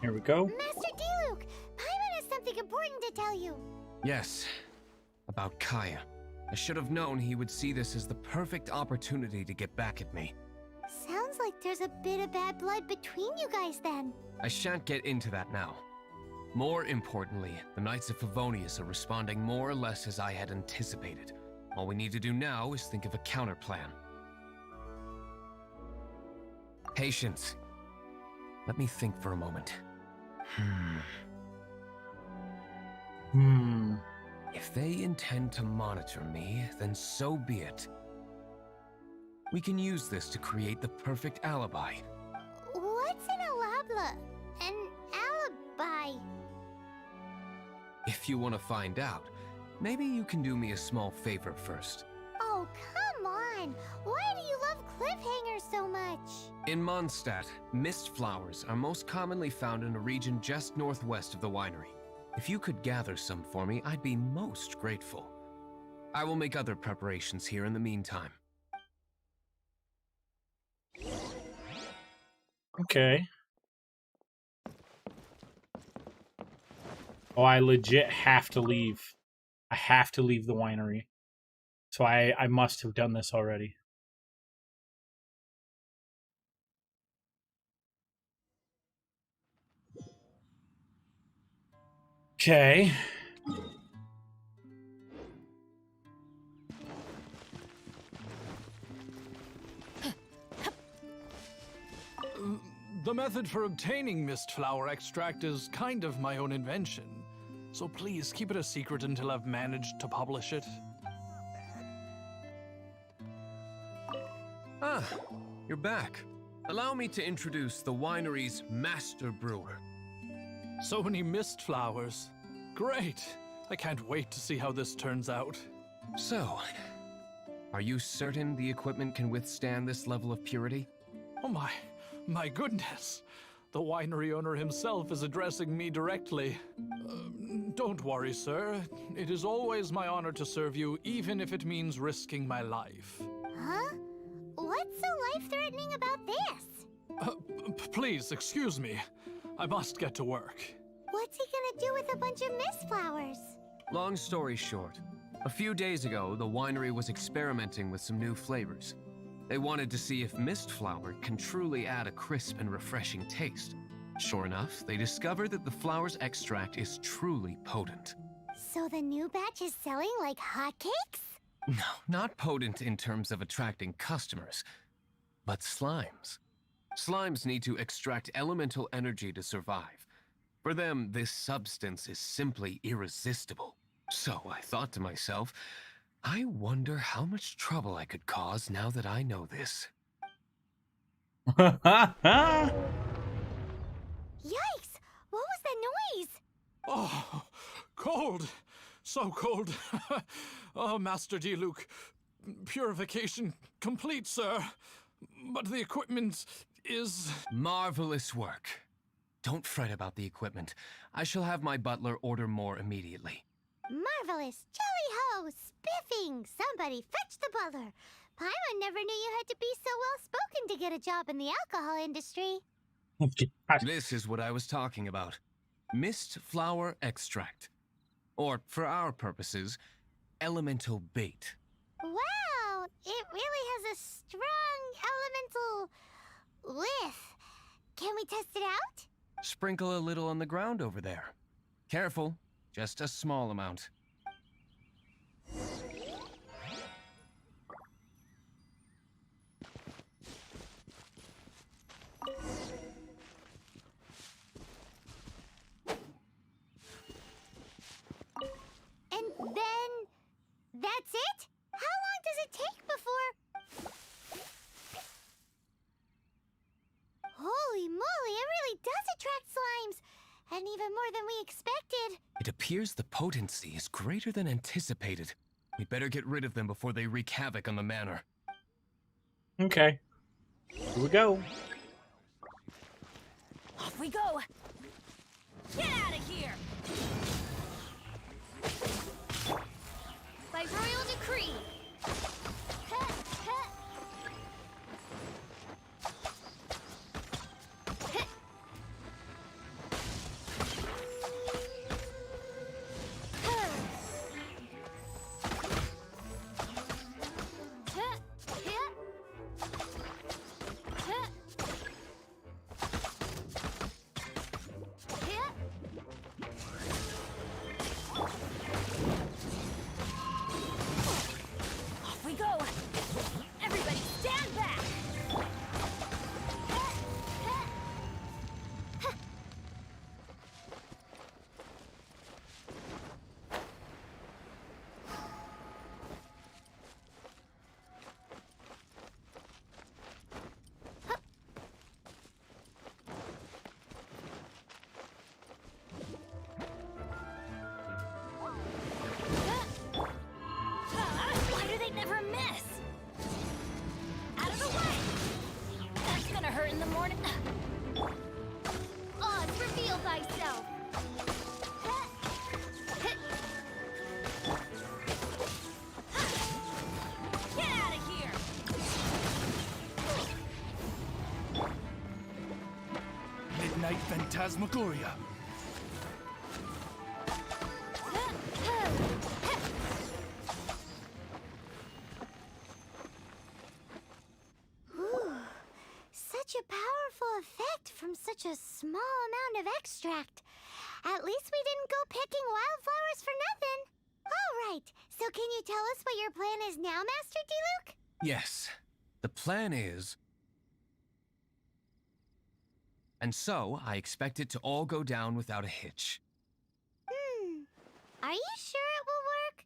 Here we go. Master Diluc, Paimon has something important to tell you. Yes, about Kaya. I should have known he would see this as the perfect opportunity to get back at me. Sounds like there's a bit of bad blood between you guys then. I shan't get into that now. More importantly, the Knights of Favonius are responding more or less as I had anticipated. All we need to do now is think of a counterplan. Patience. Let me think for a moment. If they intend to monitor me, then so be it. We can use this to create the perfect alibi. What's an alabla? An alibi? If you want to find out, maybe you can do me a small favor first. Oh, come on! Why do you love cliffhangers so much? In Mondstadt, mist flowers are most commonly found in a region just northwest of the winery. If you could gather some for me, I'd be most grateful. I will make other preparations here in the meantime. Okay. Oh, I legit have to leave. I have to leave the winery. So I must have done this already. Okay. The method for obtaining mist flower extract is kind of my own invention. So please keep it a secret until I've managed to publish it. Ah, you're back. Allow me to introduce the winery's master brewer. So many mist flowers. Great! I can't wait to see how this turns out. So, are you certain the equipment can withstand this level of purity? Oh my goodness! The winery owner himself is addressing me directly. Don't worry, sir. It is always my honor to serve you, even if it means risking my life. Huh? What's so life-threatening about this? Please, excuse me. I must get to work. What's he gonna do with a bunch of mist flowers? Long story short, a few days ago, the winery was experimenting with some new flavors. They wanted to see if mist flower can truly add a crisp and refreshing taste. Sure enough, they discovered that the flower's extract is truly potent. So the new batch is selling like hotcakes? No, not potent in terms of attracting customers, but slimes. Slimes need to extract elemental energy to survive. For them, this substance is simply irresistible. So I thought to myself, I wonder how much trouble I could cause now that I know this. Yikes! What was that noise? Oh, cold! So cold! Oh, Master Diluc, purification complete, sir. But the equipment is... Marvelous work. Don't fret about the equipment. I shall have my butler order more immediately. Marvelous! Jolly-ho! Spiffing! Somebody fetch the butler! Paimon never knew you had to be so well-spoken to get a job in the alcohol industry. This is what I was talking about. Mist flower extract. Or, for our purposes, elemental bait. Wow! It really has a strong elemental whiff. Can we test it out? Sprinkle a little on the ground over there. Careful, just a small amount. And then... that's it? How long does it take before... Holy moly, it really does attract slimes! And even more than we expected. It appears the potency is greater than anticipated. We better get rid of them before they wreak havoc on the manor. Okay. Here we go. Off we go! Get out of here! By royal decree! midnight phantasmagoria. Ooh, such a powerful effect from such a small amount of extract. At least we didn't go picking wildflowers for nothing. All right, so can you tell us what your plan is now, Master D-Luke? Yes, the plan is... And so, I expect it to all go down without a hitch. Are you sure it will work?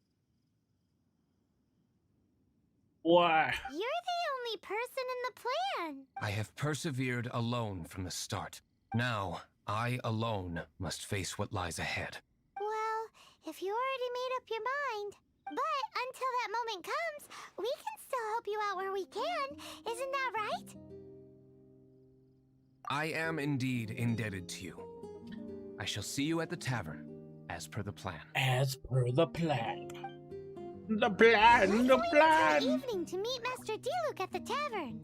Why? You're the only person in the plan. I have persevered alone from the start. Now, I alone must face what lies ahead. Well, if you already made up your mind. But until that moment comes, we can still help you out where we can. Isn't that right? I am indeed indebted to you. I shall see you at the tavern, as per the plan. As per the plan. The plan, the Let's wait plan. until evening to meet Master D-Luke at the tavern.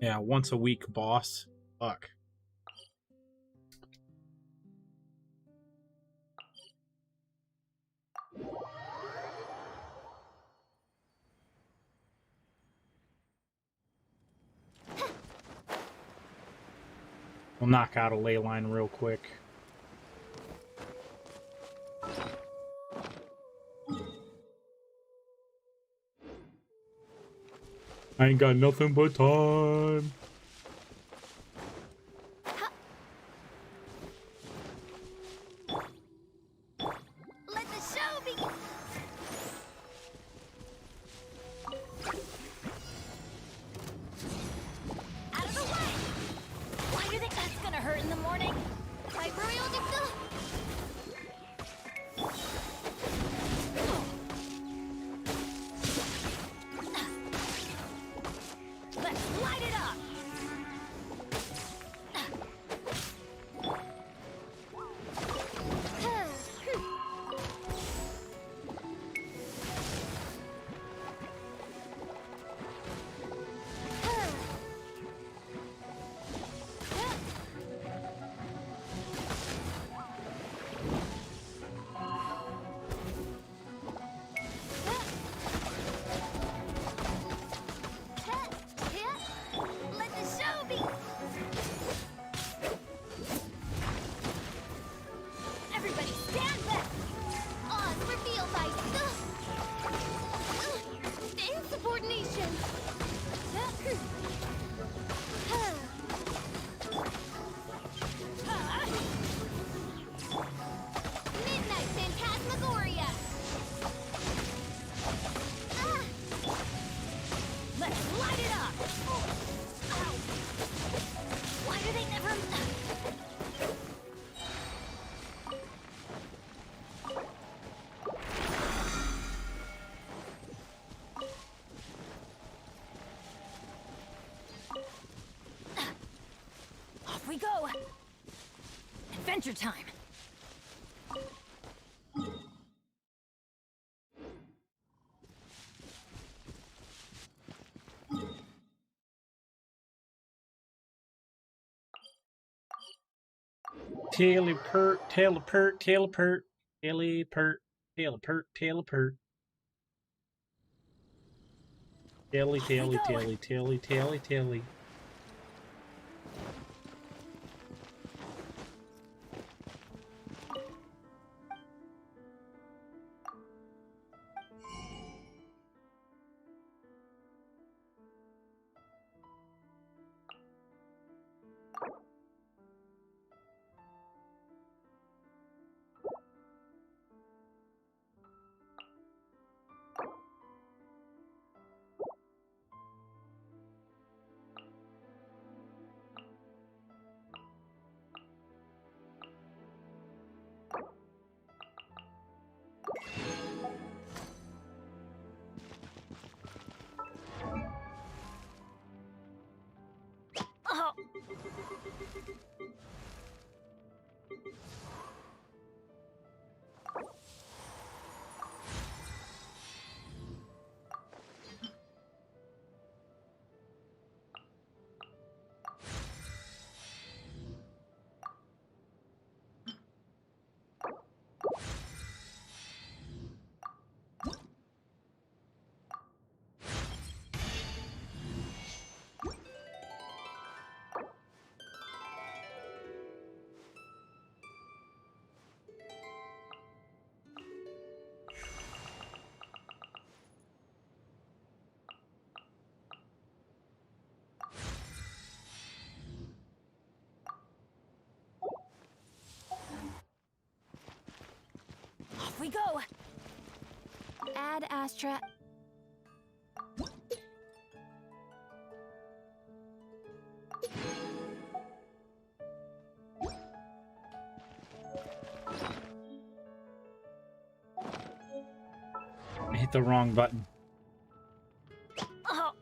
Yeah, once a week, boss. Fuck. We'll knock out a ley line real quick. I ain't got nothing but time. Let the show begin. Out of the way! Why do you think that's gonna hurt in the morning? My royal dicta? Let's light it up! Let the show begin! Everybody stand back! Oz revealed by insubordination! Midnight Phantasmagoria! Let's light it up! Ow. Why do they never... Off we go! Adventure time! Taily pert, taily pert, taily pert, taily pert, taily pert, taily pert. Taily, taily, go. taily, taily, taily, taily. Off we go. Add Astra. I hit the wrong button. Oh,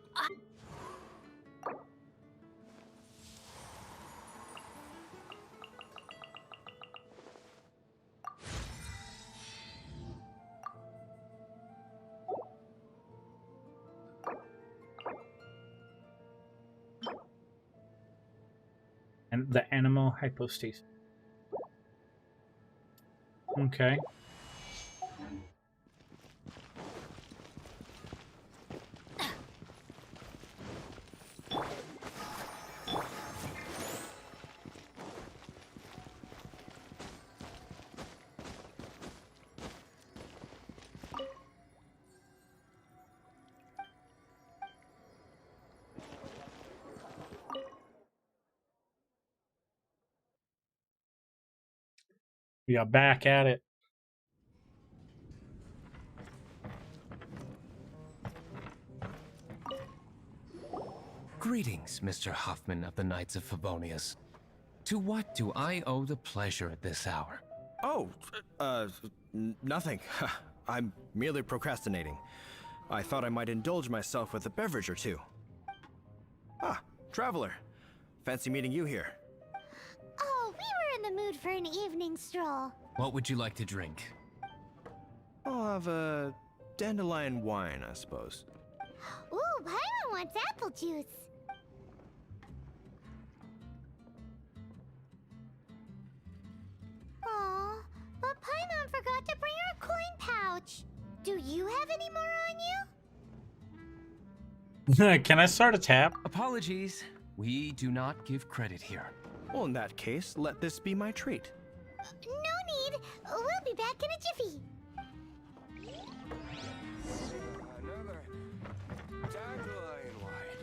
And the animal hypostasis. Okay. We are back at it. Greetings, Mr. Huffman of the Knights of Favonius. To what do I owe the pleasure at this hour? Oh, nothing. I'm merely procrastinating. I thought I might indulge myself with a beverage or two. Ah, traveler. Fancy meeting you here. Oh, we were in the mood for an evening stroll. What would you like to drink? I'll have a dandelion wine, I suppose. Ooh, Paimon wants apple juice. Aw, but Paimon forgot to bring her coin pouch. Do you have any more on you? Can I start a tap? Apologies. We do not give credit here. Well, in that case, let this be my treat. No need. We'll be back in a jiffy. Another dandelion wine.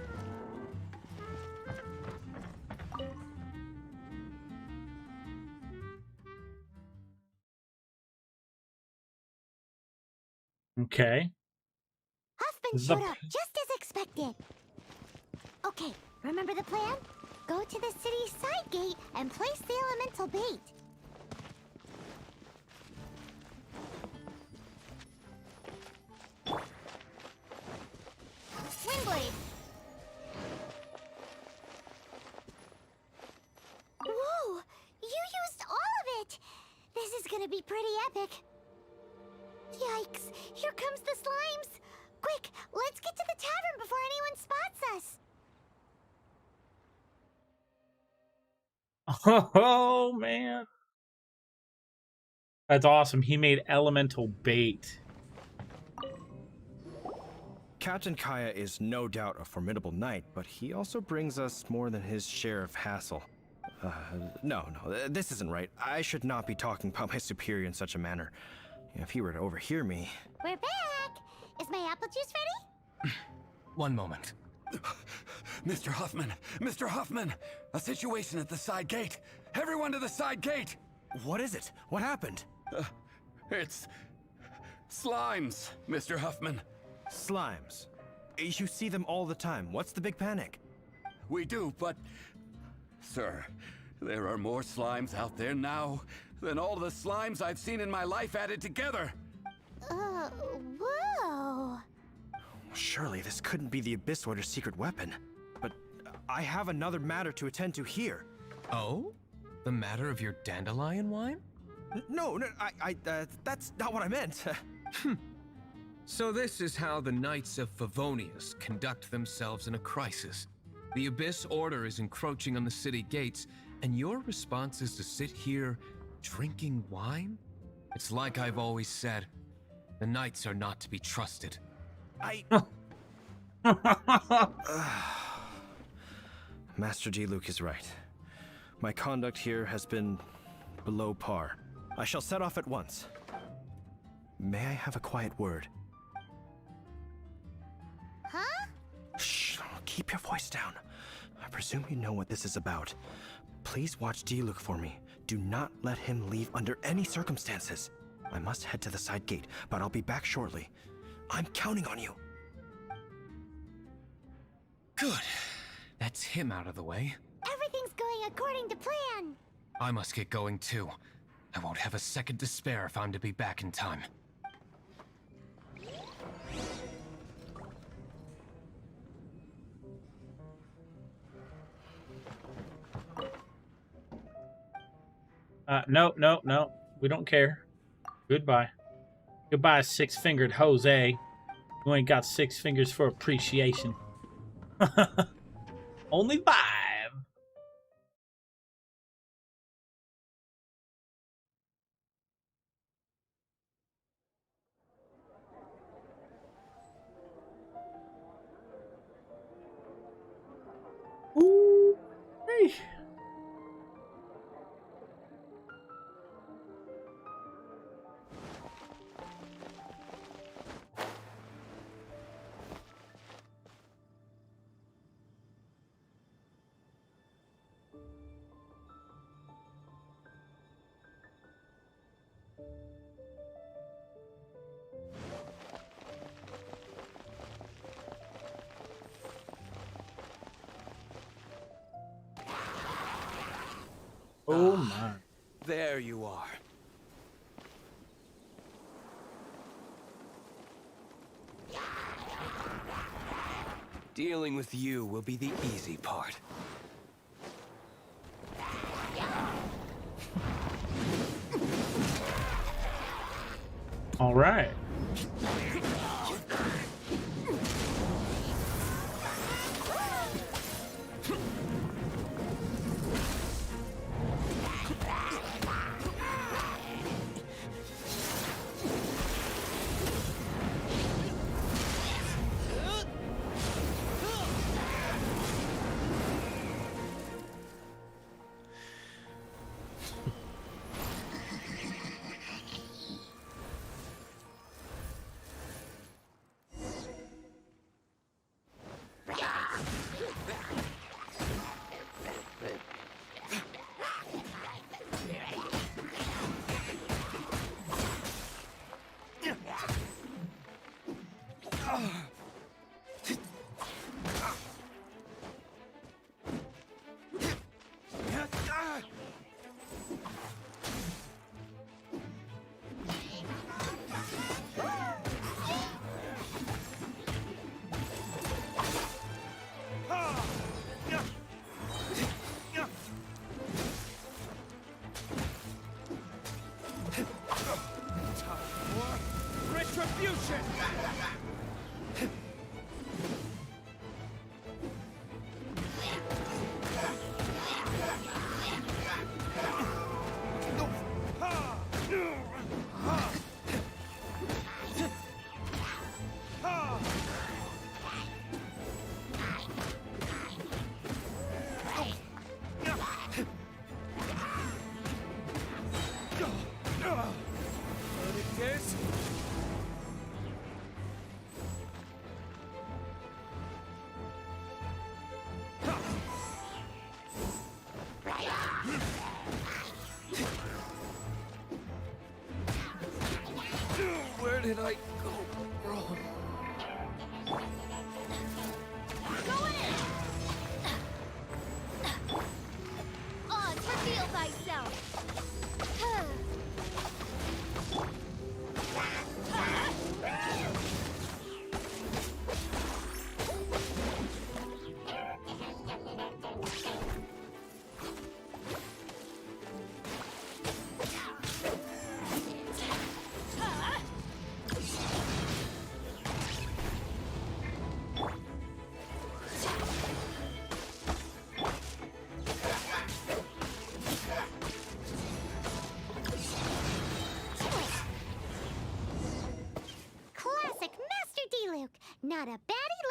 Okay. Huffman showed up just as expected. Okay, remember the plan? Go to the city's side gate and place the elemental bait. Windblade. Whoa! You used all of it! This is gonna be pretty epic. Yikes! Here comes the slimes! Quick, let's get to the tavern before anyone spots us! Oh, man. That's awesome. He made elemental bait. Captain Kaya is no doubt a formidable knight, but he also brings us more than his share of hassle. No, this isn't right. I should not be talking about my superior in such a manner. If he were to overhear me... We're back! Is my apple juice ready? One moment. Mr. Huffman! Mr. Huffman! A situation at the side gate! Everyone to the side gate! What is it? What happened? It's slimes, Mr. Huffman. Slimes. You see them all the time. What's the big panic? We do, but... Sir, there are more slimes out there now than all the slimes I've seen in my life added together. Whoa! Surely this couldn't be the Abyss Warder's secret weapon. But I have another matter to attend to here. Oh? The matter of your dandelion wine? No, that's not what I meant. So this is how the Knights of Favonius conduct themselves in a crisis. The Abyss Order is encroaching on the city gates, and your response is to sit here drinking wine? It's like I've always said, the Knights are not to be trusted. Master D. Luke is right. My conduct here has been below par. I shall set off at once. May I have a quiet word? Huh? Shh, keep your voice down. I presume you know what this is about. Please watch D. Luke for me. Do not let him leave under any circumstances. I must head to the side gate, but I'll be back shortly. I'm counting on you. Good. That's him out of the way. Everything's going according to plan. I must get going too. I won't have a second to spare if I'm to be back in time. No. We don't care. Goodbye. Goodbye, six-fingered Jose. You ain't got 6 fingers for appreciation. Only 5. Ooh, hey. Oh my. There you are. Dealing with you will be the easy part. All right.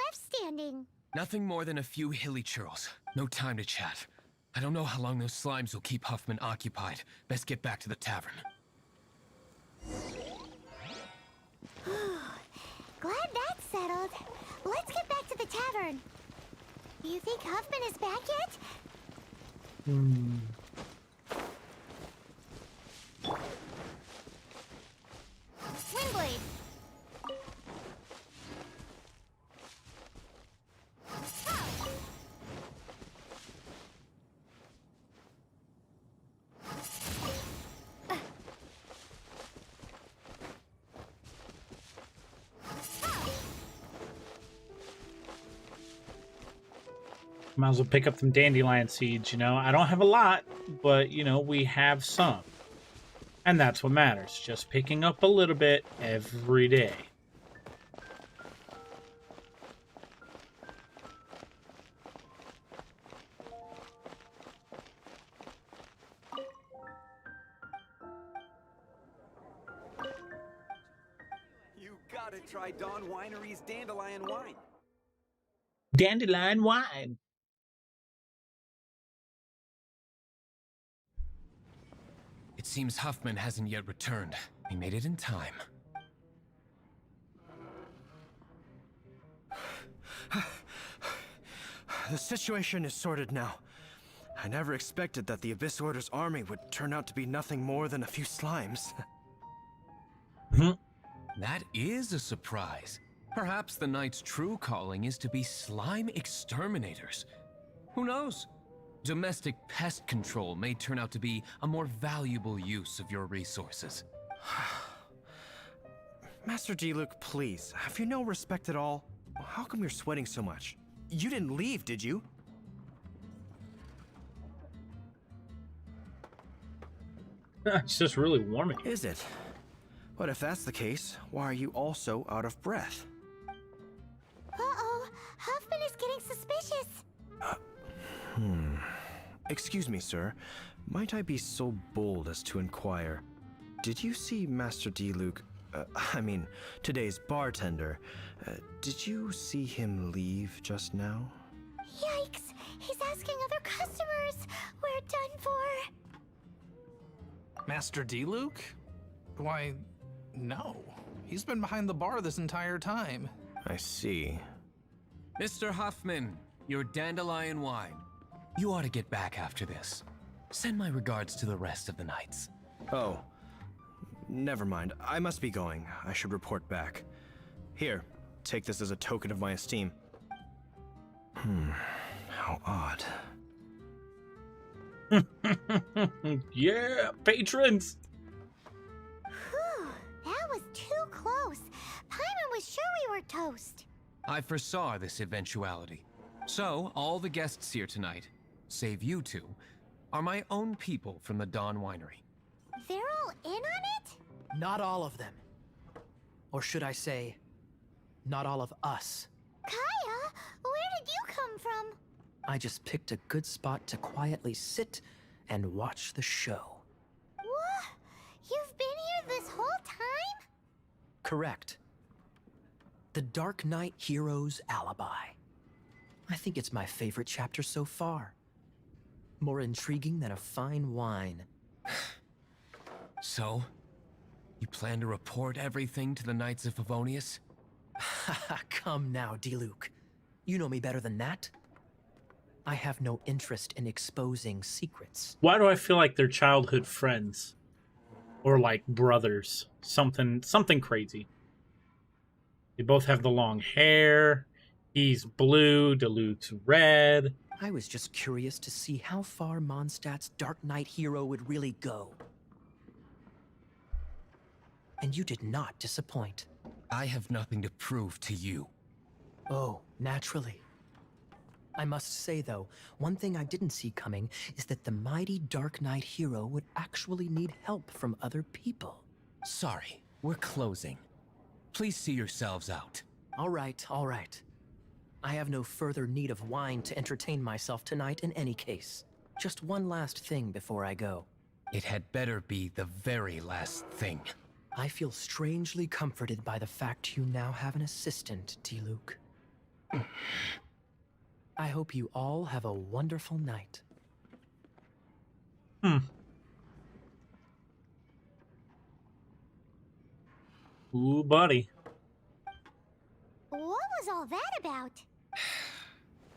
left standing? Nothing more than a few hilly churls. No time to chat. I don't know how long those slimes will keep Huffman occupied. Best get back to the tavern. Glad that's settled. Let's get back to the tavern. You think Huffman is back yet? Windblade. Might as well pick up some dandelion seeds, you know. I don't have a lot, but, you know, we have some. And that's what matters. Just picking up a little bit every day. You gotta try Dawn Winery's dandelion wine. Dandelion wine. It seems Huffman hasn't yet returned. We made it in time. The situation is sorted now. I never expected that the Abyss Order's army would turn out to be nothing more than a few slimes. That is a surprise. Perhaps the Knight's true calling is to be slime exterminators. Who knows? Domestic pest control may turn out to be a more valuable use of your resources. Master D-Luke, please, have you no respect at all? How come you're sweating so much? You didn't leave, did you? It's just really warming. Is it? But if that's the case, why are you also out of breath? Uh-oh, Huffman is getting suspicious. Excuse me, sir. Might I be so bold as to inquire? Did you see Master D-Luke, today's bartender? Did you see him leave just now? Yikes, he's asking other customers. We're done for. Master D-Luke? Why, no. He's been behind the bar this entire time. I see. Mr. Huffman, your dandelion wine. You ought to get back after this. Send my regards to the rest of the knights. Oh, never mind. I must be going. I should report back. Here, take this as a token of my esteem. How odd. Yeah, patrons! Whew, that was too close. Paimon was sure we were toast. I foresaw this eventuality. So, all the guests here tonight, save you two, are my own people from the Dawn Winery. They're all in on it? Not all of them. Or should I say, not all of us. Kaya, where did you come from? I just picked a good spot to quietly sit and watch the show. What? You've been here this whole time? Correct. The Dark Knight Hero's Alibi. I think it's my favorite chapter so far. More intriguing than a fine wine. So, you plan to report everything to the Knights of Favonius? Come now, D-Luke. You know me better than that. I have no interest in exposing secrets. Why do I feel like they're childhood friends? Or like brothers? Something crazy. They both have the long hair. He's blue, Diluke's red. I was just curious to see how far Mondstadt's Dark Knight hero would really go. And you did not disappoint. I have nothing to prove to you. Oh, naturally. I must say, though, one thing I didn't see coming is that the mighty Dark Knight hero would actually need help from other people. Sorry, we're closing. Please see yourselves out. All right, all right. I have no further need of wine to entertain myself tonight in any case. Just one last thing before I go. It had better be the very last thing. I feel strangely comforted by the fact you now have an assistant, D-Luke. I hope you all have a wonderful night. Ooh, buddy. What was all that about?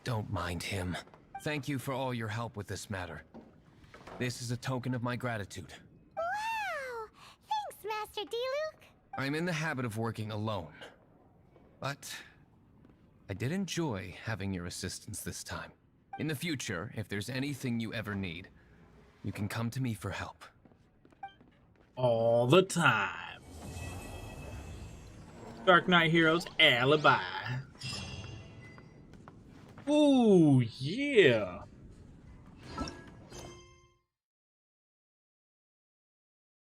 Don't mind him. Thank you for all your help with this matter. This is a token of my gratitude. Wow! Thanks, Master D-Luke. I'm in the habit of working alone. But I did enjoy having your assistance this time. In the future, if there's anything you ever need, you can come to me for help. All the time. Dark Knight Heroes Alibi. Ooh, yeah.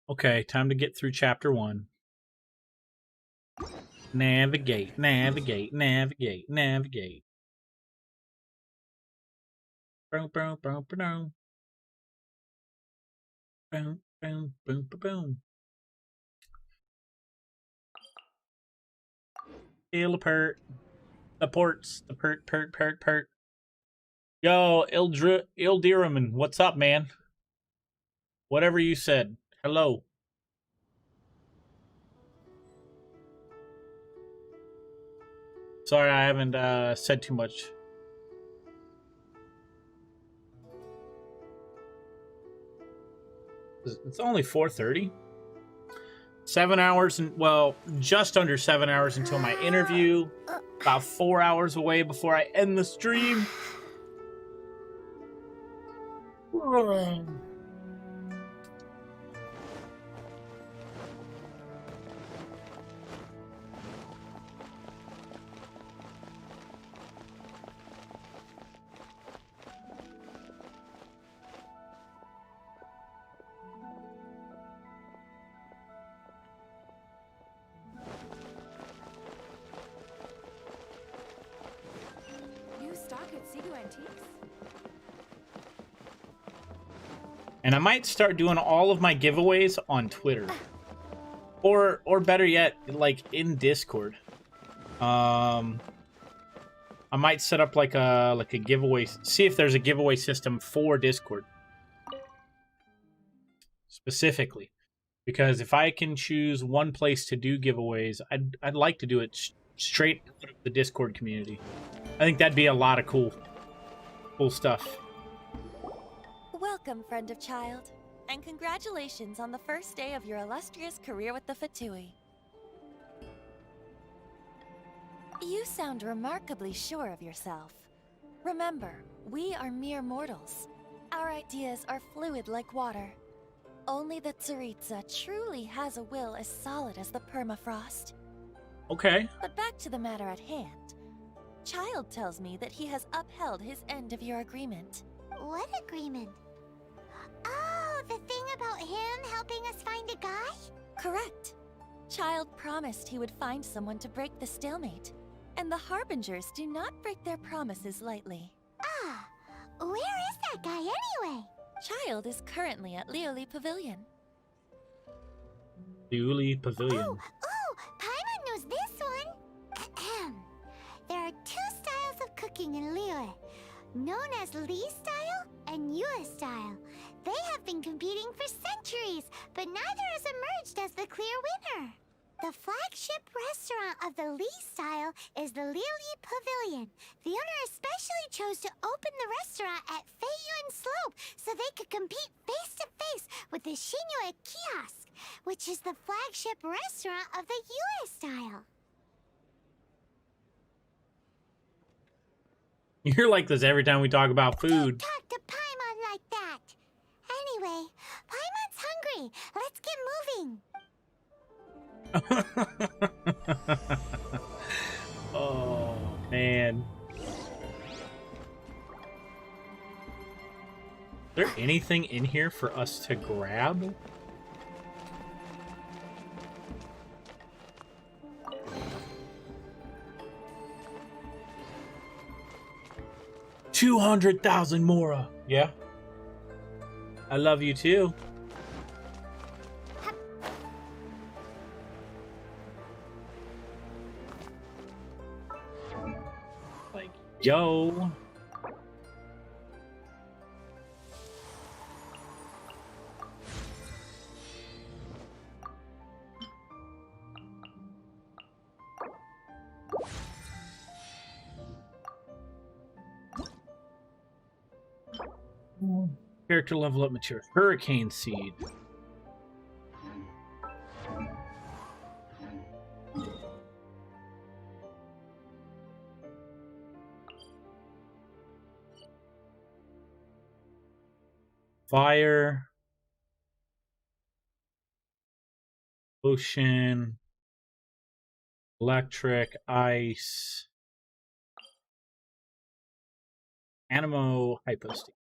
Okay, time to get through chapter 1. Navigate, navigate, navigate, navigate. Boom, boom, boom, boom. Boom, boom, boom, boom. Feel pert. The ports. The pert. Yo, Ildiraman, what's up, man? Whatever you said. Hello. Sorry, I haven't said too much. It's only 4:30. 7 hours, and well, just under 7 hours until my interview. About 4 hours away before I end the stream. And I might start doing all of my giveaways on Twitter. Or better yet, like in Discord. I might set up like a giveaway, see if there's a giveaway system for Discord. Specifically. Because if I can choose one place to do giveaways, I'd like to do it straight out of the Discord community. I think that'd be a lot of cool stuff. Welcome, friend of child, and congratulations on the first day of your illustrious career with the Fatui. You sound remarkably sure of yourself. Remember, we are mere mortals. Our ideas are fluid like water. Only the Tsaritsa truly has a will as solid as the permafrost. Okay. But back to the matter at hand. Child tells me that he has upheld his end of your agreement. What agreement? Oh, the thing about him helping us find a guy? Correct. Child promised he would find someone to break the stalemate. And the Harbingers do not break their promises lightly. Ah, where is that guy anyway? Child is currently at Lioli Pavilion. Lioli Pavilion. Oh, Paimon knows this one. There are two styles of cooking in Lioli, known as Li style and Yue style. They have been competing for centuries, but neither has emerged as the clear winner. The flagship restaurant of the Li style is the Lioli Pavilion. The owner especially chose to open the restaurant at Feiyuan Slope so they could compete face-to-face with the Shinue Kiosk, which is the flagship restaurant of the Yue style. You're like this every time we talk about food. Don't talk to Paimon like that. Anyway, Paimon's hungry. Let's get moving. Oh, man. Is there anything in here for us to grab? $200,000 Mora. Yeah. I love you too. Like, yo. Character level up mature. Hurricane Seed. Fire. Ocean. Electric. Ice. Animo Hypostate.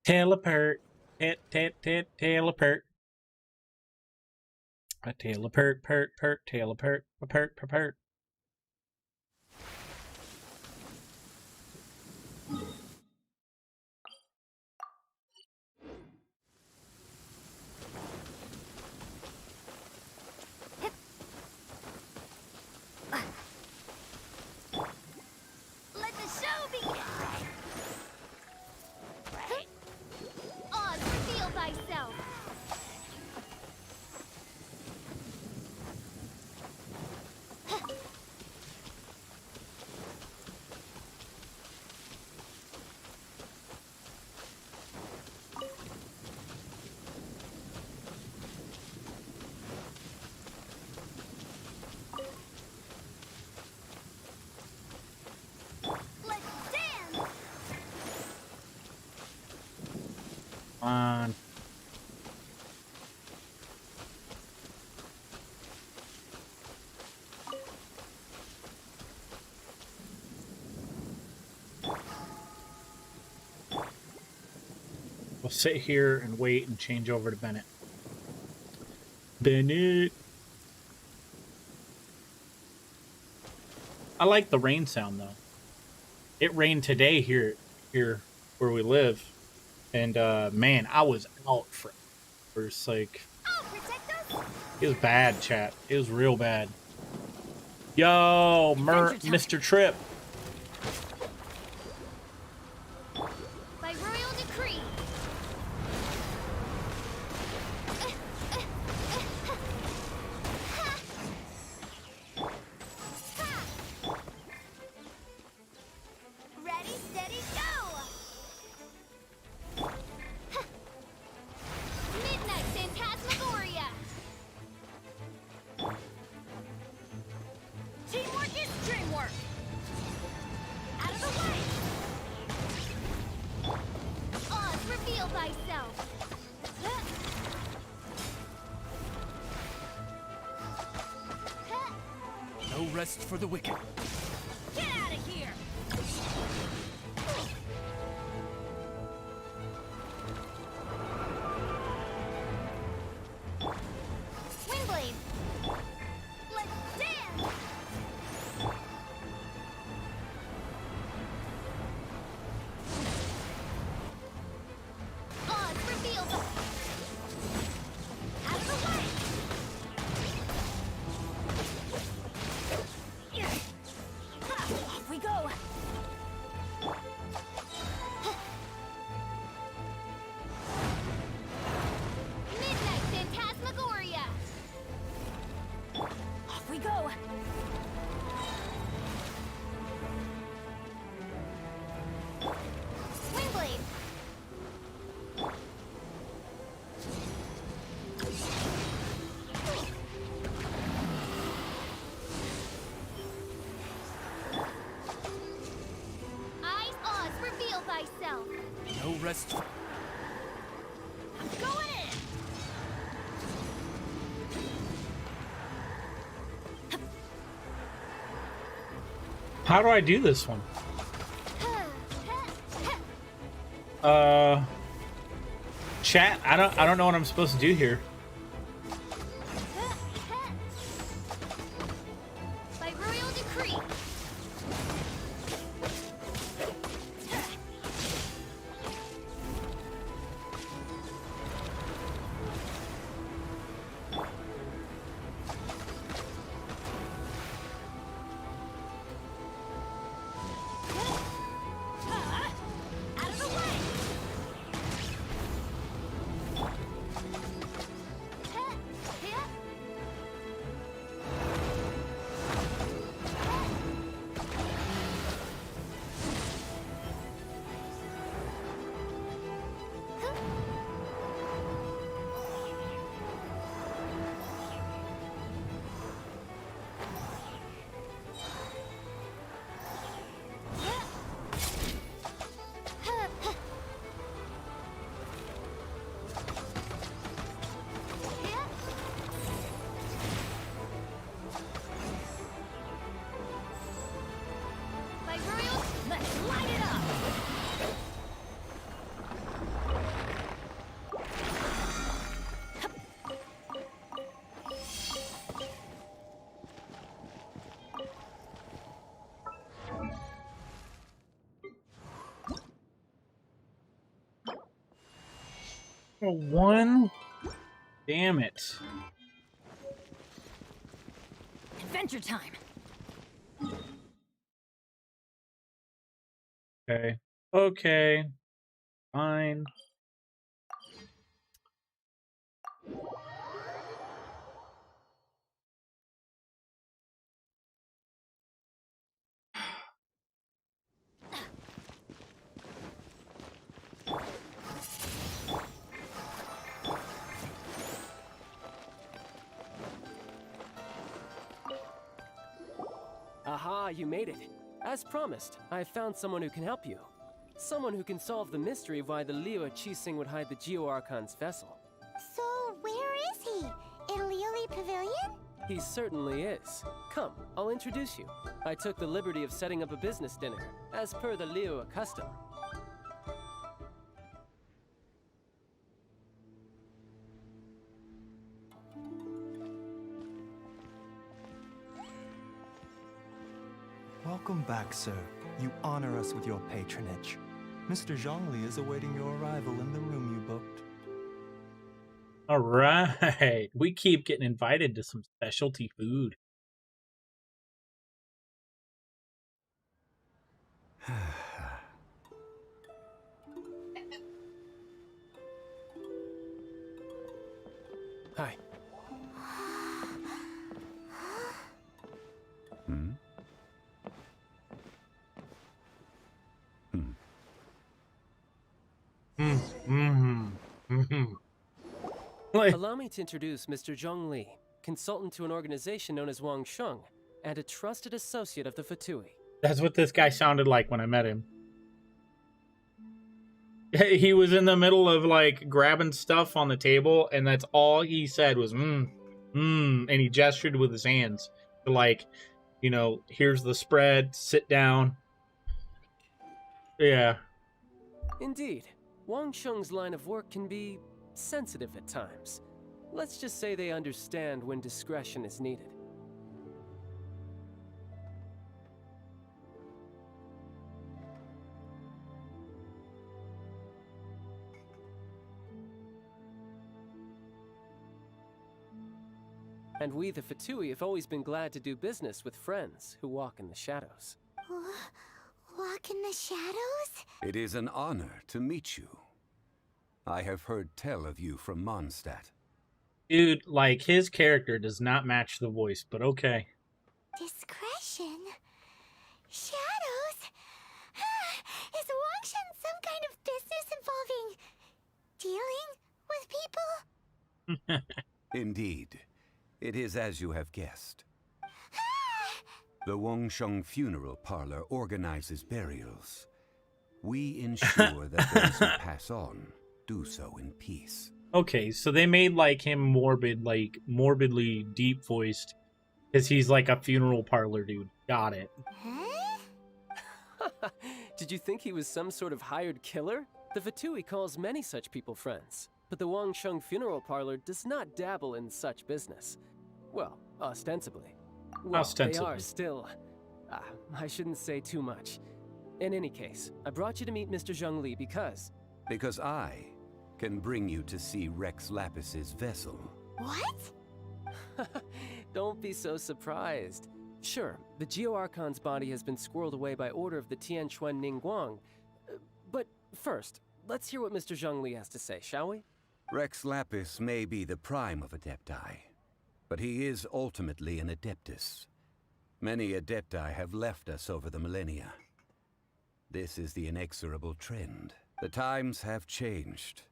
Teleport. Teleport. A teleport, pert, teleport, pert. Let the show begin! Oz, reveal thyself! Let's dance! On. We'll sit here and wait and change over to Bennett. Bennett. I like the rain sound though. It rained today here where we live, and man, I was out for hours. Like, I'll protect us! it was bad, chat. It was real bad. Yo, Mr. Trip. By royal decree! Ready, steady, go! Midnight Phantasmagoria! Teamwork is dreamwork! Out of the way! Oz, reveal thyself! No rest for the wicked. Get out of here! Windblade! Let's dance! Oz, reveal the... Out of the way! Off we go! Midnight Phantasmagoria! Off we go! Windblade! Eyes Oz, reveal thyself! No rest. I'm going in! How do I do this one? Chat, I don't know what I'm supposed to do here. By royal decree! Out of the way! Oh, one? Damn it. Adventure time. Okay. Okay. Fine. Aha, you made it. As promised, I found someone who can help you. Someone who can solve the mystery of why the Liu Qixing would hide the Geo-Archon's vessel. So, where is he? In Liuli Pavilion? He certainly is. Come, I'll introduce you. I took the liberty of setting up a business dinner, as per the Liu custom. Welcome back, sir. You honor us with your patronage. Mr. Zhongli is awaiting your arrival in the room you booked. All right. We keep getting invited to some specialty food. Hi. Hmm? Like, Allow me to introduce Mr. Zhong Li, consultant to an organization known as Wang Sheng, and a trusted associate of the Fatui. that's what this guy sounded like when I met him. He was in the middle of like grabbing stuff on the table, and that's all he said was and he gestured with his hands to like, you know, here's the spread, sit down. Yeah. Indeed, Wang Sheng's line of work can be sensitive at times. Let's just say they understand when discretion is needed. And we, the Fatui, have always been glad to do business with friends who walk in the shadows. Walk in the shadows? It is an honor to meet you. I have heard tell of you from Mondstadt. Dude, like his character does not match the voice, but okay. Discretion? Shadows? Is Wangshan some kind of business involving dealing with people? Indeed, it is as you have guessed. The Wangsheng Funeral Parlor organizes burials. We ensure that those who pass on do so in peace. Okay, so they made like him morbid, like morbidly deep voiced, because he's like a funeral parlor dude. Got it. Huh? Did you think he was some sort of hired killer? The Fatui calls many such people friends, but the Wangsheng Funeral Parlor does not dabble in such business. Well, ostensibly. Well, Ostensibly. they are still... I shouldn't say too much. In any case, I brought you to meet Mr. Zhong Li because... Because I can bring you to see Rex Lapis's vessel. What? Don't be so surprised. Sure, the Geo-Archon's body has been squirreled away by order of the Tianquan Ningguang. But first, let's hear what Mr. Zhong Li has to say, shall we? Rex Lapis may be the prime of Adepti, but he is ultimately an Adeptus. Many Adepti have left us over the millennia. This is the inexorable trend. The times have changed.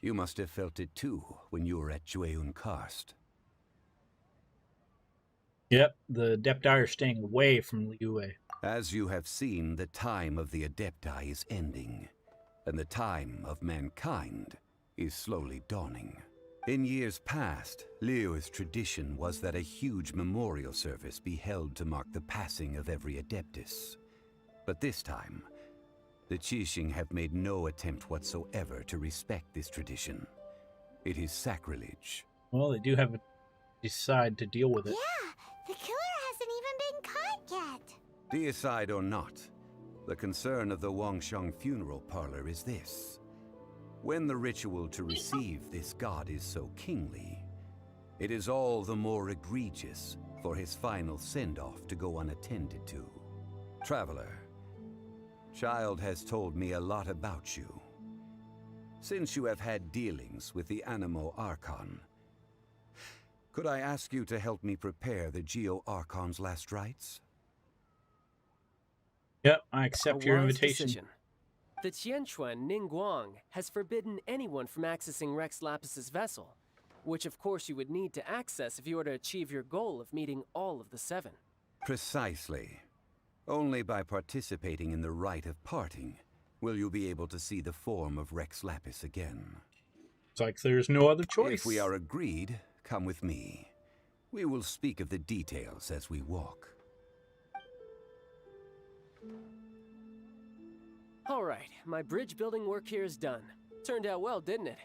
You must have felt it too when you were at Jueyun Karst. Yep, the Adepti are staying away from Liyue. As you have seen, the time of the Adepti is ending, and the time of mankind is slowly dawning. In years past, Liyue's tradition was that a huge memorial service be held to mark the passing of every Adeptus. But this time, the Qixing have made no attempt whatsoever to respect this tradition. It is sacrilege. Well, they do have to decide to deal with it. Yeah, the killer hasn't even been caught yet. Deicide or not, the concern of the Wangsheng Funeral Parlor is this. When the ritual to receive this god is so kingly, it is all the more egregious for his final send-off to go unattended to. Traveler, Child has told me a lot about you. Since you have had dealings with the Animo Archon, could I ask you to help me prepare the Geo Archon's last rites? Yep, I accept your A wise invitation. decision. The Tianquan Ningguang has forbidden anyone from accessing Rex Lapis's vessel, which of course you would need to access if you were to achieve your goal of meeting all of the 7. Precisely. Only by participating in the rite of parting will you be able to see the form of Rex Lapis again. It's like there's no other choice. If we are agreed, come with me. We will speak of the details as we walk. All right, my bridge building work here is done. Turned out well, didn't it?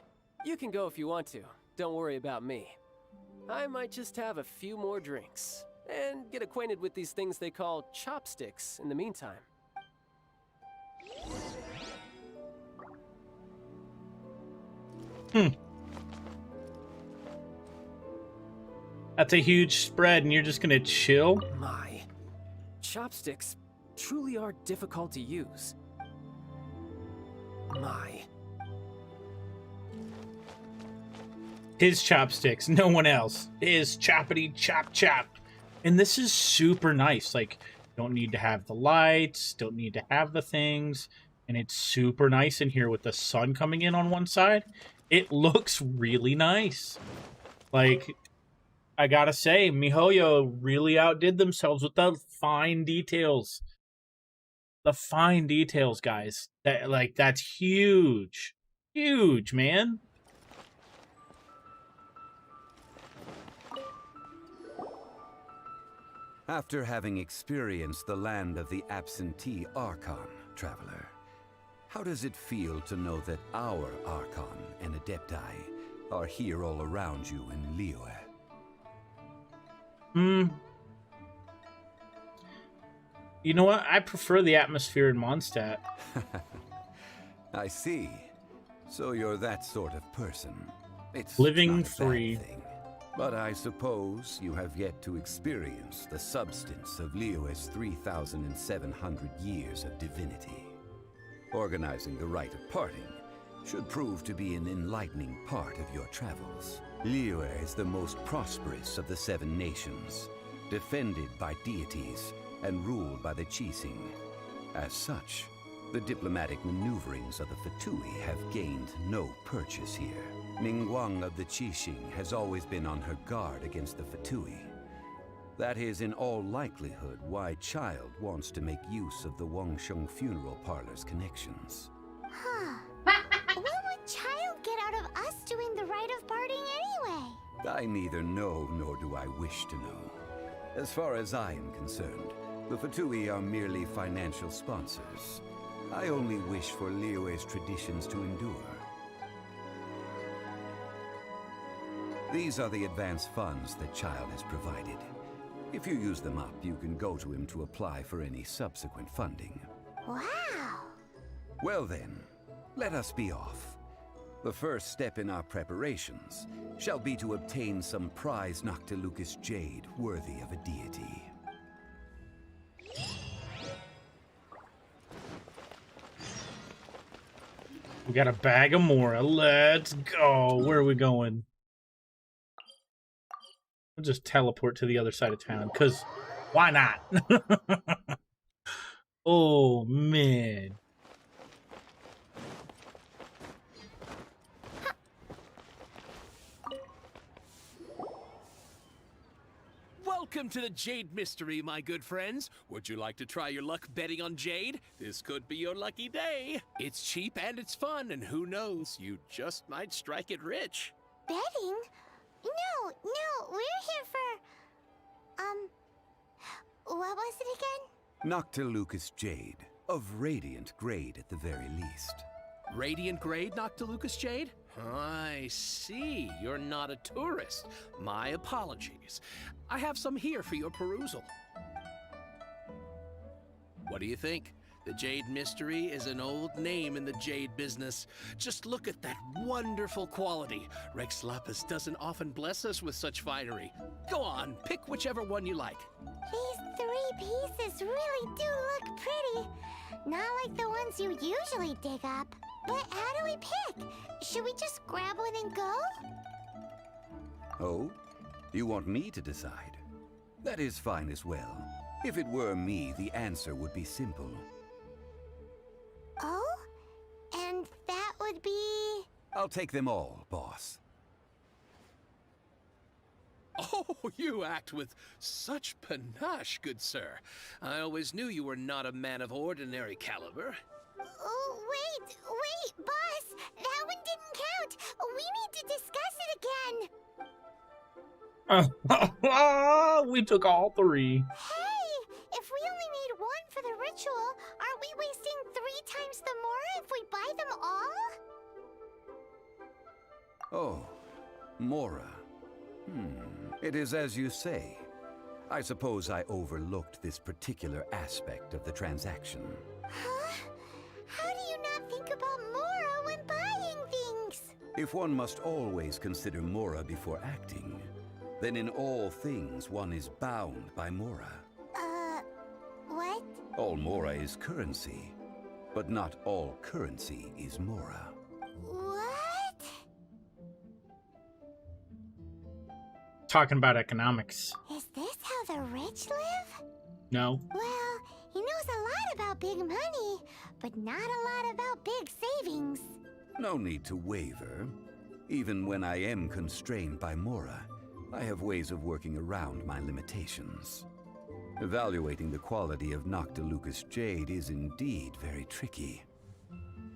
You can go if you want to. Don't worry about me. I might just have a few more drinks and get acquainted with these things they call chopsticks in the meantime. That's a huge spread, and you're just gonna chill? My, chopsticks truly are difficult to use. My. His chopsticks, no one else. His choppity chop chop. And this is super nice. Like, don't need to have the lights, don't need to have the things. And it's super nice in here with the sun coming in on one side. It looks really nice. Like, I gotta say, MiHoYo really outdid themselves with the fine details. The fine details, guys. That's huge. Huge, man. After having experienced the land of the absentee Archon, Traveler, how does it feel to know that our Archon and Adepti are here all around you in Liyue? You know what? I prefer the atmosphere in Mondstadt. I see. So you're that sort of person. It's Living not a bad free. thing. But I suppose you have yet to experience the substance of Liyue's 3,700 years of divinity. Organizing the rite of parting should prove to be an enlightening part of your travels. Liyue is the most prosperous of the 7 nations, defended by deities and ruled by the Qixing. As such, the diplomatic maneuverings of the Fatui have gained no purchase here. Ningguang of the Qixing has always been on her guard against the Fatui. That is in all likelihood why Child wants to make use of the Wangsheng funeral parlor's connections. Huh. What would Child get out of us doing the rite of parting anyway? I neither know nor do I wish to know. As far as I am concerned, the Fatui are merely financial sponsors. I only wish for Liyue's traditions to endure. These are the advance funds that Child has provided. If you use them up, you can go to him to apply for any subsequent funding. Wow. Well then, let us be off. The first step in our preparations shall be to obtain some prize Noctilucus jade worthy of a deity. We got a bag of Mora. Let's go. Where are we going? We'll just teleport to the other side of town, because why not? Oh, man. Welcome to the Jade Mystery, my good friends. Would you like to try your luck betting on Jade? This could be your lucky day. It's cheap and it's fun, and who knows, you just might strike it rich. Betting? No, we're here for... what was it again? Noctilucus jade, of radiant grade at the very least. Radiant grade, Noctilucus Jade? I see. You're not a tourist. My apologies. I have some here for your perusal. What do you think? The Jade Mystery is an old name in the jade business. Just look at that wonderful quality. Rex Lapis doesn't often bless us with such finery. Go on, pick whichever one you like. These 3 pieces really do look pretty. Not like the ones you usually dig up. But how do we pick? Should we just grab one and go? Oh? You want me to decide? That is fine as well. If it were me, the answer would be simple. Oh? And that would be... I'll take them all, boss. Oh, you act with such panache, good sir. I always knew you were not a man of ordinary caliber. Oh, wait, boss! That one didn't count! We need to discuss it again! We took all 3. Hey! If we only need 1 for the ritual, aren't we wasting 3 times the more if we buy them all? Oh, Mora. It is as you say. I suppose I overlooked this particular aspect of the transaction. Huh? How do you not think about Mora when buying things? If one must always consider Mora before acting, then in all things one is bound by Mora. What? All Mora is currency, but not all currency is Mora. What? Talking about economics. Is this how the rich live? No. Well, he knows a lot about big money, but not a lot about big savings. No need to waver. Even when I am constrained by Mora, I have ways of working around my limitations. Evaluating the quality of Noctilucous jade is indeed very tricky.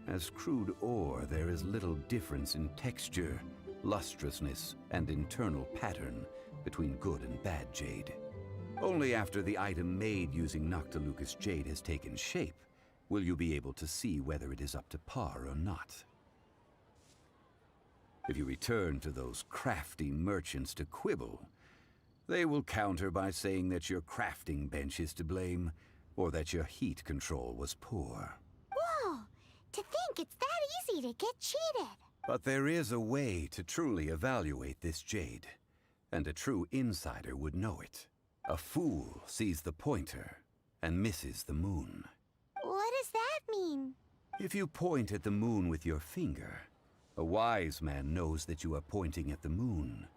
As crude ore, there is little difference in texture, lustrousness, and internal pattern between good and bad jade. Only after the item made using Noctilucous jade has taken shape will you be able to see whether it is up to par or not. If you return to those crafty merchants to quibble, they will counter by saying that your crafting bench is to blame, or that your heat control was poor. Whoa! To think it's that easy to get cheated. But there is a way to truly evaluate this jade, and a true insider would know it. A fool sees the pointer and misses the moon. What does that mean? If you point at the moon with your finger, a wise man knows that you are pointing at the moon,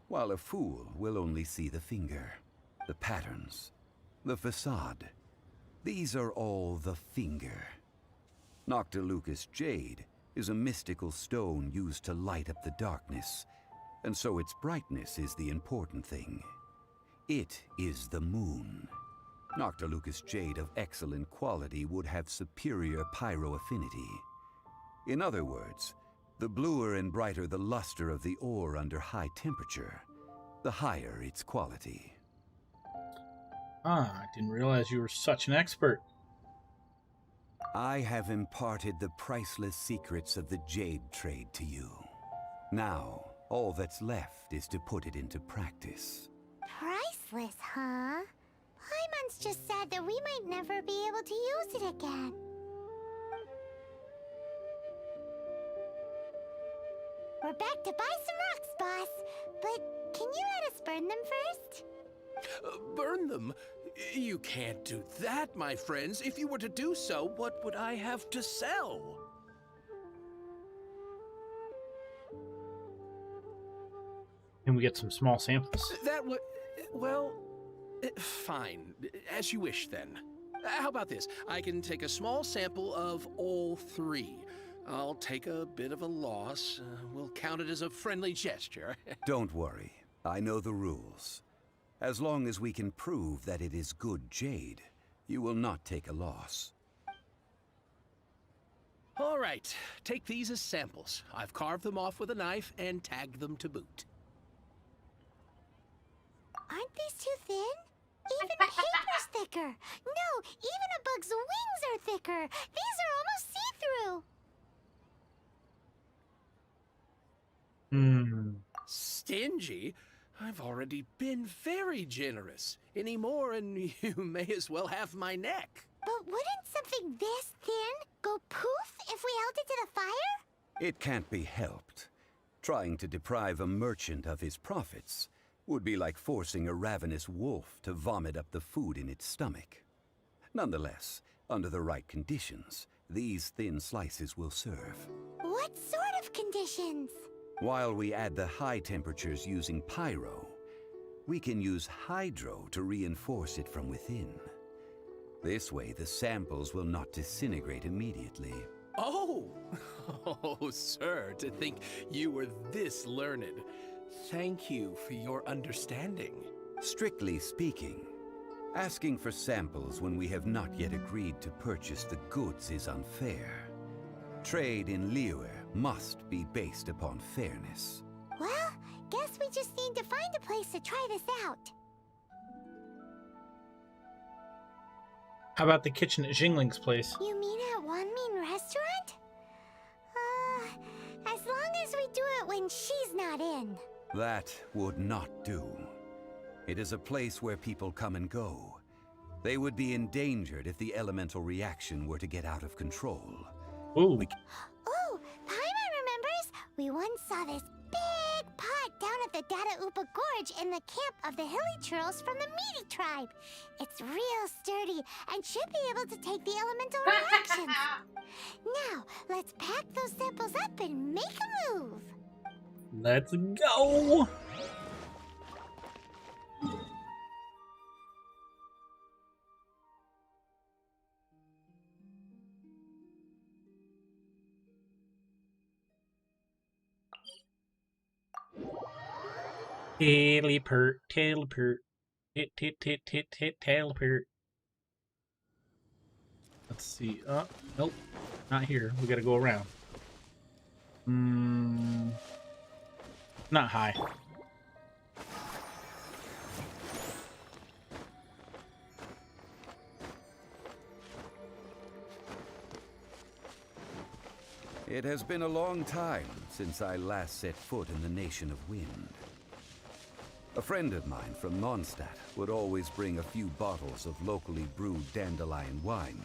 while a fool will only see the finger, the patterns, the facade. These are all the finger. Noctilucous jade is a mystical stone used to light up the darkness, and so its brightness is the important thing. It is the moon. Noctilucous jade of excellent quality would have superior pyroaffinity. In other words, the bluer and brighter the luster of the ore under high temperature, the higher its quality. I didn't realize you were such an expert. I have imparted the priceless secrets of the jade trade to you. Now, all that's left is to put it into practice. Priceless, huh? Paimon's just said that we might never be able to use it again. We're back to buy some rocks, boss. But can you let us burn them first? Burn them? You can't do that, my friends. If you were to do so, what would I have to sell? And we get some small samples. That would... well... fine. As you wish, then. How about this? I can take a small sample of all 3. I'll take a bit of a loss. We'll count it as a friendly gesture. Don't worry. I know the rules. As long as we can prove that it is good jade, you will not take a loss. All right. Take these as samples. I've carved them off with a knife and tagged them to boot. Aren't these too thin? Even paper's thicker. No, even a bug's wings are thicker. These are almost see-through. Stingy? I've already been very generous. Any more and you may as well have my neck. But wouldn't something this thin go poof if we held it to the fire? It can't be helped. Trying to deprive a merchant of his profits would be like forcing a ravenous wolf to vomit up the food in its stomach. Nonetheless, under the right conditions, these thin slices will serve. What sort of conditions? While we add the high temperatures using pyro, we can use hydro to reinforce it from within. This way, the samples will not disintegrate immediately. Oh! Oh, sir, to think you were this learned. Thank you for your understanding. Strictly speaking, asking for samples when we have not yet agreed to purchase the goods is unfair. Trade in Liyue must be based upon fairness. Well, guess we just need to find a place to try this out. How about the kitchen at Jingling's place? You mean at Wanmin Restaurant? As long as we do it when she's not in. That would not do. It is a place where people come and go. They would be endangered if the elemental reaction were to get out of control. Ooh. Oh, Paimon remembers. We once saw this big pot down at the Data Upa Gorge in the camp of the Hilly Churls from the Meaty tribe. It's real sturdy and should be able to take the elemental reactions. Now, let's pack those samples up and make a move. Let's go! Telepert, telepert, telepert. Let's see. Nope, not here. We gotta go around. Not high. It has been a long time since I last set foot in the Nation of Wind. A friend of mine from Mondstadt would always bring a few bottles of locally brewed dandelion wine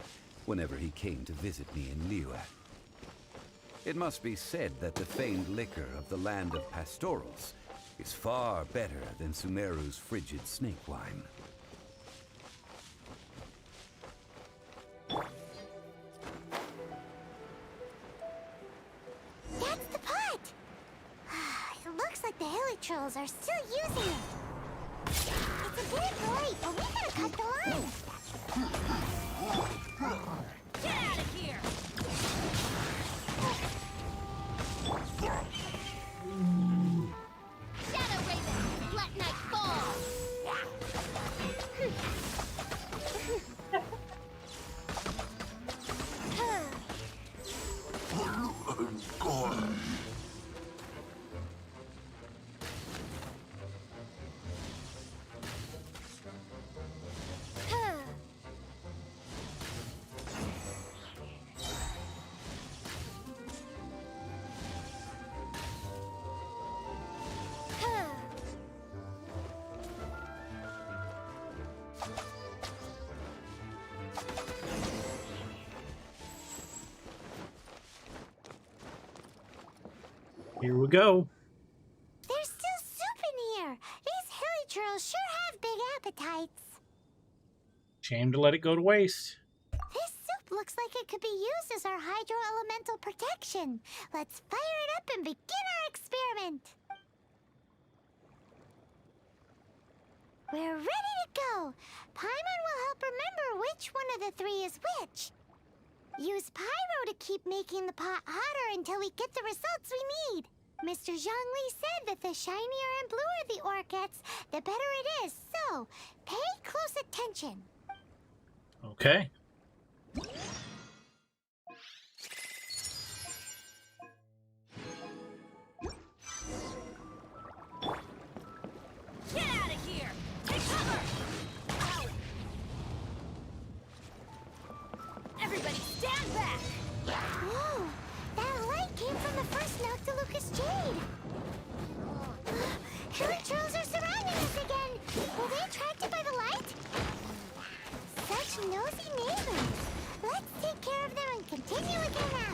whenever he came to visit me in Liyue. It must be said that the famed liquor of the land of pastorals is far better than Sumeru's frigid snake wine. That's the pot! It looks like the Hilly Trolls are still using it. It's a bit late, but we gotta cut the line. Get out of here! Shadow Raven, let night fall! Here we go. There's still soup in here. These Hilly Churls sure have big appetites. Shame to let it go to waste. This soup looks like it could be used as our hydro-elemental protection. Let's fire it up and begin our experiment. We're ready to go. Paimon will help remember which one of the three is which. Use pyro to keep making the pot hotter until we get the results we need. Mr. Zhongli said that the shinier and bluer the ore gets, the better it is. So, pay close attention. Okay. Get out of here! Take cover! Ow. Everybody stand back! Whoa! That light came from the first Noctilucous Jade! Hilly Trolls are surrounding us again! Were they attracted by the light? Such nosy neighbors! continue again after.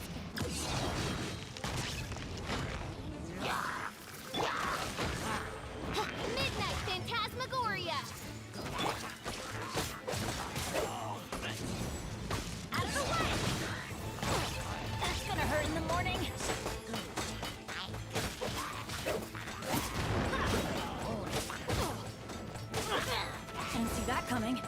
Midnight Phantasmagoria! Out of the way! That's gonna hurt in the morning. Didn't see that coming.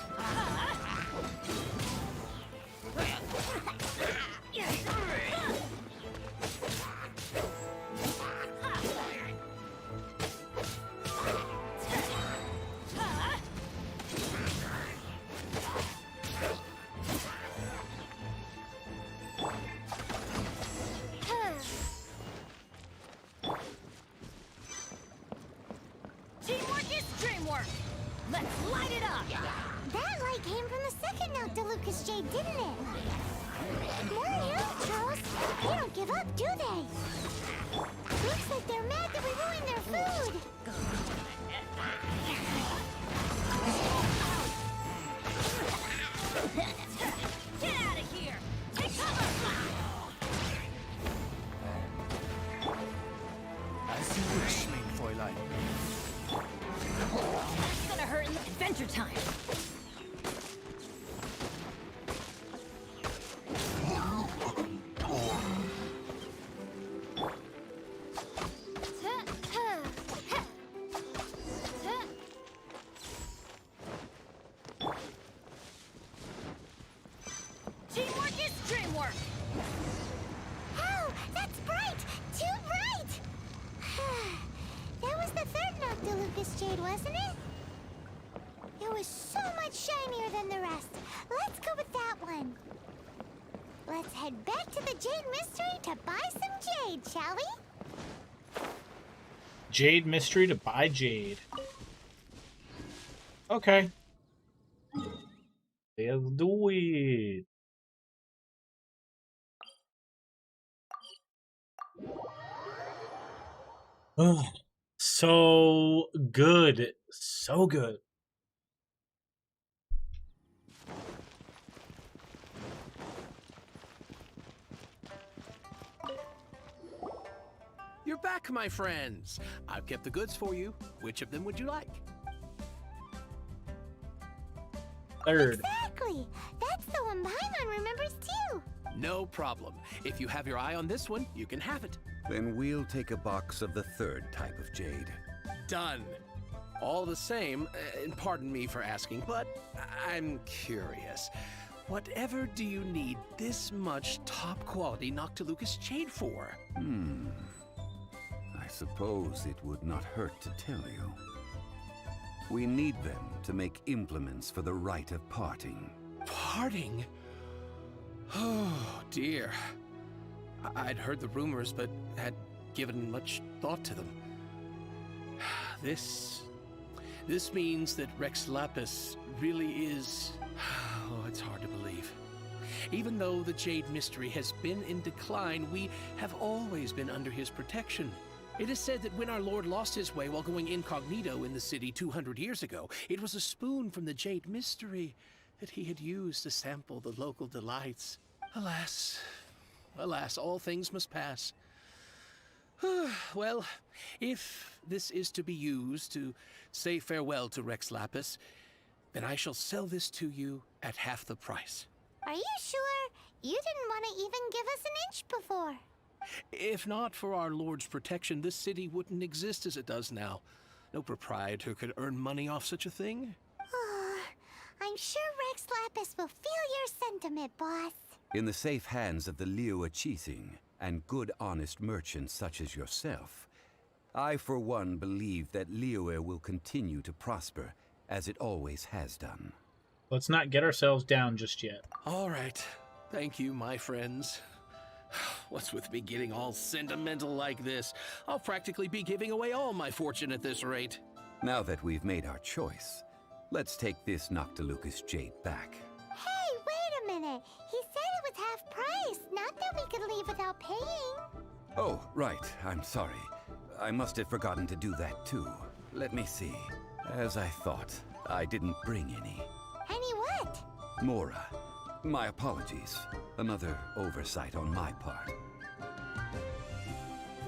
Teamwork is dreamwork! Let's light it up! That light came from the second Noctilucous Jade, didn't it? More health, Charles! They don't give up, do they? Looks like they're mad that we ruined their food! Get out of here! Take cover! As you wish, mein Fräulein. It's gonna hurt in the adventure time! Teamwork is dreamwork! Oh, that's bright! Too bright! That was the third Noctilucous Jade, wasn't it? It was so much shinier than the rest. Let's go with that one. Let's head back to the Jade Mystery to buy some jade, shall we? Jade Mystery to buy jade. Okay. Let's do it. Oh, so good. So good. You're back, my friends. I've kept the goods for you. Which of them would you like? Third. Exactly! That's the one Paimon remembers too! No problem. If you have your eye on this one, you can have it. Then we'll take a box of the third type of jade. Done. All the same, and pardon me for asking, but I'm curious. Whatever do you need this much top-quality Noctilucous jade for? I suppose it would not hurt to tell you. We need them to make implements for the rite of parting. Parting? Oh, dear. I'd heard the rumors, but had given much thought to them. This means that Rex Lapis really is... Oh, it's hard to believe. Even though the Jade Mystery has been in decline, we have always been under his protection. It is said that when our Lord lost his way while going incognito in the city 200 years ago, it was a spoon from the Jade Mystery that he had used to sample the local delights. Alas, alas, all things must pass. Well, if this is to be used to say farewell to Rex Lapis, then I shall sell this to you at half the price. Are you sure? You didn't want to even give us an inch before. If not for our Lord's protection, this city wouldn't exist as it does now. No proprietor could earn money off such a thing. I'm sure Rex Lapis will feel your sentiment, boss. In the safe hands of the Liyue Qixing and good honest merchants such as yourself, I for one believe that Liyue will continue to prosper as it always has done. Let's not get ourselves down just yet. All right. Thank you, my friends. What's with me getting all sentimental like this? I'll practically be giving away all my fortune at this rate. Now that we've made our choice, let's take this Noctilucous jade back. Hey, wait a minute. He said it was half price, not that we could leave without paying. Oh, right. I'm sorry. I must have forgotten to do that too. Let me see. As I thought, I didn't bring any. Any what? Mora, My apologies. Another oversight on my part.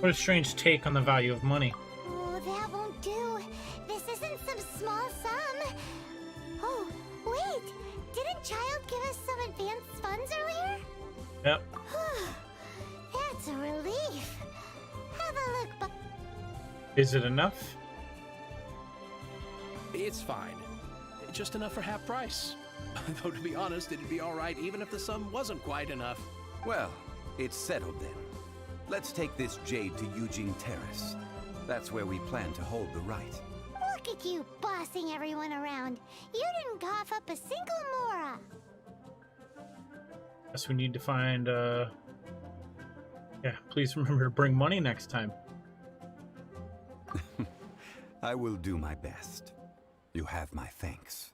What a strange take on the value of money. Oh, that won't do. This isn't some small sum. Oh, wait! Didn't Child give us some advanced funds earlier? Yep. That's a relief. Have a look, Is it enough? It's fine. Just enough for half price. Though, to be honest, it'd be all right even if the sum wasn't quite enough. Well, it's settled then. Let's take this jade to Eugene Terrace. That's where we plan to hold the rite. Look at you bossing everyone around. You didn't cough up a single mora. Guess we need to find, yeah, please remember to bring money next time. I will do my best. You have my thanks.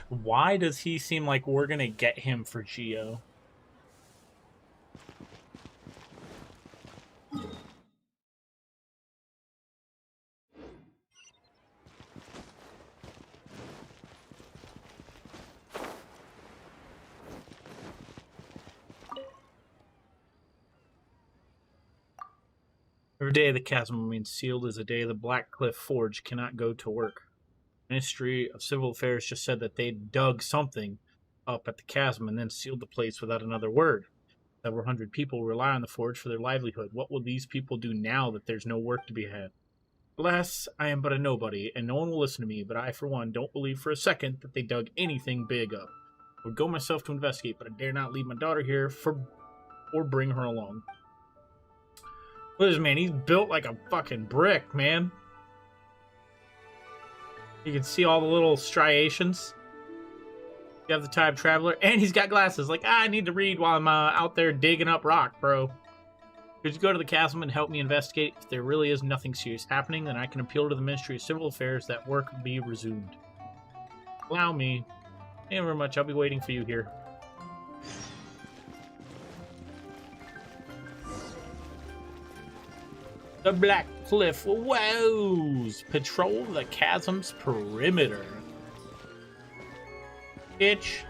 Why does he seem like we're gonna get him for Geo? Every day the chasm remains sealed is a day the Black Cliff Forge cannot go to work. Ministry of Civil Affairs just said that they dug something up at the chasm and then sealed the place without another word. Several hundred people rely on the forge for their livelihood. What will these people do now that there's no work to be had? Alas, I am but a nobody, and no one will listen to me, but I, for one, don't believe for a second that they dug anything big up. I would go myself to investigate, but I dare not leave my daughter here or bring her along. Look at this man, he's built like a fucking brick, man. You can see all the little striations. You have the time traveler, and he's got glasses. Like, I need to read while I'm out there digging up rock, bro. Could you go to the chasm and help me investigate? If there really is nothing serious happening, then I can appeal to the Ministry of Civil Affairs that work be resumed. Allow me. Thank you very much. I'll be waiting for you here. The Black Cliff Woes patrol the chasm's perimeter. Bitch.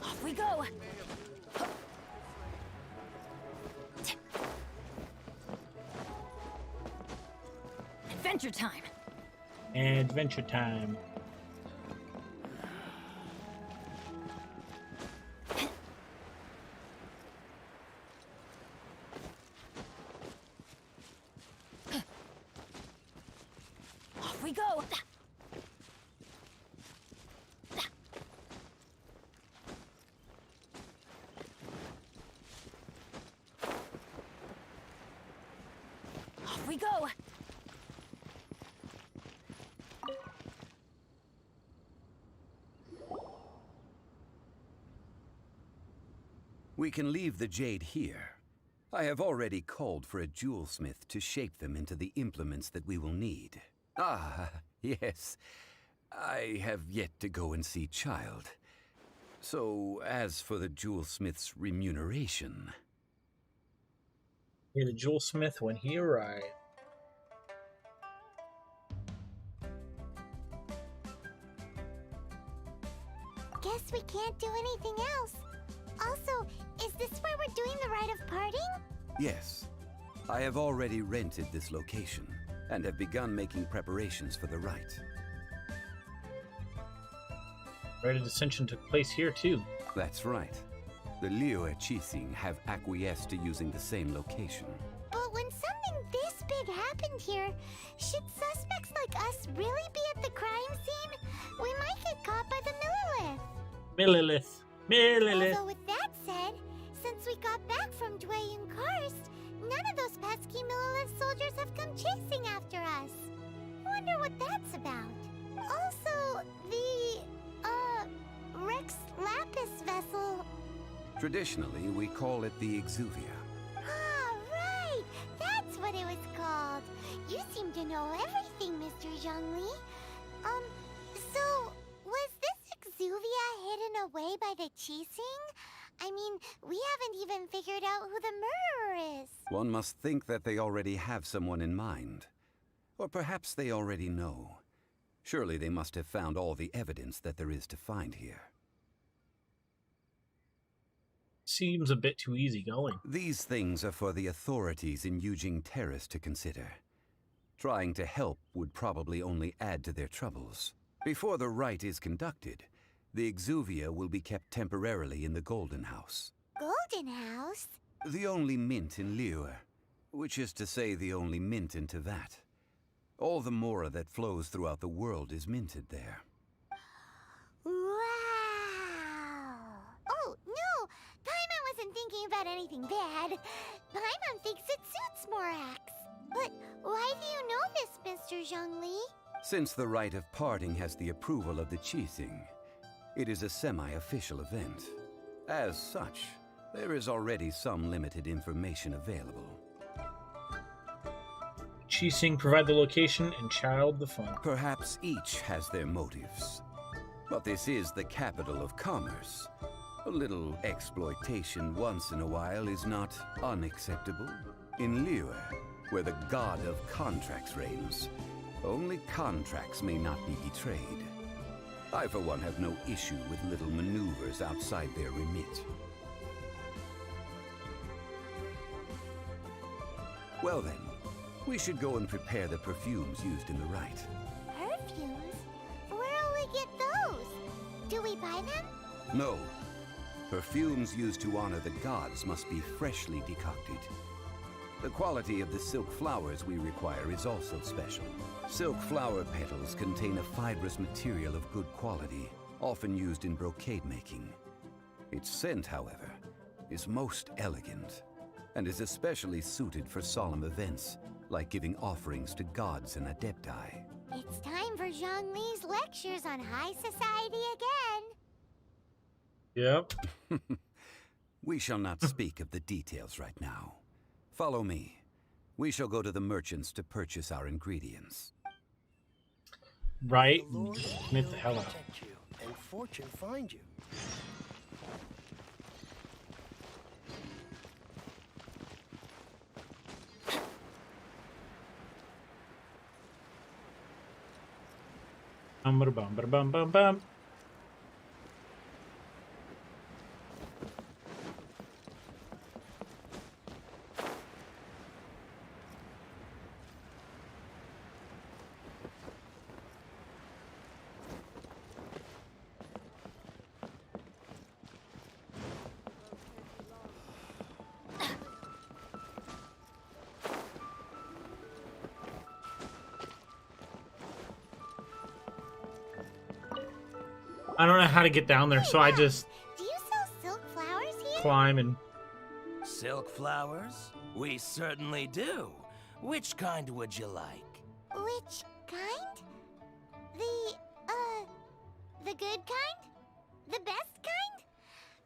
Off we go. Adventure time. Adventure time. Off we go. Off we go. We can leave the jade here. I have already called for a jewelsmith to shape them into the implements that we will need. Ah, yes. I have yet to go and see Child. So, as for the jewelsmith's remuneration... Pay the jewelsmith when he arrives. Guess we can't do anything else. Also, is this where we're doing the rite of parting? Yes. I have already rented this location, and have begun making preparations for the rite. Rite of Dissension took place here, too. That's right. The Liu Chising have acquiesced to using the same location. But when something this big happened here. Should suspects like us really be at the crime scene? We might get caught by the Millilith. Millilith. Although with that said, since we got back from Dway and Karst, none of those pesky Millilith soldiers have come chasing after us. Wonder what that's about. Also, the, Rex Lapis vessel. Traditionally, we call it the Exuvia. Ah, right! That's what it was called. You seem to know everything, Mr. Zhongli. So, was this Exuvia hidden away by the Qixing? I mean, we haven't even figured out who the murderer is. One must think that they already have someone in mind. Or perhaps they already know. Surely they must have found all the evidence that there is to find here. Seems a bit too easy going. These things are for the authorities in Yujing Terrace to consider. Trying to help would probably only add to their troubles. Before the rite is conducted, the Exuvia will be kept temporarily in the Golden House. Golden House? The only mint in Liyue, which is to say the only mint in Tevat. All the mora that flows throughout the world is minted there. Wow! Oh, no! Paimon wasn't thinking about anything bad. Paimon thinks it suits Morax. But why do you know this, Mr. Zhongli? Since the rite of parting has the approval of the Qixing, it is a semi-official event. As such, there is already some limited information available. Qixing provide the location and child the fun. Perhaps each has their motives. But this is the capital of commerce. A little exploitation once in a while is not unacceptable. In Liyue, where the god of contracts reigns, only contracts may not be betrayed. I, for one, have no issue with little maneuvers outside their remit. Well then, we should go and prepare the perfumes used in the rite. Perfumes? Where'll we get those? Do we buy them? No. Perfumes used to honor the gods must be freshly decocted. The quality of the silk flowers we require is also special. Silk flower petals contain a fibrous material of good quality, often used in brocade making. Its scent, however, is most elegant, and is especially suited for solemn events, like giving offerings to gods and adepti. It's time for Zhongli's lectures on high society again. Yep. We shall not speak of the details right now. Follow me. We shall go to the merchants to purchase our ingredients. Right. The Lord Smith the hell out. protect you, and fortune find you. Bum bum bum. I don't know how to get down there, so I just Do you sell silk flowers here? climb and... Silk flowers? We certainly do. Which kind would you like? Which kind? The good kind? The best kind?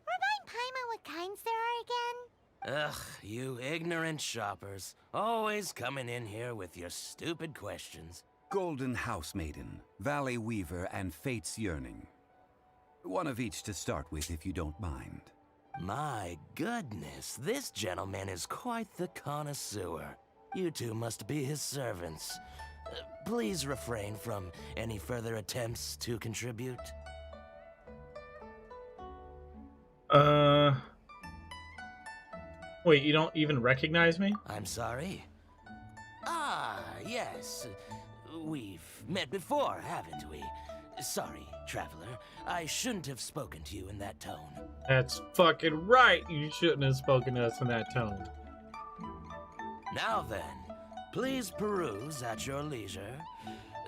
Remind Paimon what kinds there are again? Ugh, you ignorant shoppers. Always coming in here with your stupid questions. Golden Housemaiden, Valley Weaver, and Fate's Yearning. One of each to start with, if you don't mind. My goodness, this gentleman is quite the connoisseur. You two must be his servants. Please refrain from any further attempts to contribute. Wait, you don't even recognize me? I'm sorry? Ah, yes. We've met before, haven't we? Sorry, traveler. I shouldn't have spoken to you in that tone. That's fucking right. You shouldn't have spoken to us in that tone. Now then, Please peruse at your leisure.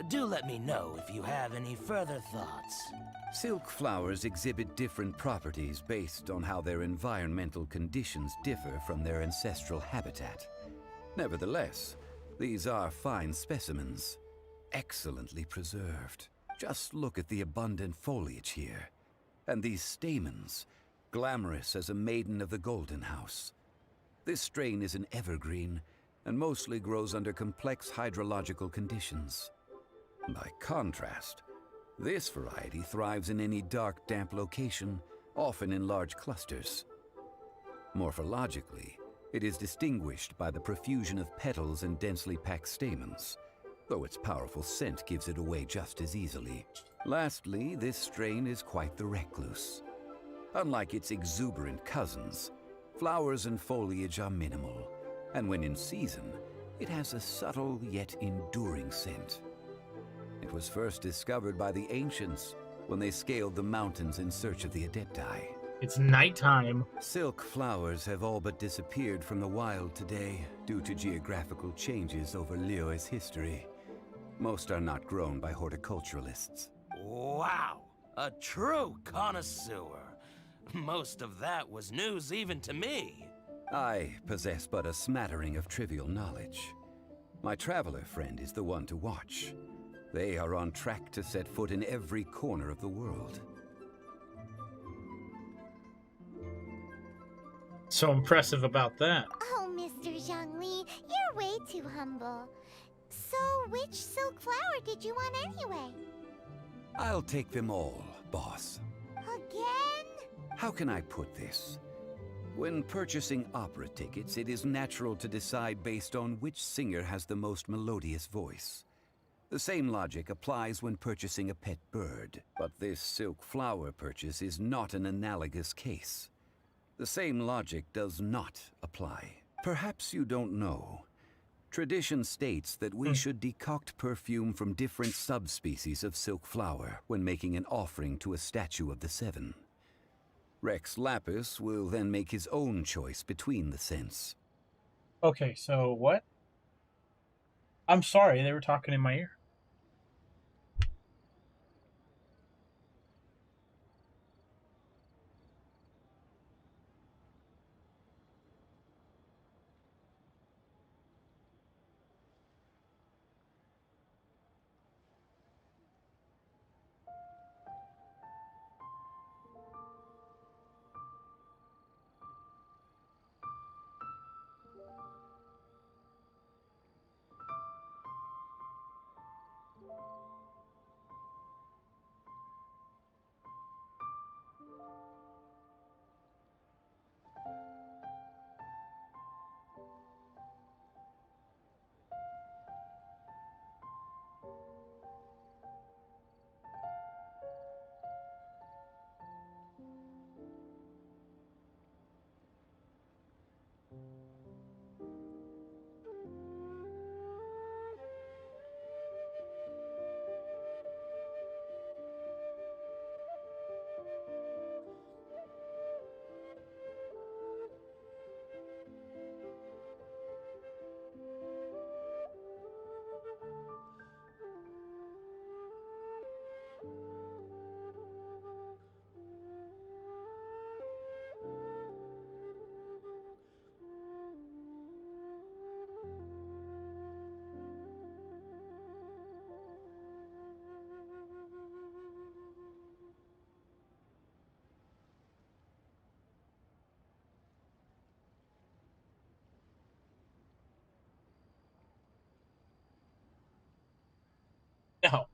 Do let me know if you have any further thoughts. Silk flowers exhibit different properties based on how their environmental conditions differ from their ancestral habitat. Nevertheless, these are fine specimens, excellently preserved. Just look at the abundant foliage here, and these stamens, glamorous as a maiden of the Golden House. This strain is an evergreen, and mostly grows under complex hydrological conditions. By contrast, this variety thrives in any dark, damp location, often in large clusters. Morphologically, it is distinguished by the profusion of petals and densely packed stamens, though its powerful scent gives it away just as easily. Lastly, this strain is quite the recluse. Unlike its exuberant cousins, flowers and foliage are minimal, and when in season, it has a subtle yet enduring scent. It was first discovered by the ancients when they scaled the mountains in search of the Adepti. It's nighttime. Silk flowers have all but disappeared from the wild today due to geographical changes over Liyue's history. Most are not grown by horticulturalists. Wow! A true connoisseur. Most of that was news even to me. I possess but a smattering of trivial knowledge. My traveler friend is the one to watch. They are on track to set foot in every corner of the world. So impressive about that. Oh, Mr. Zhongli, you're way too humble. So, which silk flower did you want anyway? I'll take them all, boss. Again? How can I put this? When purchasing opera tickets, it is natural to decide based on which singer has the most melodious voice. The same logic applies when purchasing a pet bird, but this silk flower purchase is not an analogous case. The same logic does not apply. Perhaps you don't know. Tradition states that we should decoct perfume from different subspecies of silk flower when making an offering to a statue of the Seven. Rex Lapis will then make his own choice between the scents. Okay, so what? I'm sorry, they were talking in my ear.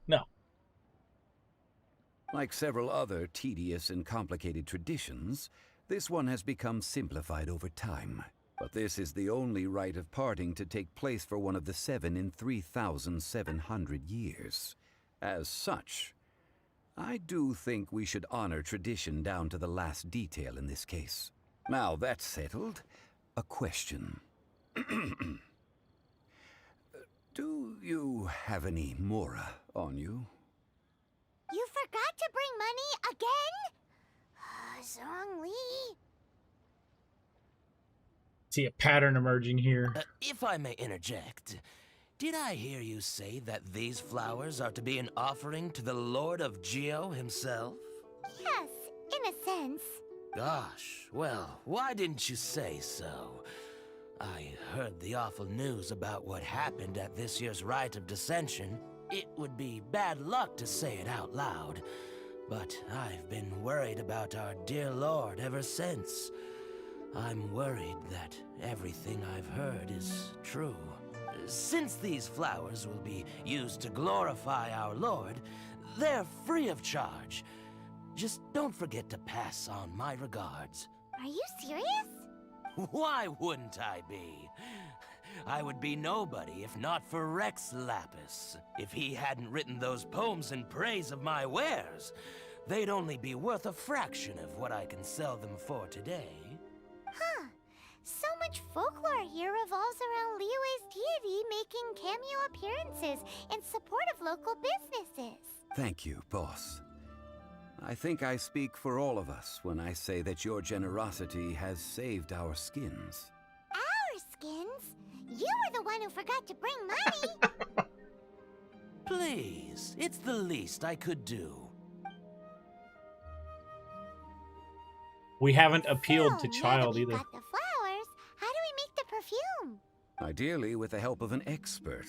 No. Like several other tedious and complicated traditions, this one has become simplified over time. But this is the only rite of parting to take place for one of the Seven in 3,700 years. As such, I do think we should honor tradition down to the last detail in this case. Now that's settled, a question. Do you have any Mora on you? You forgot to bring money again? Zhongli. See a pattern emerging here. If I may interject, Did I hear you say that these flowers are to be an offering to the Lord of Geo himself? Yes, in a sense. Gosh, well, why didn't you say so? I heard the awful news about what happened at this year's Rite of Dissension. It would be bad luck to say it out loud, but I've been worried about our dear Lord ever since. I'm worried that everything I've heard is true. Since these flowers will be used to glorify our Lord, they're free of charge. Just don't forget to pass on my regards. Are you serious? Why wouldn't I be? I would be nobody if not for Rex Lapis. If he hadn't written those poems in praise of my wares, they'd only be worth a fraction of what I can sell them for today. Huh. So much folklore here revolves around Liyue's deity making cameo appearances in support of local businesses. Thank you, boss. I think I speak for all of us when I say that your generosity has saved our skins. Our skins? You were the one who forgot to bring money. Please, it's the least I could do. We haven't appealed So, to now child that we've either. got the flowers, how do we make the perfume? Ideally with the help of an expert.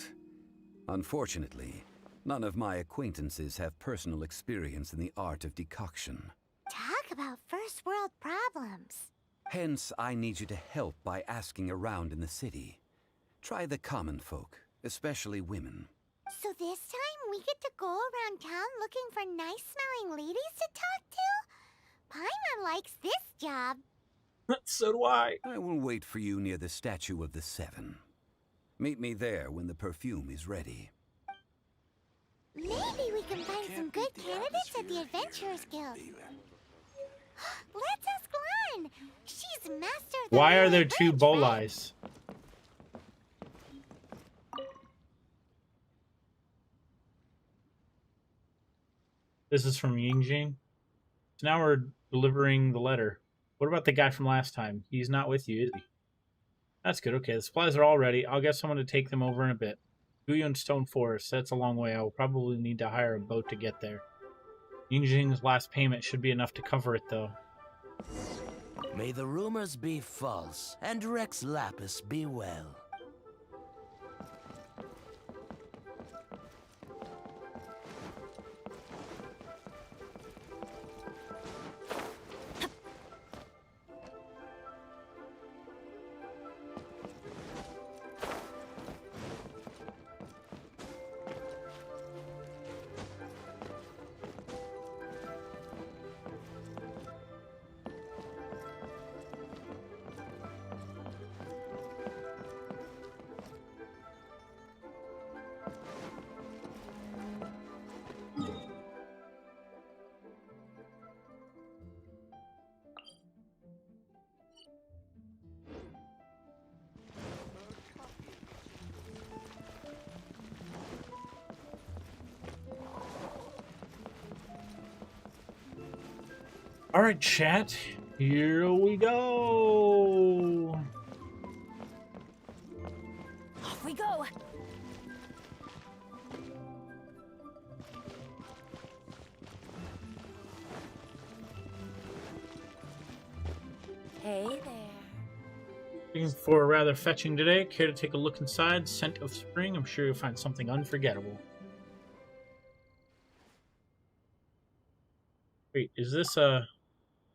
Unfortunately, none of my acquaintances have personal experience in the art of decoction. Talk about first world problems. Hence, I need you to help by asking around in the city. Try the common folk, especially women. So this time we get to go around town looking for nice-smelling ladies to talk to? Paimon likes this job. So do I. I will wait for you near the Statue of the Seven. Meet me there when the perfume is ready. Maybe we can find some good candidates at the Adventurers Guild. Let's ask Glenn. She's master of the Why are there Liyue two Bridge, bolis? This is from Yingjing. So now we're delivering the letter. What about the guy from last time? He's not with you, is he? That's good. Okay, the supplies are all ready. I'll get someone to take them over in a bit. Guyun Stone Forest. That's a long way. I will probably need to hire a boat to get there. Yingjing's last payment should be enough to cover it, though. May the rumors be false, and Rex Lapis be well. All right, chat. Here we go. Off we go. Hey there. Looking for a rather fetching today. Care to take a look inside? Scent of spring. I'm sure you'll find something unforgettable. Wait, is this a...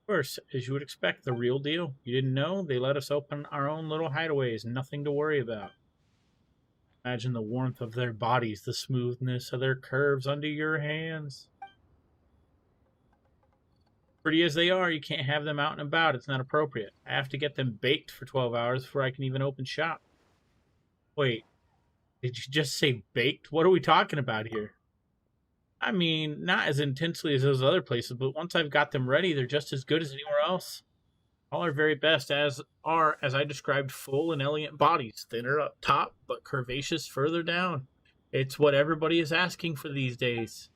Of course, as you would expect, the real deal. You didn't know? They let us open our own little hideaways. Nothing to worry about. Imagine the warmth of their bodies, the smoothness of their curves under your hands. Pretty as they are, you can't have them out and about. It's not appropriate. I have to get them baked for 12 hours before I can even open shop. Wait, did you just say baked? What are we talking about here? I mean, not as intensely as those other places, but once I've got them ready, they're just as good as anywhere else. All our very best as I described, full and elegant bodies, thinner up top, but curvaceous further down. It's what everybody is asking for these days.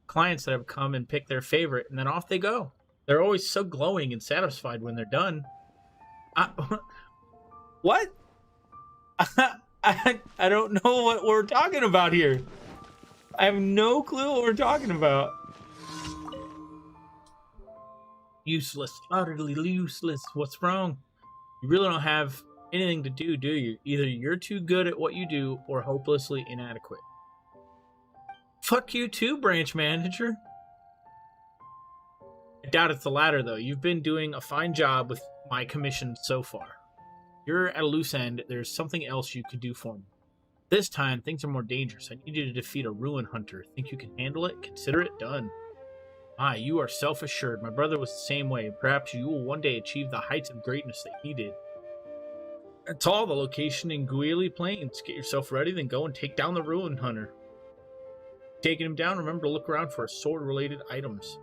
Clients that have come and picked their favorite, and then off they go. They're always so glowing and satisfied when they're done. What? I don't know what we're talking about here. I have no clue what we're talking about. Useless. Utterly useless. What's wrong? You really don't have anything to do you? Either you're too good at what you do or hopelessly inadequate. Fuck you too, branch manager. I doubt it's the latter, though. You've been doing a fine job with my commission so far. You're at a loose end. There's something else you could do for me. This time, things are more dangerous. I need you to defeat a ruin hunter. Think you can handle it? Consider it done. Ah, you are self-assured. My brother was the same way. Perhaps you will one day achieve the heights of greatness that he did. That's all. The location in Guili Plains. Get yourself ready, then go and take down the ruin hunter. Taking him down, remember to look around for sword-related items.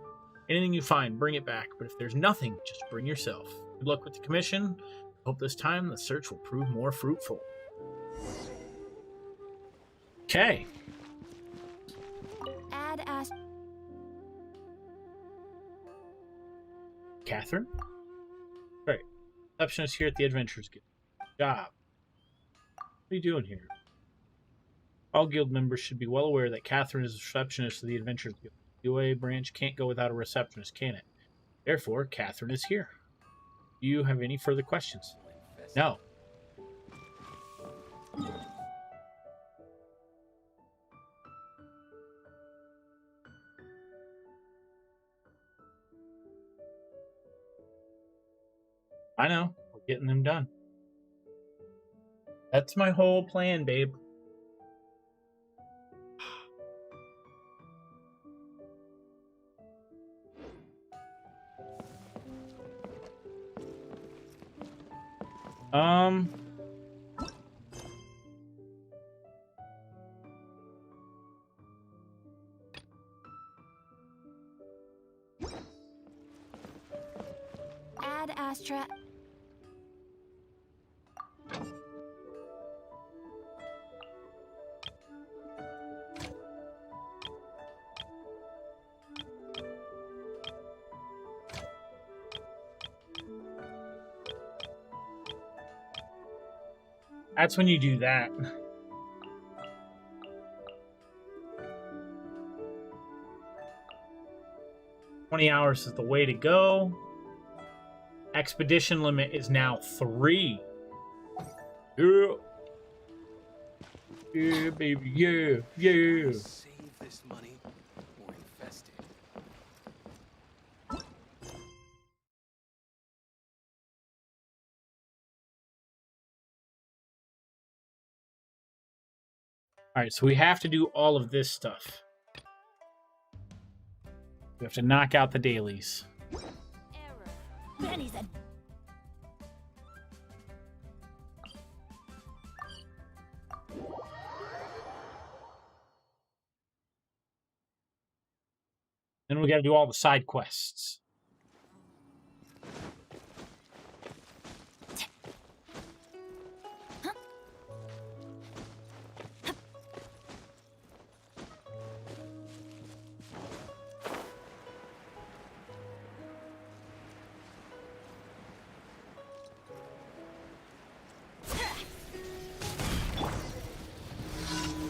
Anything you find, bring it back. But if there's nothing, just bring yourself. Good luck with the commission. Hope this time the search will prove more fruitful. Okay. Add as Catherine? Right. Receptionist here at the Adventurers Guild. Job. What are you doing here? All guild members should be well aware that Catherine is a receptionist of the Adventurers Guild. The UA branch can't go without a receptionist, can it? Therefore, Catherine is here. Do you have any further questions? No. I know. We're getting them done. That's my whole plan, babe. Add Astra. That's when you do that. $20 is the way to go. Expedition limit is now 3. Yeah. Yeah, baby. Yeah. Yeah. Save this money or invest it. Alright, so we have to do all of this stuff. We have to knock out the dailies. Benny's a Then we got to do all the side quests.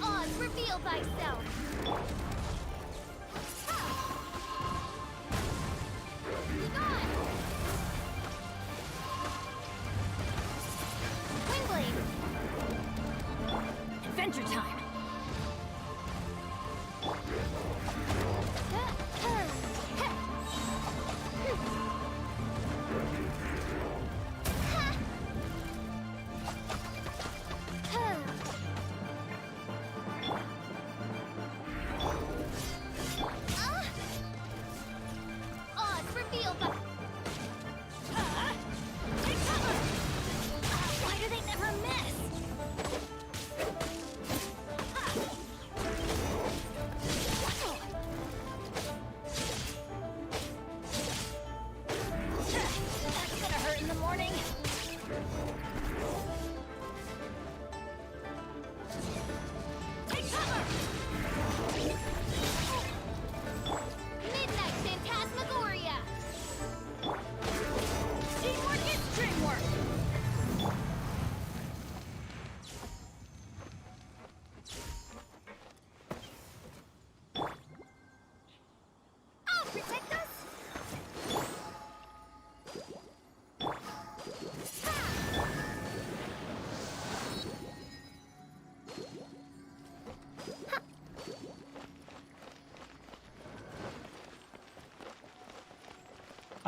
Oz, reveal thyself! Windblade! Adventure time!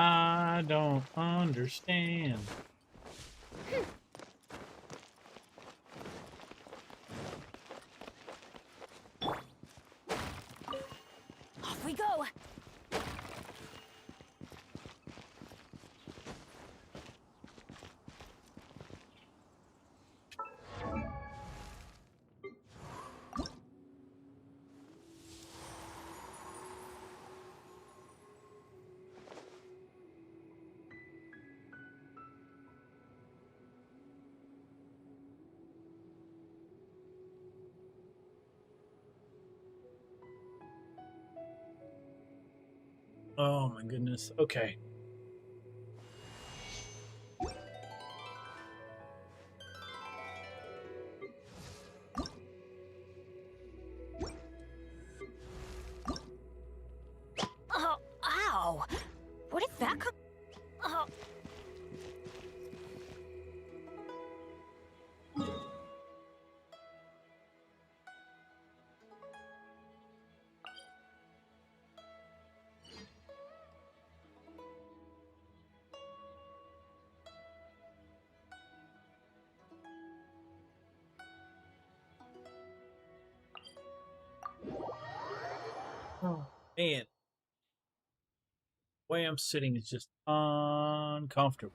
I don't understand. Off we go! Oh my goodness. Okay. Oh, ow! Where did that come? Oh. Oh man. The way I'm sitting is just uncomfortable.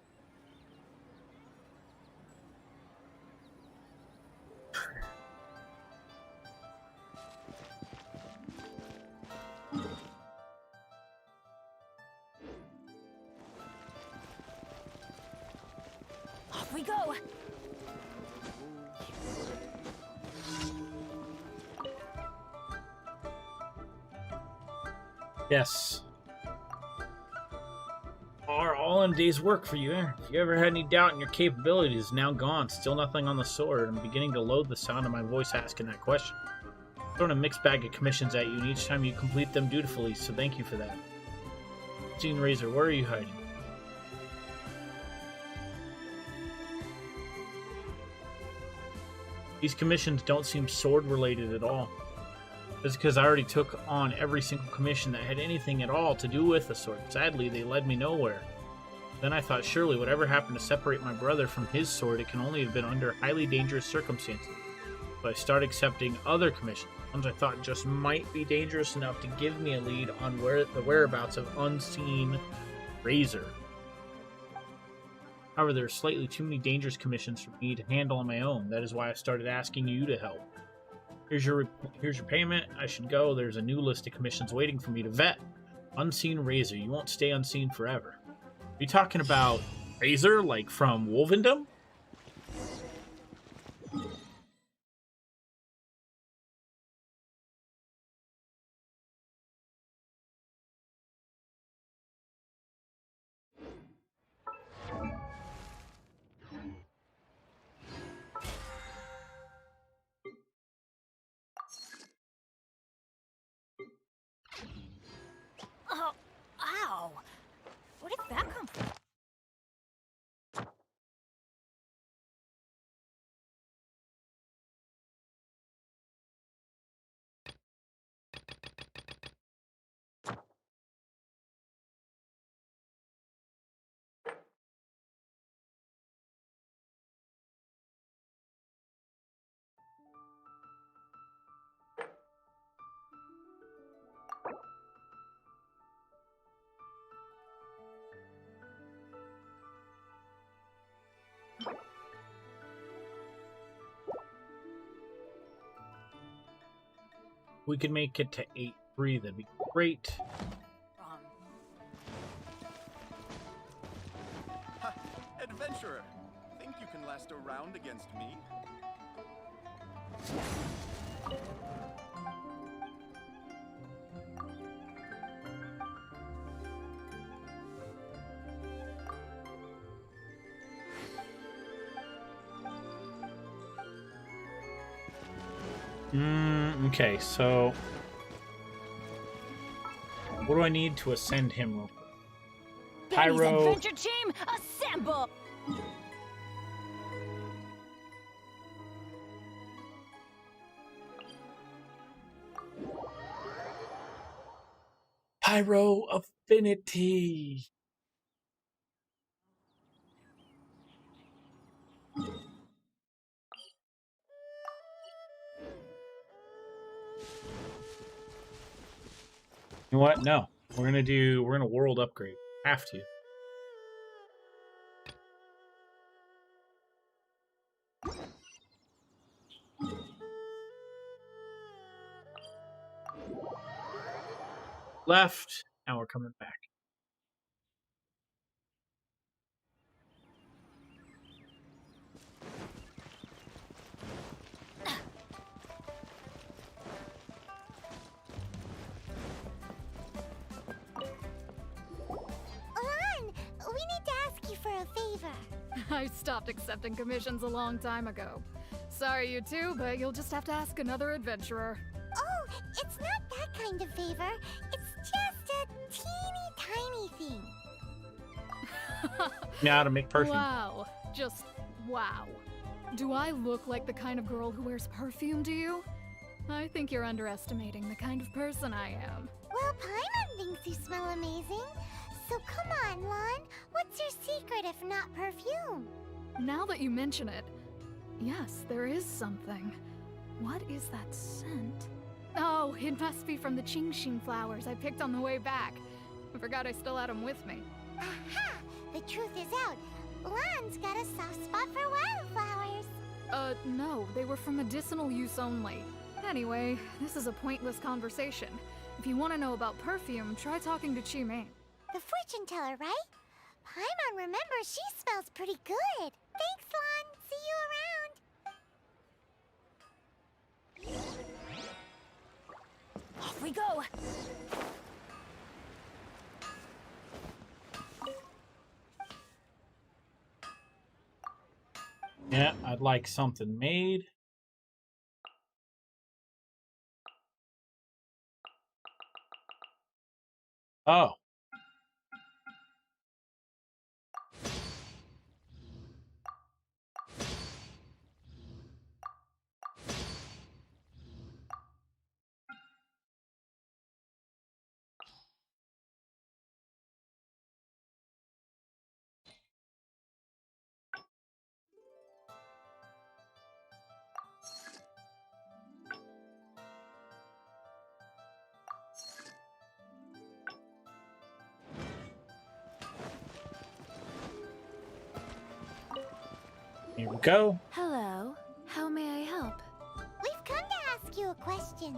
Off we go! Yes. Are all in a day's work for you. If you ever had any doubt in your capabilities, now gone. Still nothing on the sword. I'm beginning to loathe the sound of my voice asking that question. I'm throwing a mixed bag of commissions at you, and each time you complete them dutifully, so thank you for that. Gene Razor, where are you hiding? These commissions don't seem sword-related at all. That's because I already took on every single commission that had anything at all to do with the sword. Sadly, they led me nowhere. Then I thought surely whatever happened to separate my brother from his sword, it can only have been under highly dangerous circumstances. So I started accepting other commissions, ones I thought just might be dangerous enough to give me a lead on the whereabouts of unseen Razor. However, there are slightly too many dangerous commissions for me to handle on my own. That is why I started asking you to help. Here's your payment. I should go. There's a new list of commissions waiting for me to vet. Unseen Razor. You won't stay unseen forever. Are you talking about Razor, like from Wolvendom? Oh, ow! Where did that come from? We could make it to 8-3. That'd be great. Ha! Adventurer! Think you can last a round against me? Okay, so what do I need to ascend him real quick? Penny's Pyro. adventure team, assemble! Pyro Affinity. You know what? No. We're gonna world upgrade. Have to. Left. Now we're coming back. We need to ask you for a favor. I stopped accepting commissions a long time ago. Sorry, you two, but you'll just have to ask another adventurer. Oh, it's not that kind of favor. It's just a teeny tiny thing. Now to make perfume. Wow. Just wow. Do I look like the kind of girl who wears perfume to you? I think you're underestimating the kind of person I am. Well, Paimon thinks you smell amazing. So come on, Lon. What's your secret if not perfume? Now that you mention it, yes, there is something. What is that scent? Oh, it must be from the Qingxin flowers I picked on the way back. I forgot I still had them with me. Aha! The truth is out. Lon's got a soft spot for wildflowers. No, they were for medicinal use only. Anyway, this is a pointless conversation. If you want to know about perfume, try talking to Hmmm. The fortune teller, right? Paimon remembers she smells pretty good. Thanks, Lon. See you around. Off we go! Yeah, I'd like something made. Oh. Here we go. Hello. How may I help? We've come to ask you a question.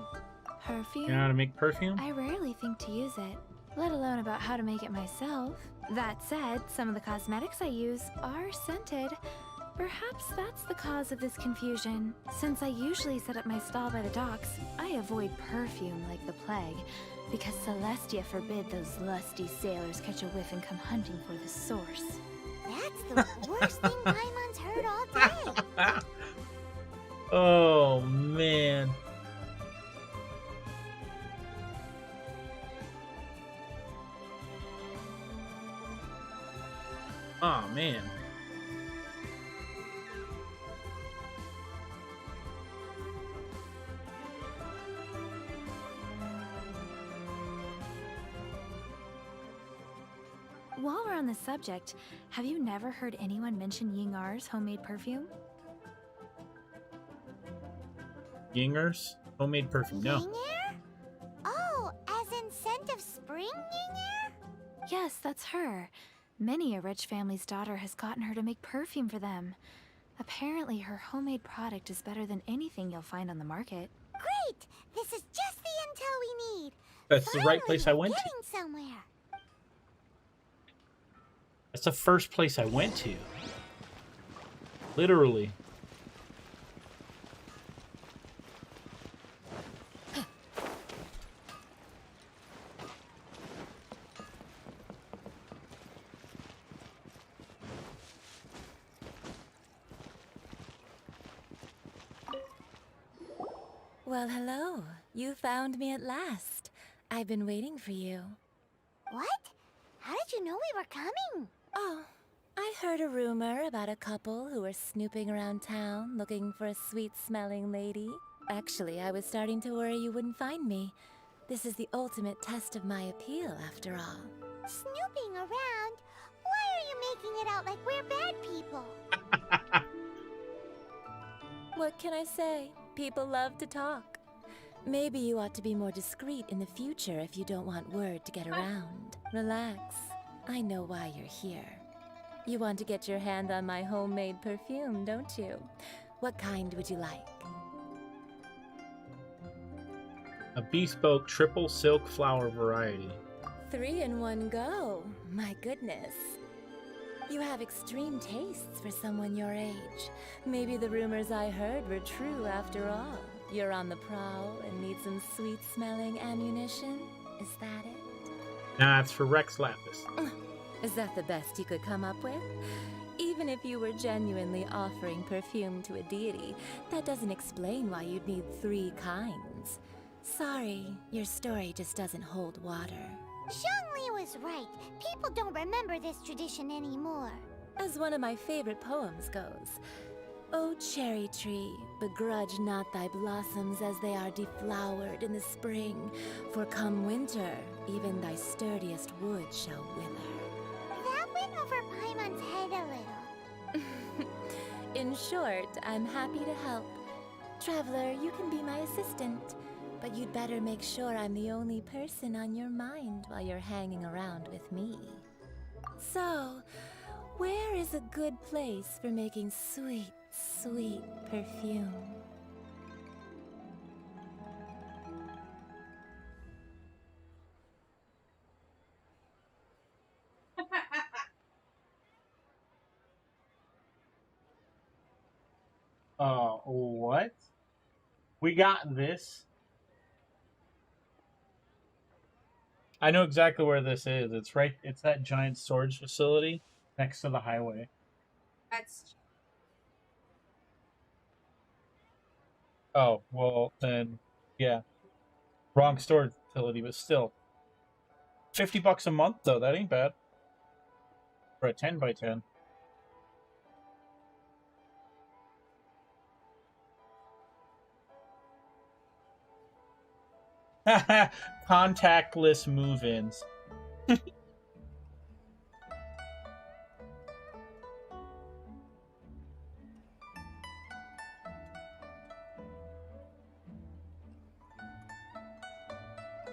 Perfume? You know how to make perfume? I rarely think to use it, let alone about how to make it myself. That said, some of the cosmetics I use are scented. Perhaps that's the cause of this confusion. Since I usually set up my stall by the docks, I avoid perfume like the plague, because Celestia forbid those lusty sailors catch a whiff and come hunting for the source. That's the worst thing Paimon's heard all day. Oh, man. Oh, man. While we're on the subject, have you never heard anyone mention Yingar's homemade perfume? Yinger's homemade perfume. No. Yinger? Oh, as in scent of spring, Yinger? Yes, that's her. Many a rich family's daughter has gotten her to make perfume for them. Apparently, her homemade product is better than anything you'll find on the market. Great! This is just the intel we need. That's the right place I we're went to. getting somewhere. That's the first place I went to. Literally. Well, hello. You found me at last. I've been waiting for you. What? How did you know we were coming? Oh, I heard a rumor about a couple who were snooping around town looking for a sweet-smelling lady. Actually, I was starting to worry you wouldn't find me. This is the ultimate test of my appeal, after all. Snooping around? Why are you making it out like we're bad people? What can I say? People love to talk. Maybe you ought to be more discreet in the future if you don't want word to get around. Relax. I know why you're here. You want to get your hand on my homemade perfume, don't you? What kind would you like? A bespoke triple silk flower variety. 3 in one go. My goodness. You have extreme tastes for someone your age. Maybe the rumors I heard were true after all. You're on the prowl and need some sweet-smelling ammunition? Is that it? Nah, it's for Rex Lapis. Is that the best you could come up with? Even if you were genuinely offering perfume to a deity, that doesn't explain why you'd need 3 kinds. Sorry, your story just doesn't hold water. Zhongli was right. People don't remember this tradition anymore. As one of my favorite poems goes, O cherry tree, begrudge not thy blossoms as they are deflowered in the spring, for come winter, even thy sturdiest wood shall wither. That went over Paimon's head a little. In short, I'm happy to help. Traveler, you can be my assistant, but you'd better make sure I'm the only person on your mind while you're hanging around with me. So, where is a good place for making sweet, sweet perfume? What? We got this. I know exactly where this is. It's that giant storage facility next to the highway. That's Oh, well then, yeah. Wrong storage facility, but still. $50 a month though, that ain't bad. For a 10 by 10. Contactless move-ins.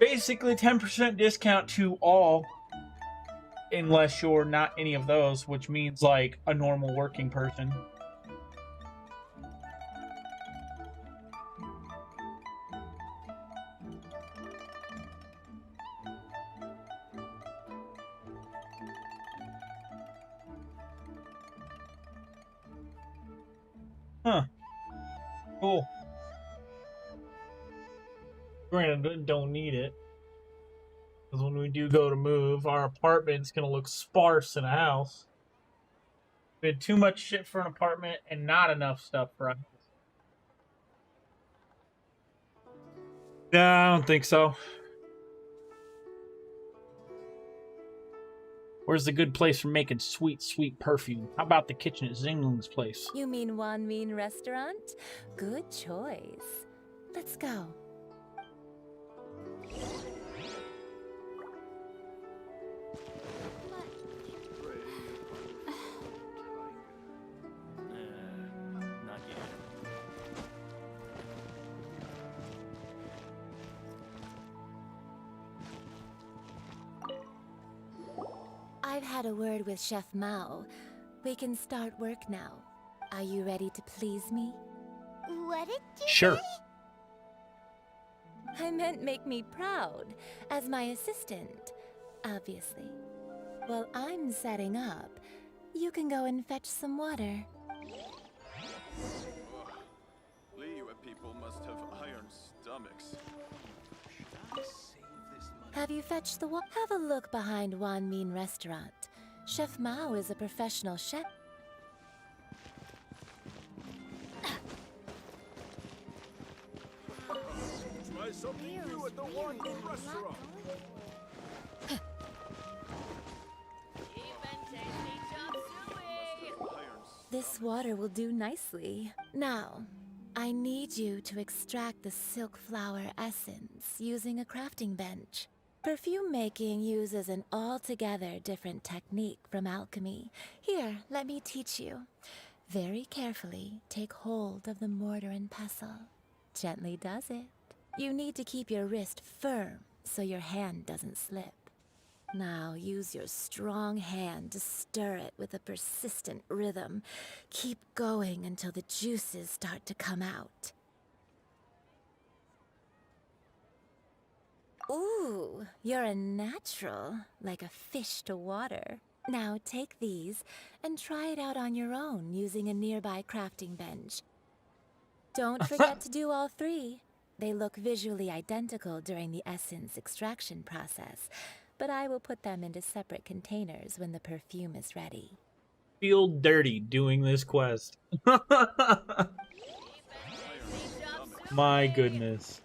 Basically 10% discount to all, unless you're not any of those, which means like a normal working person. Huh. Cool. Granted, don't need it. Because when we do go to move, our apartment's going to look sparse in a house. We had too much shit for an apartment and not enough stuff for a house. No, I don't think so. Where's the good place for making sweet, sweet perfume? How about the kitchen at Zingling's place? You mean Wan Min Restaurant? Good choice. Let's go. Not yet. I've had a word with Chef Mao. We can start work now. Are you ready to please me? What did you Sure. say? I meant make me proud, as my assistant, obviously. While I'm setting up, you can go and fetch some water. Liyue people must have iron stomachs. Have you fetched the water? Have a look behind Wan Min Restaurant. Chef Mao is a professional chef. Try something new at the One restaurant. This water will do nicely. Now, I need you to extract the silk flower essence using a crafting bench. Perfume making uses an altogether different technique from alchemy. Here, let me teach you. Very carefully take hold of the mortar and pestle. Gently does it. You need to keep your wrist firm so your hand doesn't slip. Now use your strong hand to stir it with a persistent rhythm. Keep going until the juices start to come out. Ooh, you're a natural, like a fish to water. Now take these and try it out on your own using a nearby crafting bench. Don't forget to do all three. They look visually identical during the essence extraction process, but I will put them into separate containers when the perfume is ready. Feel dirty doing this quest. My goodness.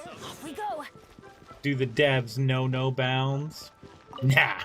Off we go! Do the devs know no bounds? Nah.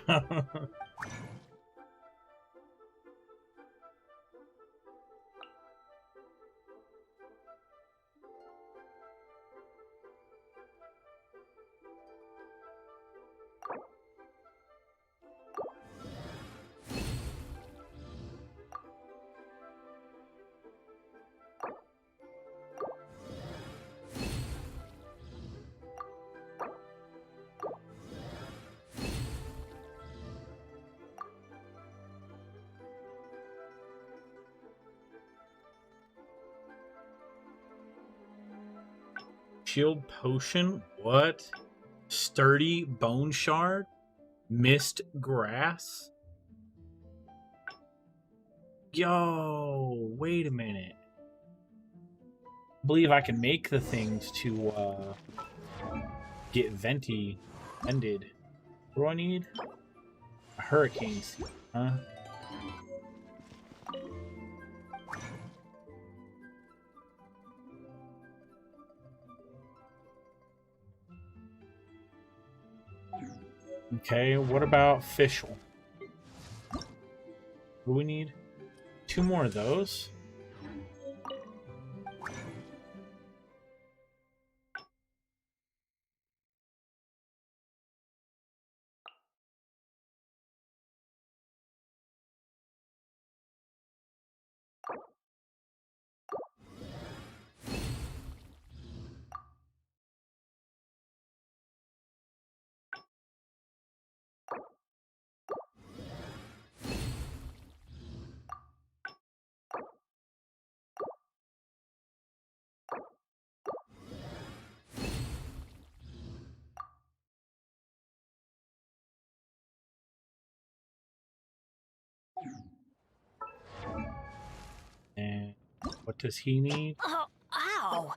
Shield potion? What? Sturdy bone shard? Mist grass? Yo, wait a minute. I believe I can make the things to get venti ended. What do I need? A hurricane seed, huh? Okay, what about Fischl? What do we need? 2 more of those? And what does he need? Oh, ow!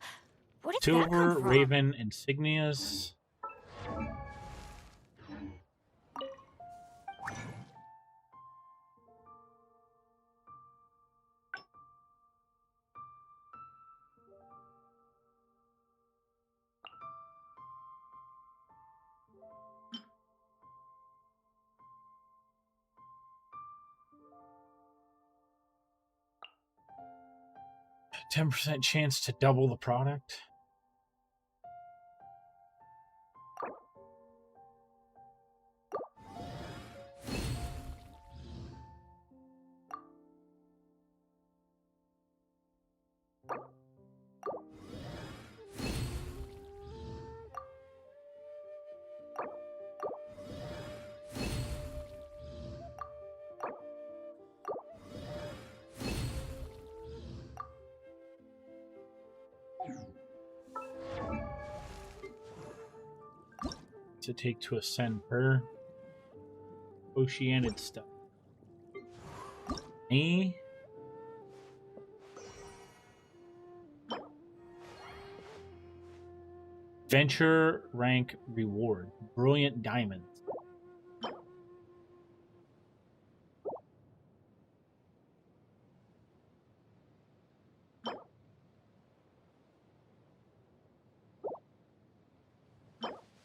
Where did that come Silver, from? Raven, insignias. %10 chance to double the product. To take to ascend her oceanic stuff. Me? Venture rank reward. Brilliant diamonds.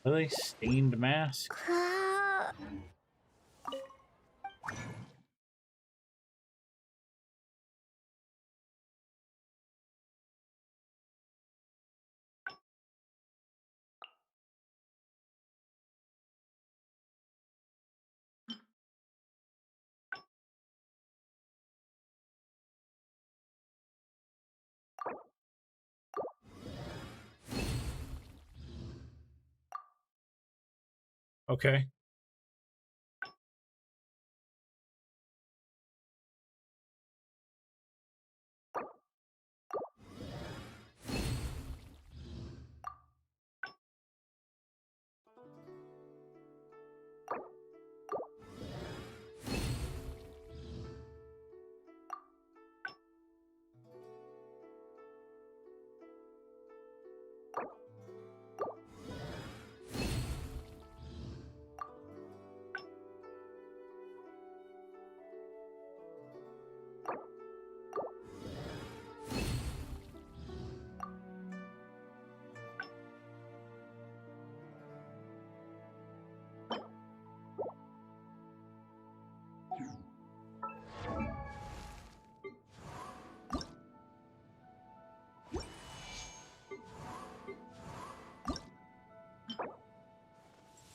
Are they stained mask? Okay.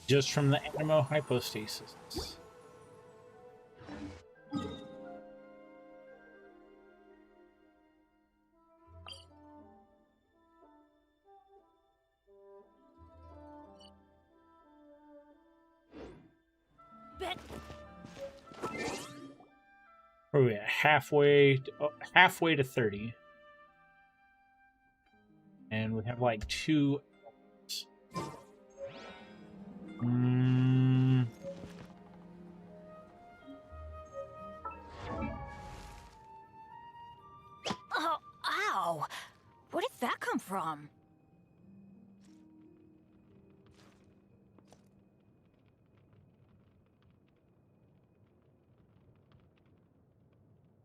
Just from the animo hypostasis. Where are we at? Halfway to 30. And we have like 2. Oh, ow! Where did that come from?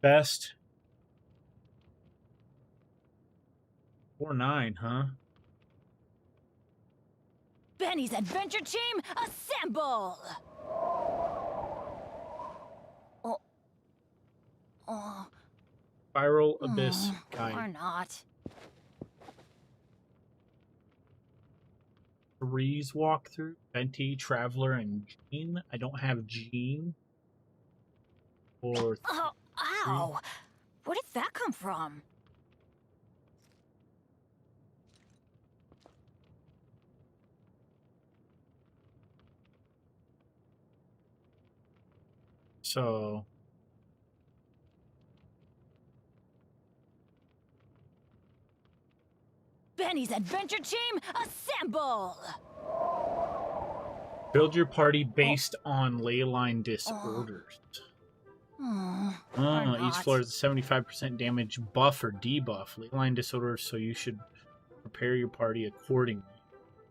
Best 4-9, huh? Benny's adventure team, assemble! Oh. Oh. Spiral Abyss Guide. Or not. Threes walkthrough. Venti, Traveler, and Jean. I don't have Jean. Or Oh, ow! Where did that come from? so Benny's adventure team, assemble! build your party based on leyline disorders. Each floor has a 75% damage buff or debuff. Leyline disorders, so you should prepare your party accordingly.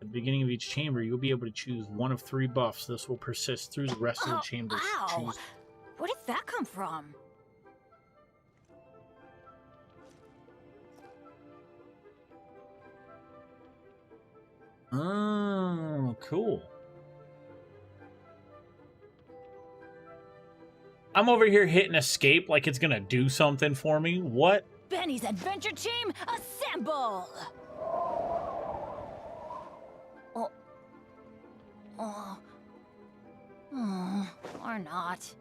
At the beginning of each chamber, you'll be able to choose one of 3 buffs. This will persist through the rest of the chambers. Ow! Where did that come from? Oh, cool. I'm over here hitting escape like it's gonna do something for me. What? Benny's adventure team, assemble! Oh. Oh. Or not.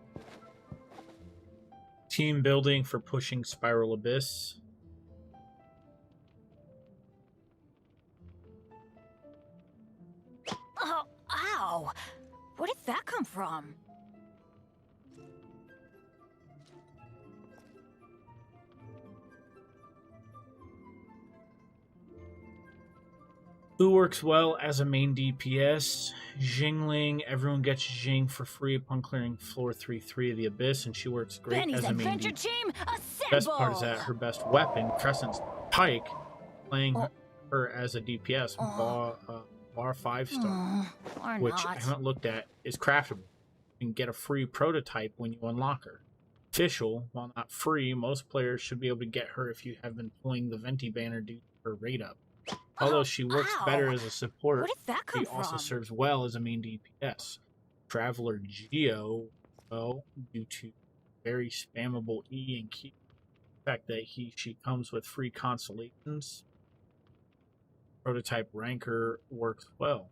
Team building for pushing Spiral Abyss. Oh, ow! Where did that come from? Who works well as a main DPS? Jingling. Everyone gets Jing for free upon clearing floor 3-3 of the Abyss, and she works great Benny's as a main adventure DPS. team, assemble! Best part is that her best weapon, Crescent's Pike, playing her as a DPS, bar 5-star, which I haven't looked at, is craftable. You can get a free prototype when you unlock her. Official, while not free, most players should be able to get her if you have been pulling the Venti banner due to her rate up. Although she works better as a support, Where did that come she also from? serves well as a main DPS. Traveler Geo, well, due to very spammable E and Q, the fact that she comes with free constellations. Prototype Ranker works well.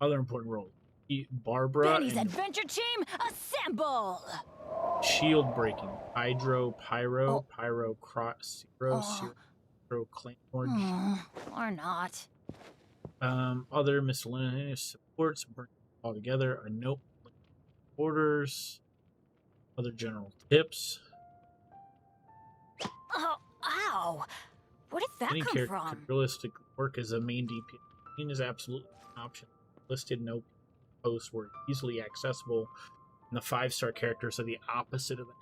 Other important roles: Barbara Benny's and adventure team, assemble! Shield Breaking, Hydro, Pyro, Pyro, Zero, Zero, Claymore, Or not. Other miscellaneous supports, bring it all together. A note, orders, other general tips. Oh, ow! Where did that Any come character could from? realistically work as a main DPS. Green is absolutely an option. Listed no posts were easily accessible, and the 5-star characters are the opposite of that.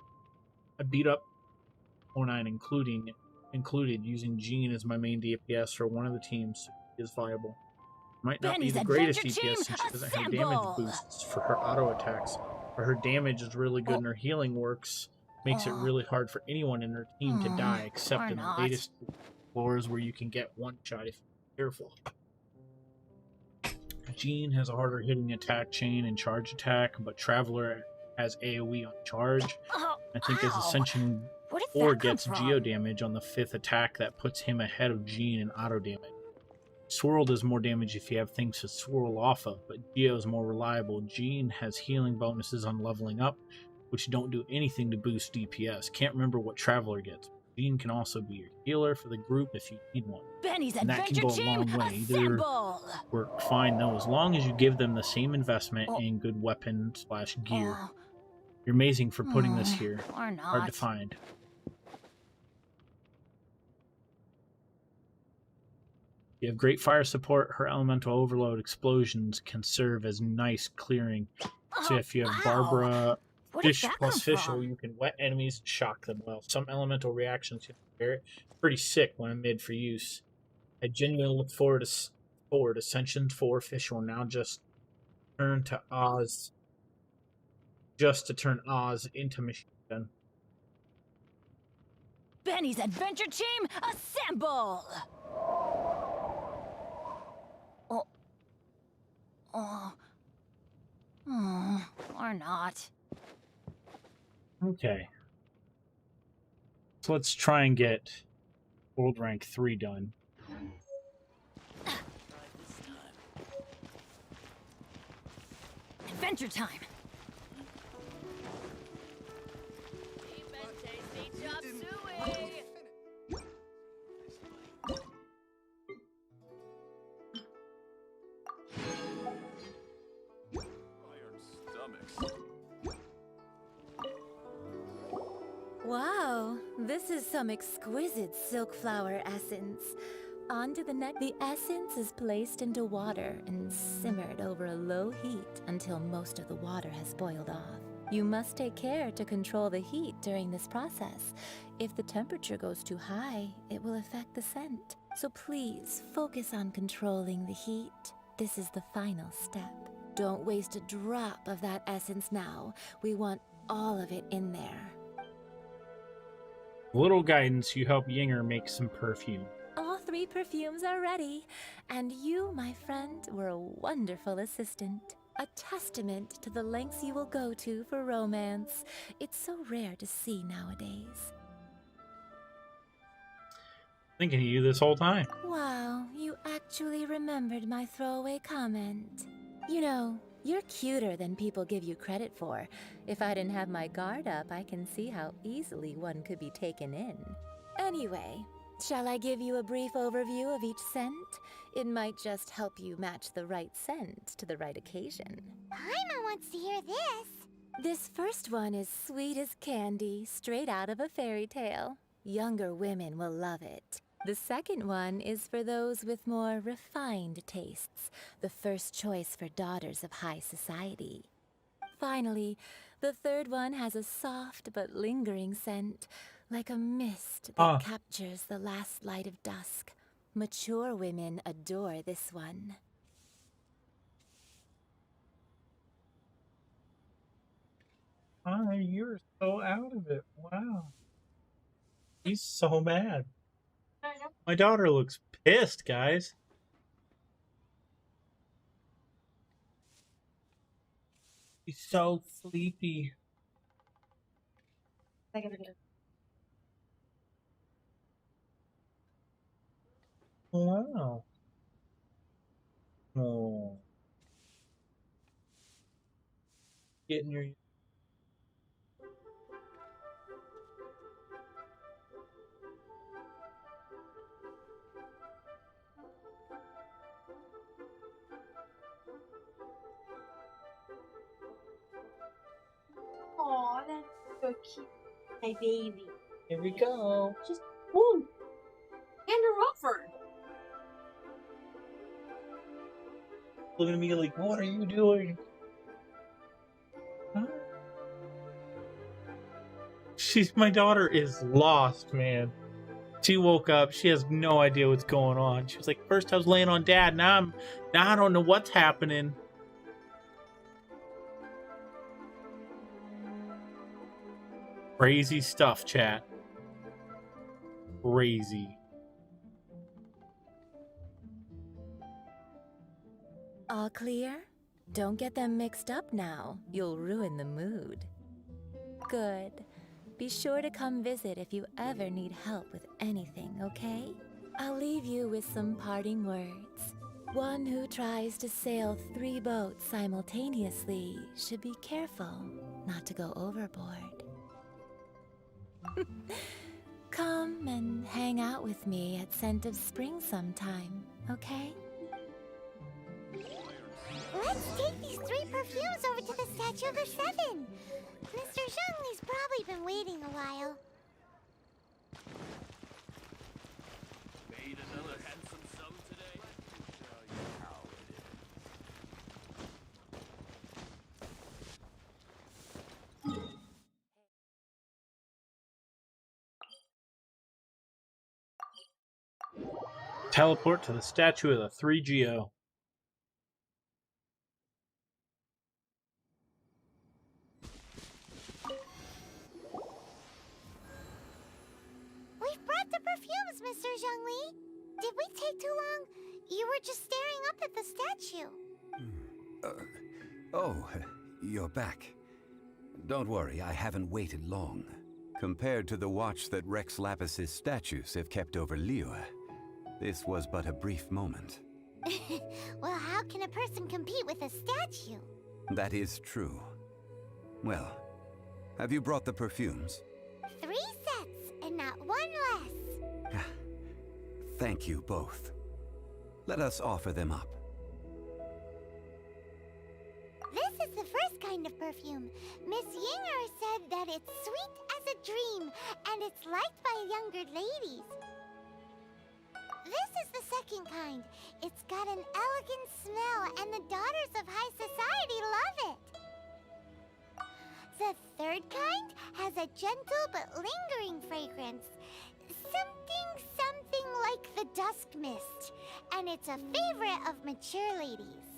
I beat up 4-9, included using Jean as my main DPS for one of the teams is viable. Might not be Benny's the greatest adventure team, DPS since she doesn't have damage assemble! boosts for her auto attacks, but her damage is really good and her healing works. Makes it really hard for anyone in her team to die, except or in the not. latest floors where you can get one shot if you're careful. Jean has a harder hitting attack chain and charge attack, but Traveler has AoE on charge. Oh, I think as ow. Ascension Where did 4 that come gets from? Geo damage on the 5th attack, that puts him ahead of Jean in auto damage. Swirl does more damage if you have things to swirl off of, but Geo is more reliable. Jean has healing bonuses on leveling up, which don't do anything to boost DPS. Can't remember what Traveler gets. Jean can also be your healer for the group if you need one. Benny's And that can adventure go a long team, way. Either assemble! work fine though, as long as you give them the same investment in good weapon / gear. Oh. You're amazing for putting this here. Or not. Hard to find. You have great fire support. Her elemental overload explosions can serve as nice clearing. So if you have Barbara Fish plus Fischl, you can wet enemies and shock them well. Some elemental reactions can bear it. Pretty sick when I'm made for use. I genuinely look forward to Ascension 4 Fischl now just turn to Oz. Just to turn Oz into machine gun. Benny's adventure team, assemble! Or not. Okay. So let's try and get World Rank 3 done. Adventure time! Wow, this is some exquisite silk flower essence. Onto the neck, the essence is placed into water and simmered over a low heat until most of the water has boiled off. You must take care to control the heat during this process. If the temperature goes too high, it will affect the scent. So please focus on controlling the heat. This is the final step. Don't waste a drop of that essence now. We want all of it in there. Little guidance, you help Yinger make some perfume. All 3 perfumes are ready, and you, my friend, were a wonderful assistant. A testament to the lengths you will go to for romance. It's so rare to see nowadays. Thinking of you this whole time. Wow, you actually remembered my throwaway comment. You know, you're cuter than people give you credit for. If I didn't have my guard up, I can see how easily one could be taken in. Anyway, shall I give you a brief overview of each scent? It might just help you match the right scent to the right occasion. Paimon wants to hear this. This first one is sweet as candy, straight out of a fairy tale. Younger women will love it. The second one is for those with more refined tastes, the first choice for daughters of high society. Finally, the third one has a soft but lingering scent, like a mist that captures the last light of dusk. Mature women adore this one. You're so out of it. Wow. He's so mad. My daughter looks pissed, guys. She's so sleepy. Wow. Oh. Getting your... My baby. Here we go. Just, woo! Hand her over. Looking at me like, what are you doing? Huh? My daughter is lost, man. She woke up. She has no idea what's going on. She was like, first I was laying on Dad. Now I don't know what's happening. Crazy stuff, chat. Crazy. All clear? Don't get them mixed up now. You'll ruin the mood. Good. Be sure to come visit if you ever need help with anything, okay? I'll leave you with some parting words. One who tries to sail 3 boats simultaneously should be careful not to go overboard. Come and hang out with me at Scent of Spring sometime, okay? Let's take these 3 perfumes over to the Statue of the Seven. Mr. Zhongli's probably been waiting a while. Made another handsome sum today. Show you how it Teleport to the statue of the 3GO. We've brought the perfumes, Mr. Zhongli. Did we take too long? You were just staring up at the statue. Oh, you're back. Don't worry, I haven't waited long. Compared to the watch that Rex Lapis's statues have kept over Liyue, this was but a brief moment. Well, how can a person compete with a statue? That is true. Well, have you brought the perfumes? 3 sets, and not 1 less. Thank you both. Let us offer them up. This is the first kind of perfume. Miss Yinger said that it's sweet as a dream, and it's liked by younger ladies. This is the second kind. It's got an elegant smell, and the daughters of high society love it. The third kind has a gentle but lingering fragrance. Something like the dusk mist, and it's a favorite of mature ladies.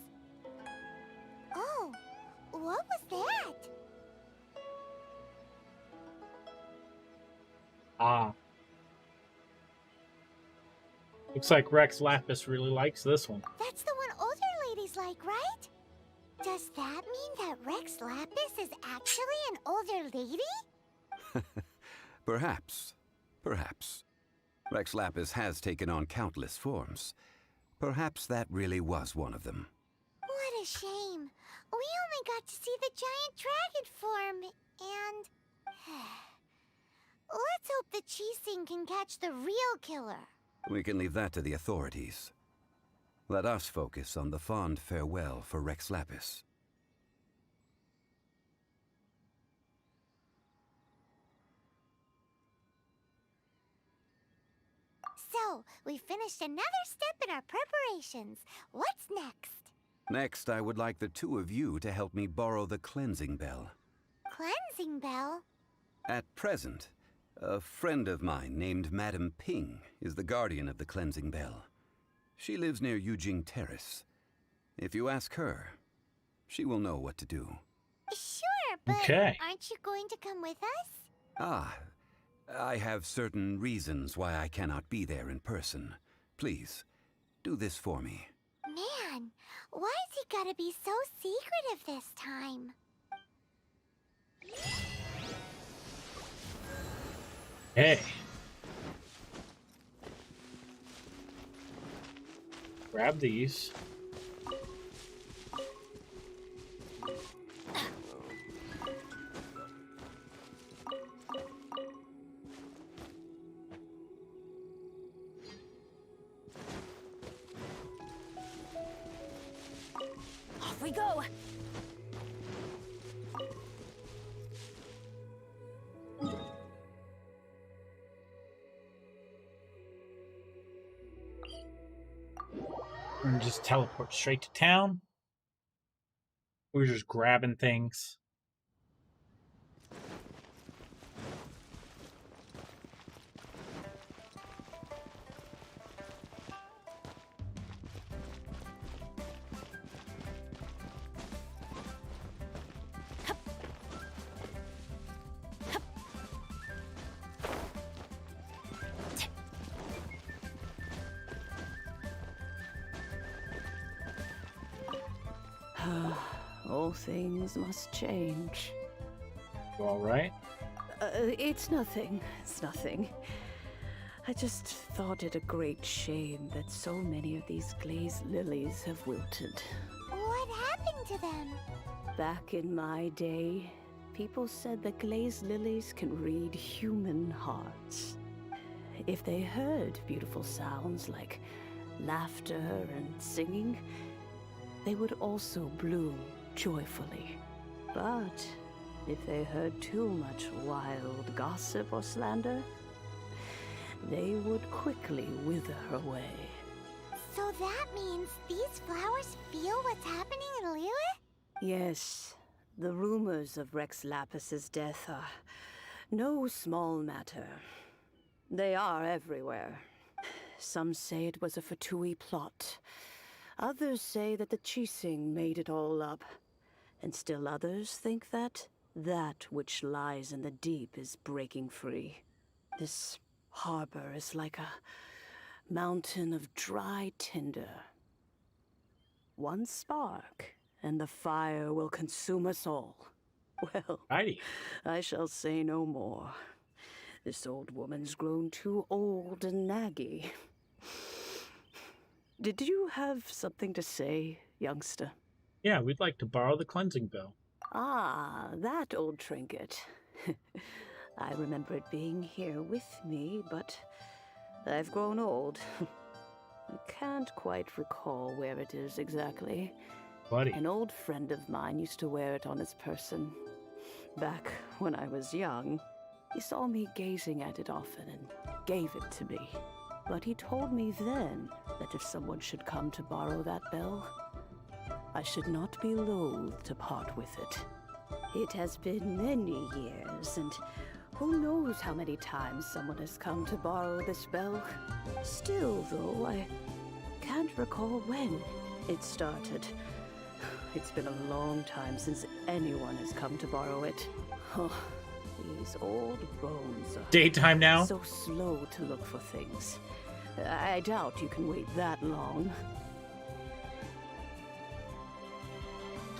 Oh, what was that? Ah. Looks like Rex Lapis really likes this one. That's the one older ladies like, right? Does that mean that Rex Lapis is actually an older lady? Perhaps. Perhaps. Rex Lapis has taken on countless forms. Perhaps that really was one of them. What a shame. We only got to see the giant dragon form, and... Let's hope the Qixing can catch the real killer. We can leave that to the authorities. Let us focus on the fond farewell for Rex Lapis. So, we finished another step in our preparations. What's next? Next, I would like the 2 of you to help me borrow the cleansing bell. Cleansing bell? At present, a friend of mine named Madame Ping is the guardian of the cleansing bell. She lives near Yujing Terrace. If you ask her, she will know what to do. Sure, but Okay. Aren't you going to come with us? Ah, I have certain reasons why I cannot be there in person. Please, do this for me. Man, why's he gotta be so secretive this time? Hey. Grab these. Off we go. And just teleport straight to town. We're just grabbing things. All things must change. You all right? It's nothing. It's nothing. I just thought it a great shame that so many of these glazed lilies have wilted. What happened to them? Back in my day, people said that glazed lilies can read human hearts. If they heard beautiful sounds like laughter and singing, they would also bloom joyfully. But if they heard too much wild gossip or slander, they would quickly wither away. So that means these flowers feel what's happening in Liyue? Yes, the rumors of Rex Lapis's death are no small matter. They are everywhere. Some say it was a Fatui plot. Others say that the Chising made it all up. And still others think that which lies in the deep is breaking free. This harbor is like a mountain of dry tinder. One spark, and the fire will consume us all. Well, I shall say no more. This old woman's grown too old and naggy. Did you have something to say, youngster? Yeah, we'd like to borrow the cleansing bell. Ah, that old trinket. I remember it being here with me, but I've grown old. I can't quite recall where it is exactly. Buddy. An old friend of mine used to wear it on his person. Back when I was young, he saw me gazing at it often and gave it to me. But he told me then that if someone should come to borrow that bell, I should not be loath to part with it. It has been many years, and who knows how many times someone has come to borrow this bell. Still, though, I can't recall when it started. It's been a long time since anyone has come to borrow it. Oh, these old bones are daytime now. So slow to look for things. I doubt you can wait that long.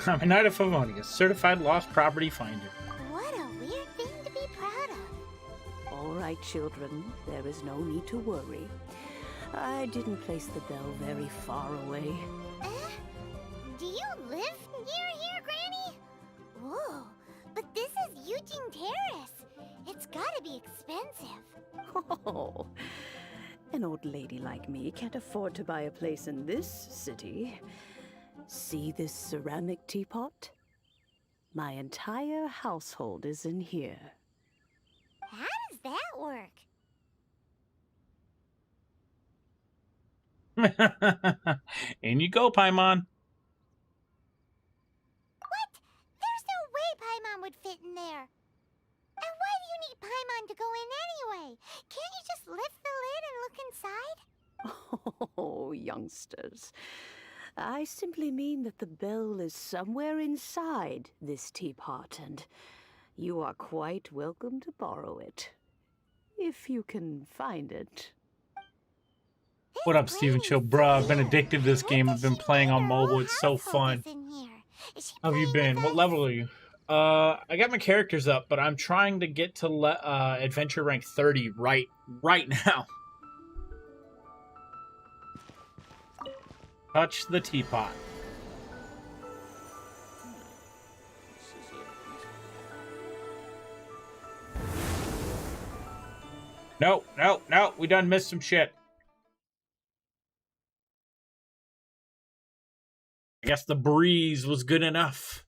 I'm a Knight of Favonius, certified lost property finder. What a weird thing to be proud of. All right, children, there is no need to worry. I didn't place the bell very far away. Do you live near here, Granny? Whoa, but this is Eugene Terrace. It's gotta be expensive. Oh, an old lady like me can't afford to buy a place in this city. See this ceramic teapot? My entire household is in here. How does that work? In you go, Paimon. What? There's no way Paimon would fit in there. And why do you need Paimon to go in anyway? Can't you just lift the lid and look inside? Oh, youngsters. I simply mean that the bell is somewhere inside this teapot, and you are quite welcome to borrow it. If you can find it. What up, Steven Chill? Bruh, I've been addicted to this game. I've been playing on mobile. It's so fun. How have you been? What level are you? I got my characters up, but I'm trying to get to adventure rank 30 right now. Touch the teapot. No, we done missed some shit. I guess the breeze was good enough.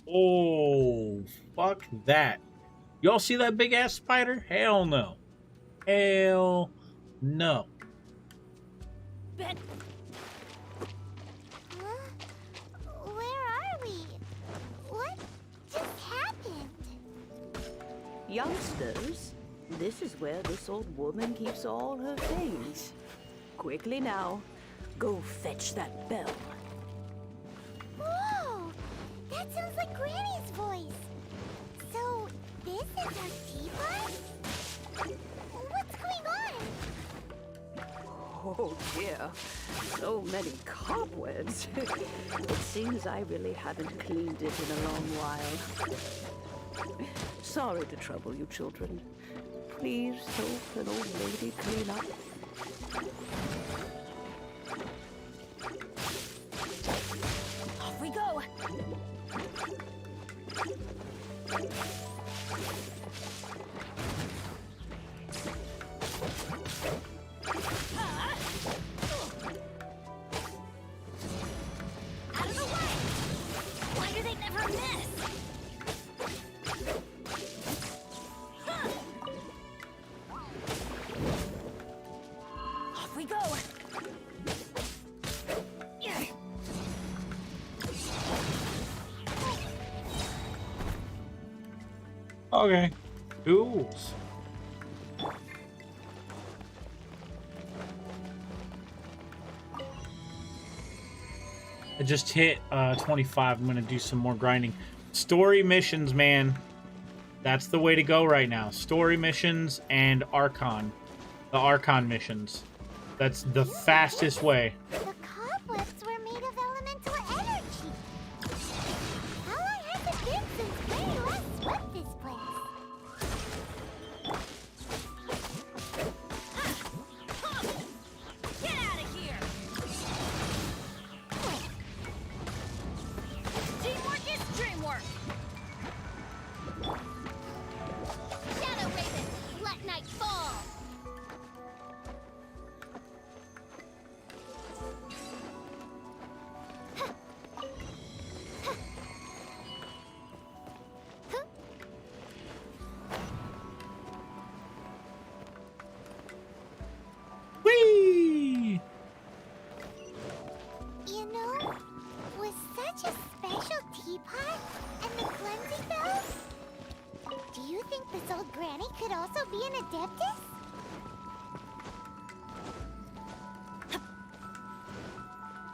Oh, fuck that. Y'all see that big ass spider? Hell no. Hell no. bit. Huh? Where are we? What just happened? Youngsters, this is where this old woman keeps all her things. Quickly now, go fetch that bell. Whoa! That sounds like Granny's voice. So, this is her teapot? What's going on? Oh dear, so many cobwebs. It seems I really haven't cleaned it in a long while. Sorry to trouble you, children. Please help an old lady clean up. Off we go. Out of the way! Why do they never miss? Off we go. Yeah. Okay. Tools. I just hit 25. I'm gonna do some more grinding. Story missions, man. That's the way to go right now. Story missions and Archon. The Archon missions. That's the fastest way. The cobwebs were made of elemental energy. How long has it been since Granny last swept this place? Get out of here! Teamwork is dreamwork! Shadow Raven, let night fall! Whee! You know, with such a special teapot and the cleansing bells, do you think this old granny could also be an adeptus?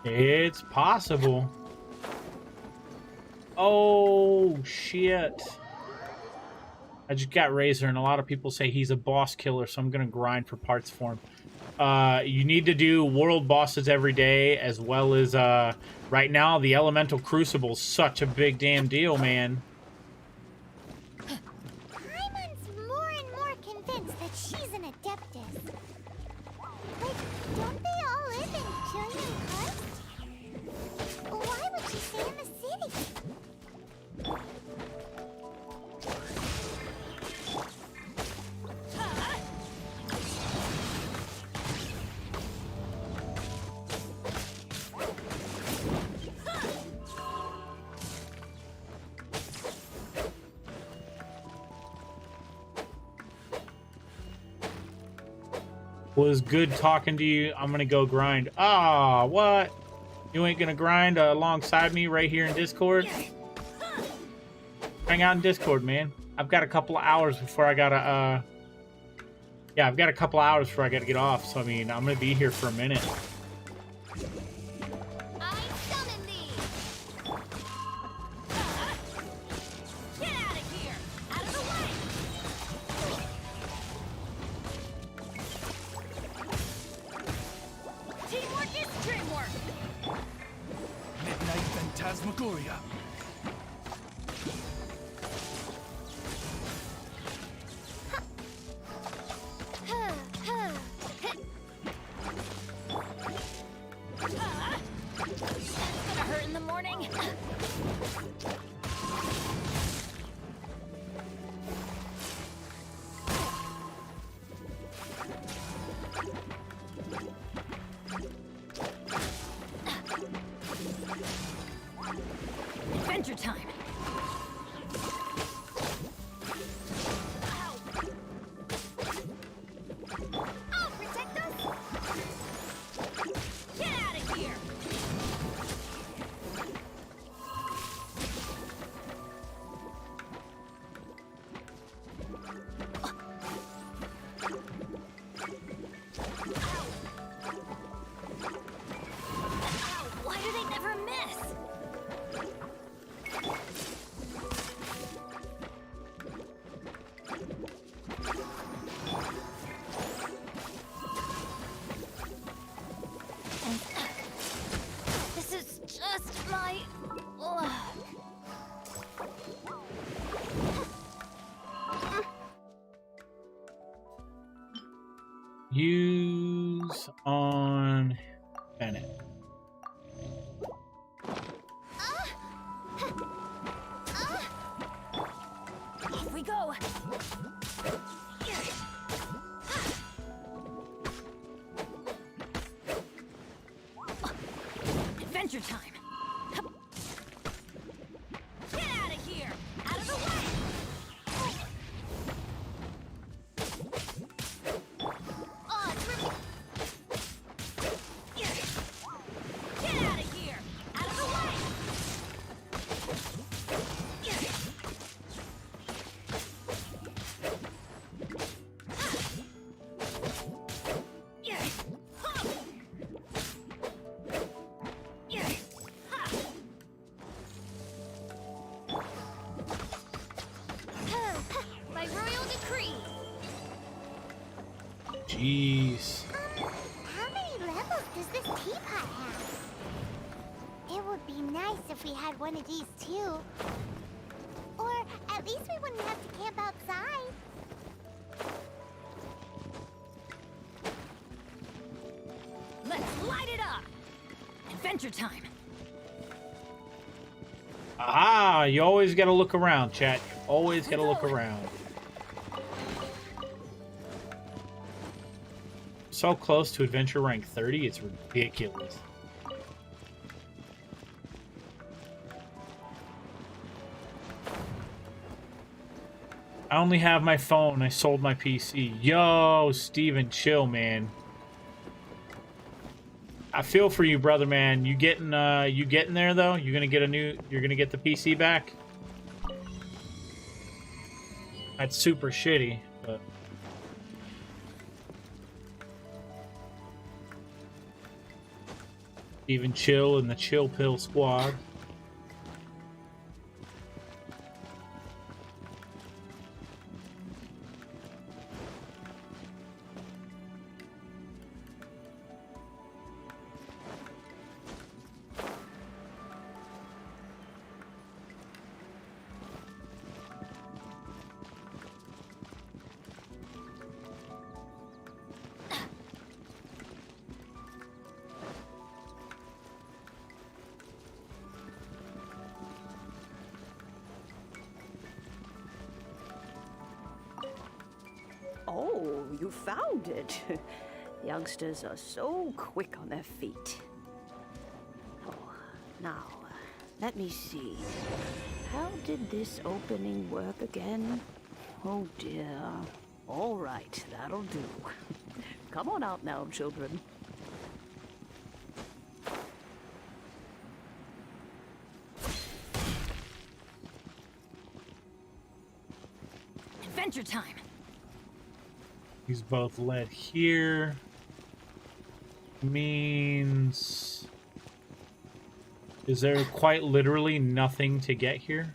It's possible. Oh, shit. I just got Razor, and a lot of people say he's a boss killer, so I'm going to grind for parts for him. You need to do world bosses every day, as well as, right now, the Elemental Crucible's such a big damn deal, man. Paimon's more and more convinced that she's an adeptus. But don't they all live in Killian Karst? Why would she stay in the city? Was good talking to you. I'm gonna go grind. Ah, what? You ain't gonna grind alongside me right here in Discord? Hang out in Discord, man. I've got a couple of hours before I gotta, yeah, I've got a couple of hours before I gotta get off. So, I mean, I'm gonna be here for a minute. I summon thee! Get out of here! Out of the way! Teamwork is dreamwork! Midnight Phantasmagoria. That's gonna hurt in the morning. Adventure time. I'll protect us! Dawn Bennett. Off we go. Adventure time. Get out of here! Out of the way! Oh, it's really... Get out of here! Out of the way! By royal decree. Jeez. How many levels does this teapot have? It would be nice if we had one of these too. Or at least we wouldn't have to camp outside. Let's light it up. Adventure time. Aha! You always gotta look around, chat. You always gotta look around. So close to adventure rank 30, it's ridiculous. I only have my phone. I sold my PC. Yo, Steven, chill, man. I feel for you, brother, man. You getting there though? You're gonna get the PC back? That's super shitty, but Steven Chill and the Chill Pill Squad. Oh, you found it. Youngsters are so quick on their feet. Oh, now, let me see. How did this opening work again? Oh dear. All right, that'll do. Come on out now, children. Adventure time. He's both led here. Means... Is there quite literally nothing to get here?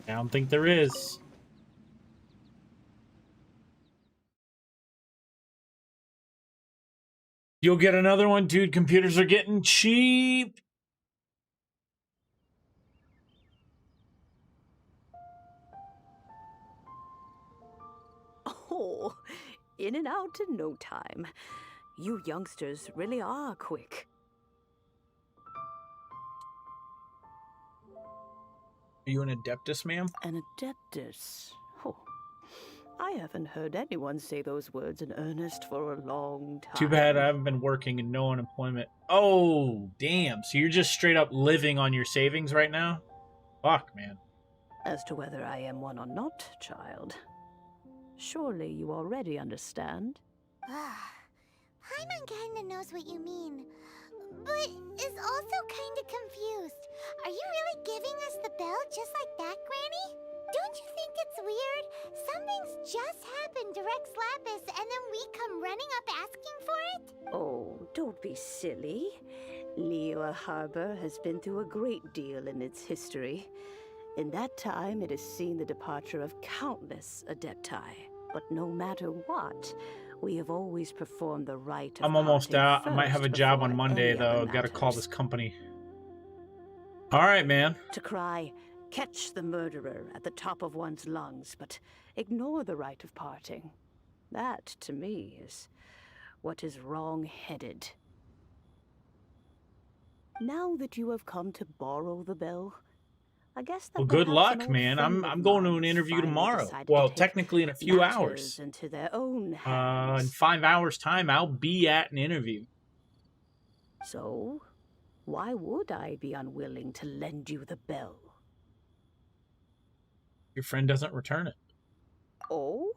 I don't think there is. You'll get another one, dude. Computers are getting cheap. Oh, in and out in no time. You youngsters really are quick. Are you an Adeptus, ma'am? An Adeptus? Oh, I haven't heard anyone say those words in earnest for a long time. Too bad I haven't been working and no unemployment. Oh, damn. So you're just straight up living on your savings right now? Fuck, man. As to whether I am one or not, child, surely you already understand. Paimon kinda knows what you mean, but is also kinda confused. Are you really giving us the bell just like that, Granny? Don't you think it's weird? Something's just happened to Rex Lapis and then we come running up asking for it? Oh, don't be silly. Liyue Harbor has been through a great deal in its history. In that time, it has seen the departure of countless Adepti. But no matter what, we have always performed the rite of I'm almost out. I might have a first job on before Monday, any other though. Gotta call matters. this company. All right, man. To cry, Catch the murderer at the top of one's lungs, but ignore the rite of parting. That, to me, is what is wrong-headed. Now that you have come to borrow the bell, I guess that Well, good perhaps an luck, old man. friend I'm of going to mine an has interview finally tomorrow. decided to Well, take technically in a few matters hours. into their own In hands. 5 hours' time, I'll be at an interview. So, why would I be unwilling to lend you the bell? Your friend doesn't return it. Oh?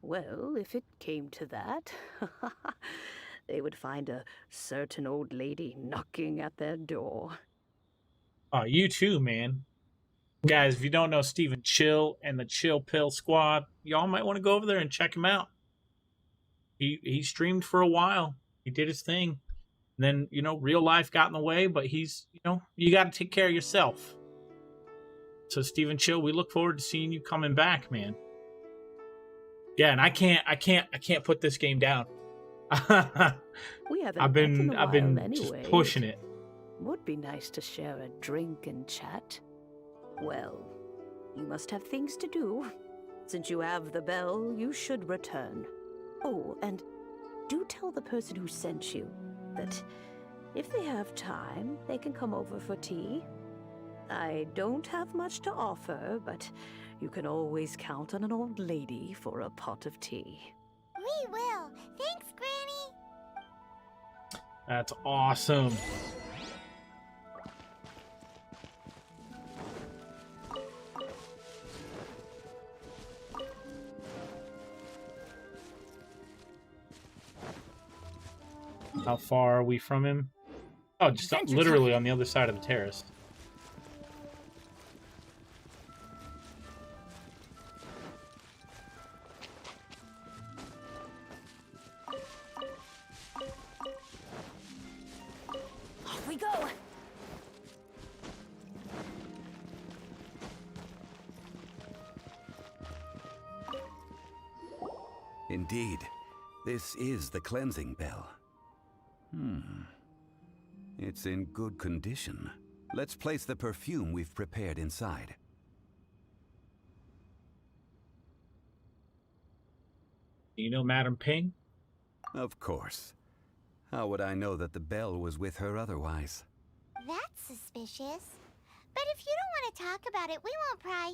Well, if it came to that, they would find a certain old lady knocking at their door. Oh, you too, man. Guys, if you don't know Steven Chill and the Chill Pill Squad, y'all might want to go over there and check him out. He streamed for a while. He did his thing. And then, real life got in the way, but he's, you got to take care of yourself. So, Steven Chill, we look forward to seeing you coming back, man. Yeah, and I can't put this game down. We haven't I've been anyway. just pushing it. Would be nice to share a drink and chat. Well, you must have things to do. Since you have the bell, you should return. Oh, and do tell the person who sent you that if they have time, they can come over for tea. I don't have much to offer, but you can always count on an old lady for a pot of tea. We will. Thanks, Granny. That's awesome. How far are we from him? Oh, just literally on the other side of the terrace. Off we go. Indeed, this is the cleansing bell. It's in good condition. Let's place the perfume we've prepared inside. You know Madam Ping? Of course. How would I know that the bell was with her otherwise? That's suspicious. But if you don't want to talk about it, we won't pry.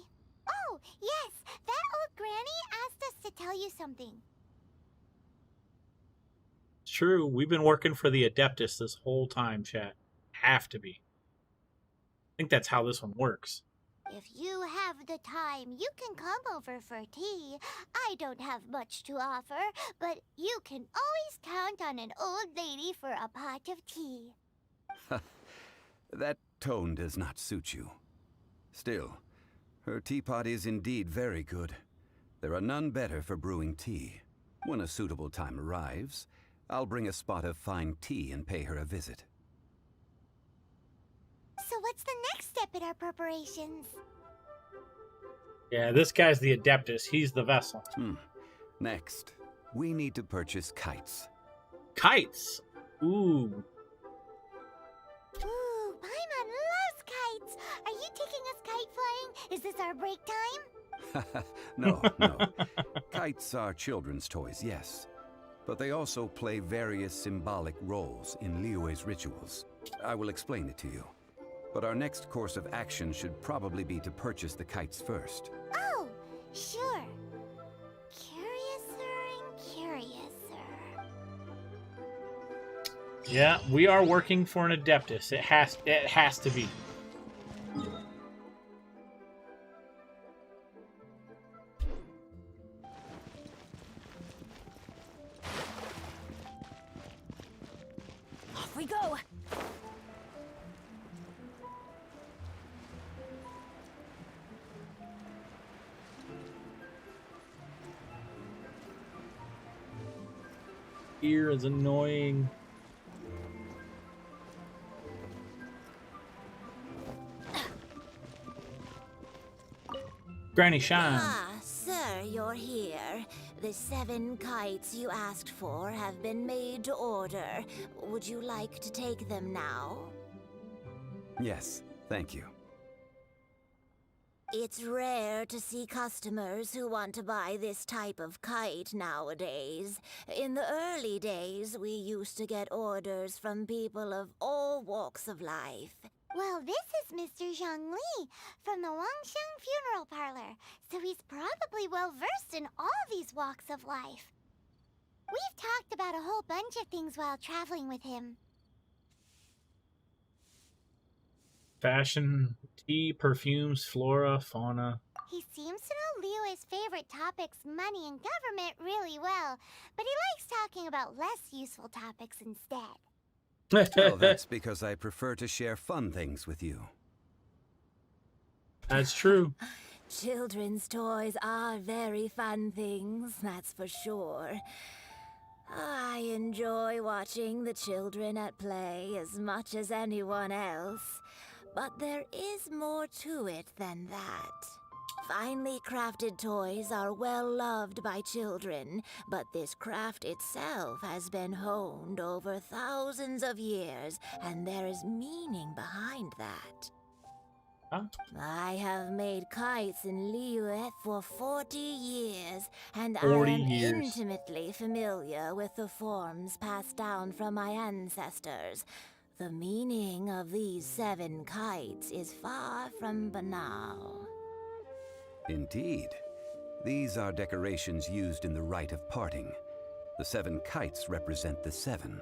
Oh, yes, that old granny asked us to tell you something. It's true. We've been working for the Adeptus this whole time, chat. Have to be. I think that's how this one works. If you have the time, you can come over for tea. I don't have much to offer, but you can always count on an old lady for a pot of tea. That tone does not suit you. Still, her teapot is indeed very good. There are none better for brewing tea. When a suitable time arrives, I'll bring a spot of fine tea and pay her a visit. So what's the next step in our preparations? Yeah, this guy's the Adeptus. He's the vessel. Next, we need to purchase kites. Kites? Ooh. Ooh, Paimon loves kites. Are you taking us kite flying? Is this our break time? No. Kites are children's toys, yes. But they also play various symbolic roles in Liyue's rituals. I will explain it to you. But our next course of action should probably be to purchase the kites first. Oh, sure. Curiouser and curiouser. Yeah, we are working for an Adeptus. It has to be. Off we go. Ear is annoying. Granny Shine. Ah, sir, you're here. The 7 kites you asked for have been made to order. Would you like to take them now? Yes, thank you. It's rare to see customers who want to buy this type of kite nowadays. In the early days, we used to get orders from people of all walks of life. Well, this is Mr. Zhang Li from the Wangsheng Funeral Parlor, so he's probably well-versed in all these walks of life. We've talked about a whole bunch of things while traveling with him. Fashion, tea, perfumes, flora, fauna. He seems to know Liyue's favorite topics, money and government, really well, but he likes talking about less useful topics instead. Well, that's because I prefer to share fun things with you. That's true. Children's toys are very fun things, that's for sure. I enjoy watching the children at play as much as anyone else. But there is more to it than that. Finely crafted toys are well loved by children, but this craft itself has been honed over thousands of years, and there is meaning behind that. Huh? I have made kites in Liyue for 40 years, and 40 I am years. intimately familiar with the forms passed down from my ancestors. The meaning of these 7 kites is far from banal. Indeed. These are decorations used in the rite of parting. The 7 kites represent the 7.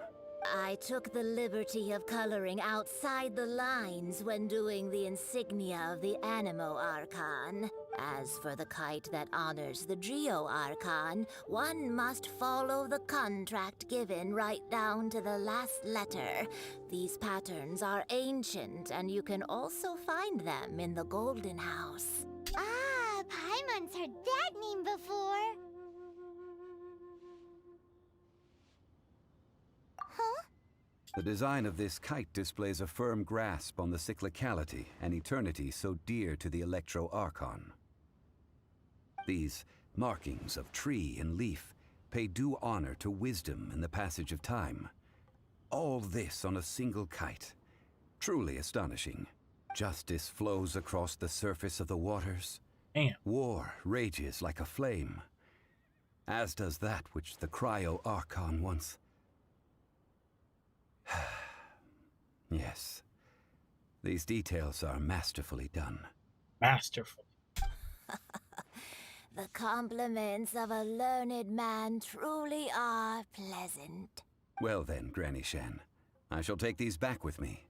I took the liberty of coloring outside the lines when doing the insignia of the Animo Archon. As for the kite that honors the Geo Archon, one must follow the contract given right down to the last letter. These patterns are ancient, and you can also find them in the Golden House. Ah, Paimon's heard that name before. Huh? The design of this kite displays a firm grasp on the cyclicality and eternity so dear to the Electro Archon. These markings of tree and leaf pay due honor to wisdom and the passage of time. All this on a single kite. Truly astonishing. Justice flows across the surface of the waters. Damn. War rages like a flame. As does that which the Cryo Archon once... Yes. These details are masterfully done. Masterful. The compliments of a learned man truly are pleasant. Well then, Granny Shan, I shall take these back with me.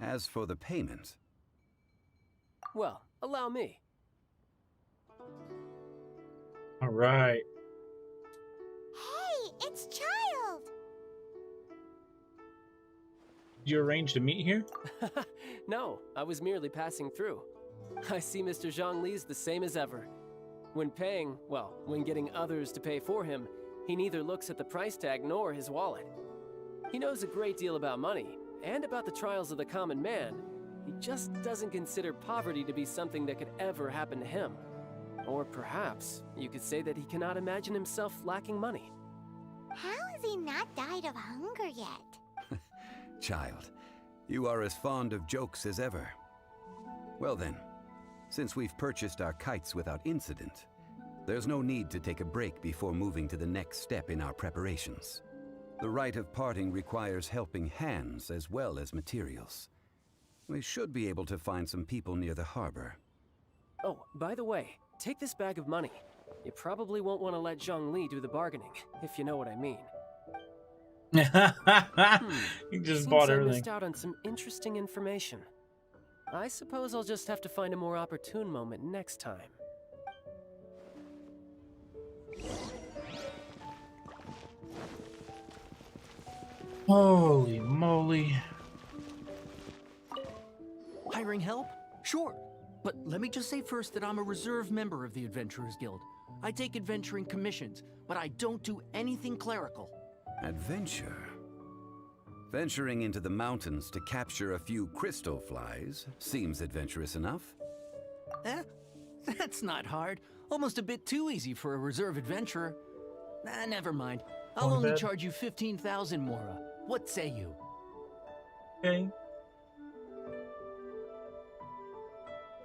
As for the payment... Well, allow me. All right. Hey, it's Child! Did you arrange to meet here? No, I was merely passing through. I see Mr. Zhang Li's the same as ever. When paying, well, when getting others to pay for him, he neither looks at the price tag nor his wallet. He knows a great deal about money, and about the trials of the common man. He just doesn't consider poverty to be something that could ever happen to him. Or perhaps you could say that he cannot imagine himself lacking money. How has he not died of hunger yet? Child, you are as fond of jokes as ever. Well then, since we've purchased our kites without incident, there's no need to take a break before moving to the next step in our preparations. The rite of parting requires helping hands as well as materials. We should be able to find some people near the harbor. Oh, by the way, take this bag of money. You probably won't want to let Zhang Li do the bargaining, if you know what I mean. He just Seems bought I everything. missed out on some interesting information. I suppose I'll just have to find a more opportune moment next time. Holy moly. Hiring help? Sure. But let me just say first that I'm a reserve member of the Adventurers Guild. I take adventuring commissions, but I don't do anything clerical. Adventure? Venturing into the mountains to capture a few crystal flies seems adventurous enough. That's not hard. Almost a bit too easy for a reserve adventurer. Never mind. I'll Going to only bed? charge you 15,000 Mora. What say you? Okay.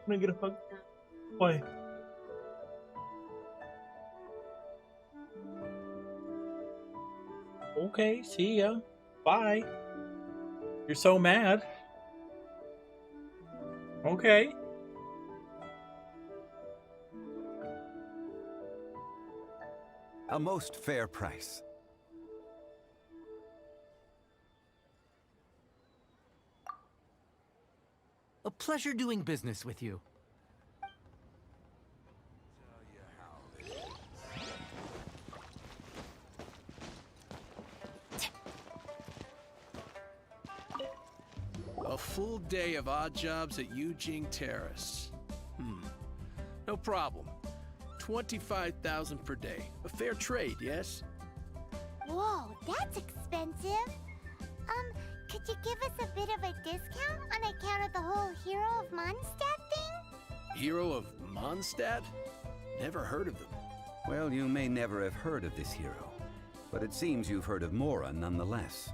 Can I get a hug? Why? Okay, see ya. Bye. You're so mad. Okay. A most fair price. A pleasure doing business with you. A full day of odd jobs at Eugene Terrace. No problem. 25,000 per day. A fair trade, yes? Whoa, that's expensive. Could you give us a bit of a discount on account of the whole Hero of Mondstadt thing? Hero of Mondstadt? Never heard of them. Well, you may never have heard of this hero, but it seems you've heard of Mora nonetheless.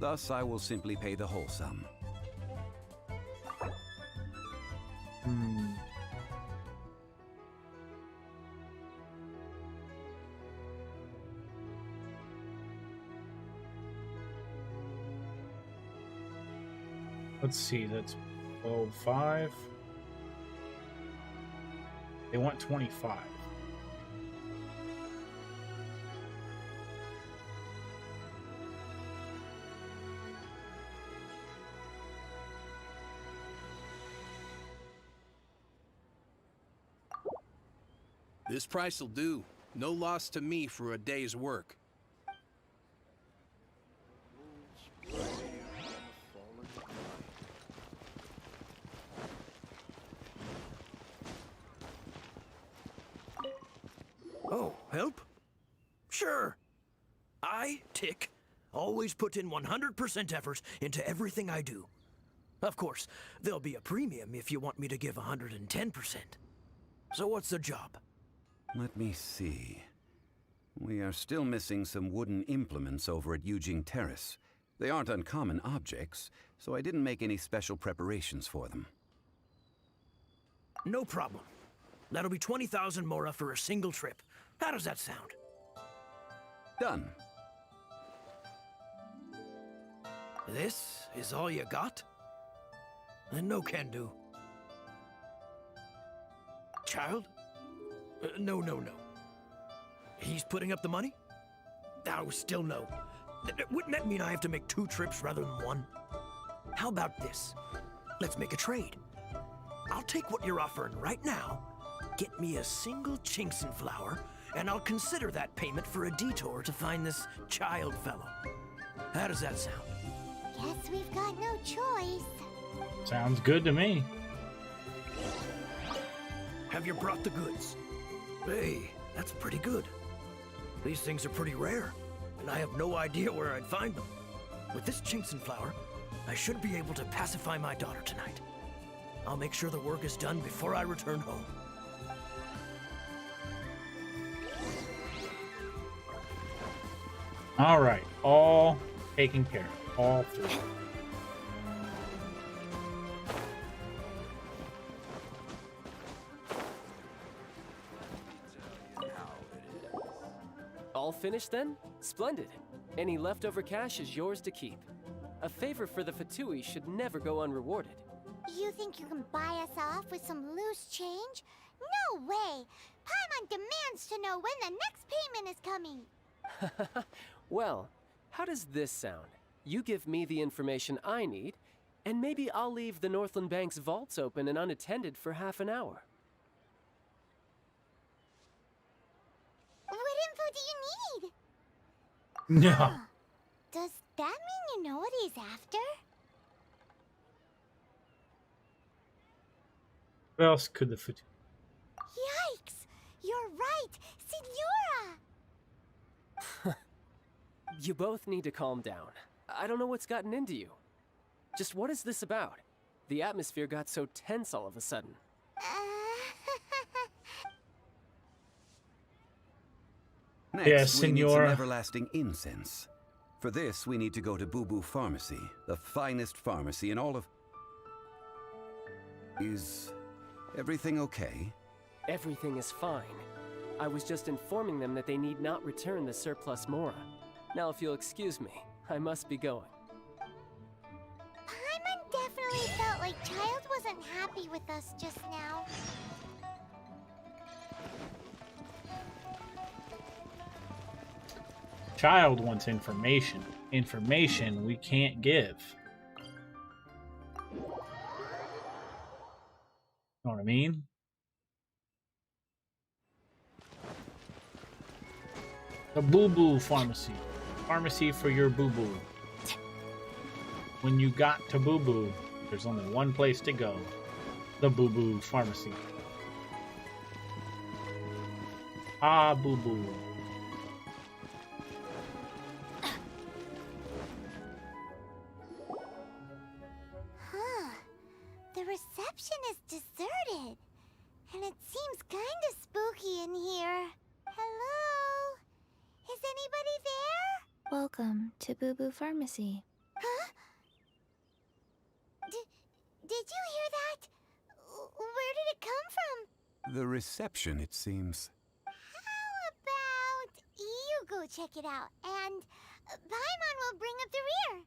Thus, I will simply pay the whole sum. Let's see, that's 5. They want 25. This price will do. No loss to me for a day's work. Oh, help? Sure. I, Tick, always put in 100% effort into everything I do. Of course, there'll be a premium if you want me to give 110%. So what's the job? Let me see. We are still missing some wooden implements over at Eugene Terrace. They aren't uncommon objects, so I didn't make any special preparations for them. No problem. That'll be 20,000 Mora for a single trip. How does that sound? Done. This is all you got? Then no can do. Child? No. He's putting up the money? Oh, still no. Wouldn't that mean I have to make 2 trips rather than 1? How about this? Let's make a trade. I'll take what you're offering right now, get me a single Chinkson flower, and I'll consider that payment for a detour to find this child fellow. How does that sound? Guess we've got no choice. Sounds good to me. Have you brought the goods? Hey, that's pretty good. These things are pretty rare, and I have no idea where I'd find them. With this Chinkson flower, I should be able to pacify my daughter tonight. I'll make sure the work is done before I return home. All right, all taken care of. All 3. All finished then? Splendid. Any leftover cash is yours to keep. A favor for the Fatui should never go unrewarded. You think you can buy us off with some loose change? No way! Paimon demands to know when the next payment is coming. Well, how does this sound? You give me the information I need, and maybe I'll leave the Northland Bank's vaults open and unattended for half an hour. What info do you need? No. Does that mean you know what he's after? What else could the Fatui? Yikes! You're right! Signora! You both need to calm down. I don't know what's gotten into you. Just what is this about? The atmosphere got so tense all of a sudden. Next, Yes, we need some Signora. everlasting incense. For this, we need to go to Boo Boo Pharmacy, the finest pharmacy in all of... Is Everything okay? Everything is fine. I was just informing them that they need not return the surplus Mora. Now, if you'll excuse me, I must be going. Paimon definitely felt like Child wasn't happy with us just now. Child wants information. Information we can't give. Know what I mean? The Boo Boo Pharmacy. Pharmacy for your boo boo. When you got to Boo Boo, there's only one place to go. The Boo Boo Pharmacy. Ah, Boo Boo. Huh. The reception is deserted. And it seems kinda spooky in here. Hello? Is anybody there? Welcome to Boo Boo Pharmacy. Huh? Did you hear that? Where did it come from? The reception, it seems. How about you go check it out, and Paimon will bring up the rear.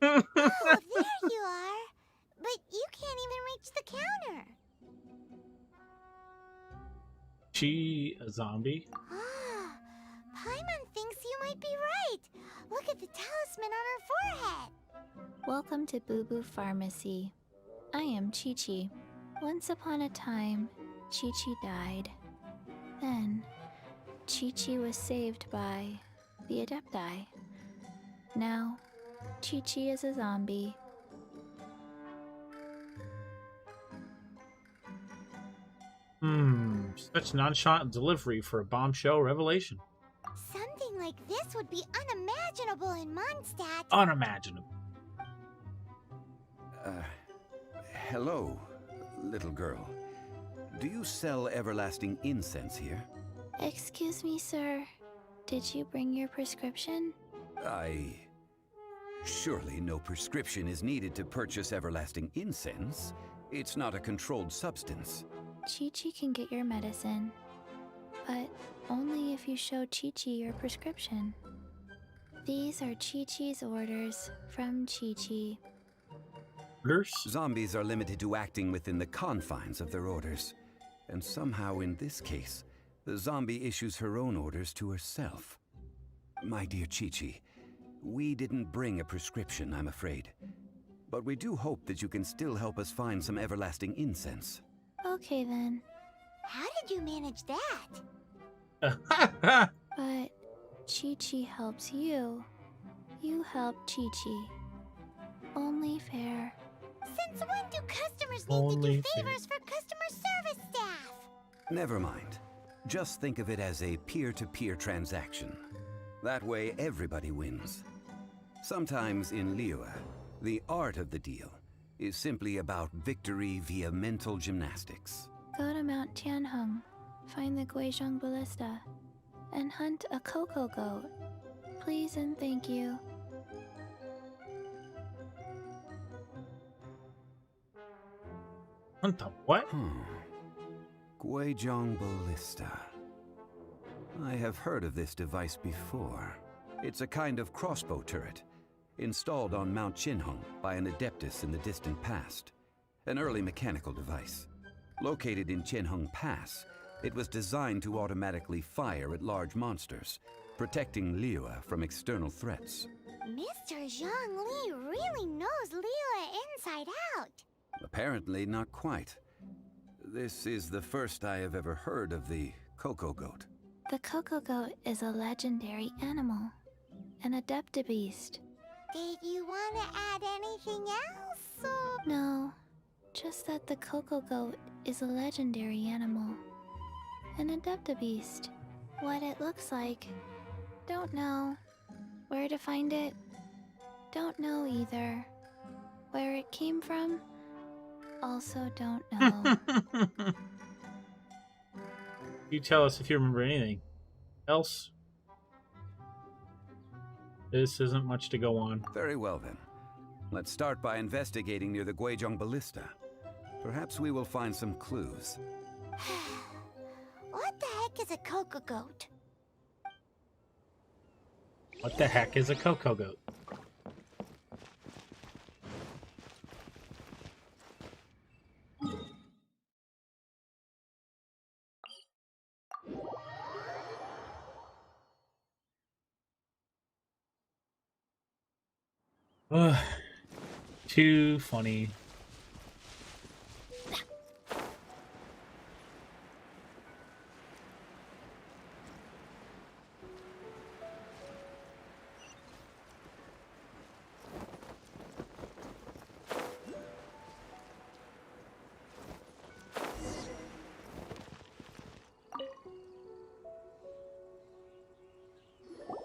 Oh, there you are. But you can't even reach the counter. She a zombie? Ah, Paimon thinks you might be right. Look at the talisman on her forehead. Welcome to Boo Boo Pharmacy. I am Chi-Chi. Once upon a time, Chi-Chi died. Then, Chi-Chi was saved by the Adepti. Now, Chi-Chi is a zombie. Such nonchalant delivery for a bombshell revelation. Something like this would be unimaginable in Mondstadt. Unimaginable. Hello, little girl. Do you sell everlasting incense here? Excuse me, sir. Did you bring your prescription? Surely no prescription is needed to purchase everlasting incense. It's not a controlled substance. Chi-Chi can get your medicine, but only if you show Chi-Chi your prescription. These are Chi-Chi's orders from Chi-Chi. Zombies are limited to acting within the confines of their orders. And somehow in this case, the zombie issues her own orders to herself. My dear Chi-Chi, we didn't bring a prescription, I'm afraid. But we do hope that you can still help us find some everlasting incense. Okay then. How did you manage that? But Chi-Chi helps you. You help Chi-Chi. Only fair. Since when do customers need to do favors for customer service staff? Never mind. Just think of it as a peer-to-peer transaction. That way everybody wins. Sometimes in Liyue, the art of the deal is simply about victory via mental gymnastics. Go to Mount Tianheng, find the Guizhong Ballista, and hunt a cocoa goat. Please and thank you. Hunt the what? Guizhong Ballista. I have heard of this device before. It's a kind of crossbow turret, installed on Mount Qinheng by an adeptus in the distant past. An early mechanical device. Located in Qinheng Pass, it was designed to automatically fire at large monsters, protecting Liyue from external threats. Mr. Zhongli really knows Liyue inside out. Apparently not quite. This is the first I have ever heard of the cocoa goat. The cocoa goat is a legendary animal, an adeptibeast. Did you want to add anything else, or? No, just that the cocoa goat is a legendary animal, an adeptibeast. What it looks like, don't know. Where to find it? Don't know either. Where it came from? Also don't know. You tell us if you remember anything else. This isn't much to go on. Very well then. Let's start by investigating near the Guizhong Ballista. Perhaps we will find some clues. What the heck is a cocoa goat? What the heck is a cocoa goat? Ugh, too funny.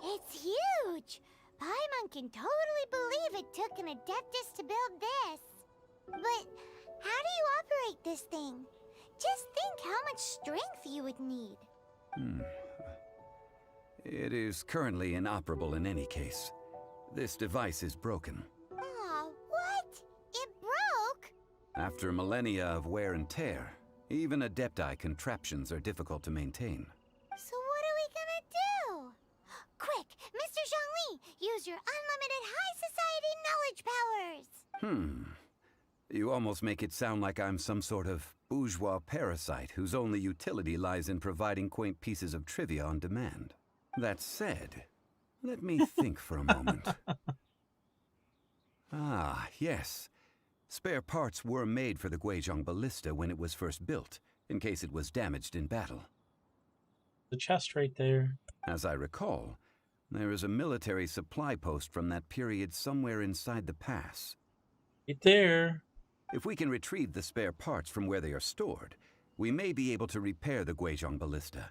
It's huge! Paimon can totally believe it took an Adeptus to build this. But how do you operate this thing? Just think how much strength you would need. It is currently inoperable in any case. This device is broken. Aw, what? It broke? After millennia of wear and tear, even Adepti contraptions are difficult to maintain. So what are we gonna do? Quick, Mr. Zhongli, use your unlimited high society knowledge powers! You almost make it sound like I'm some sort of bourgeois parasite whose only utility lies in providing quaint pieces of trivia on demand. That said, let me think for a moment. Ah, yes. Spare parts were made for the Guizhong Ballista when it was first built, in case it was damaged in battle. The chest right there. As I recall, there is a military supply post from that period somewhere inside the pass. Right there. If we can retrieve the spare parts from where they are stored, we may be able to repair the Guizhong Ballista.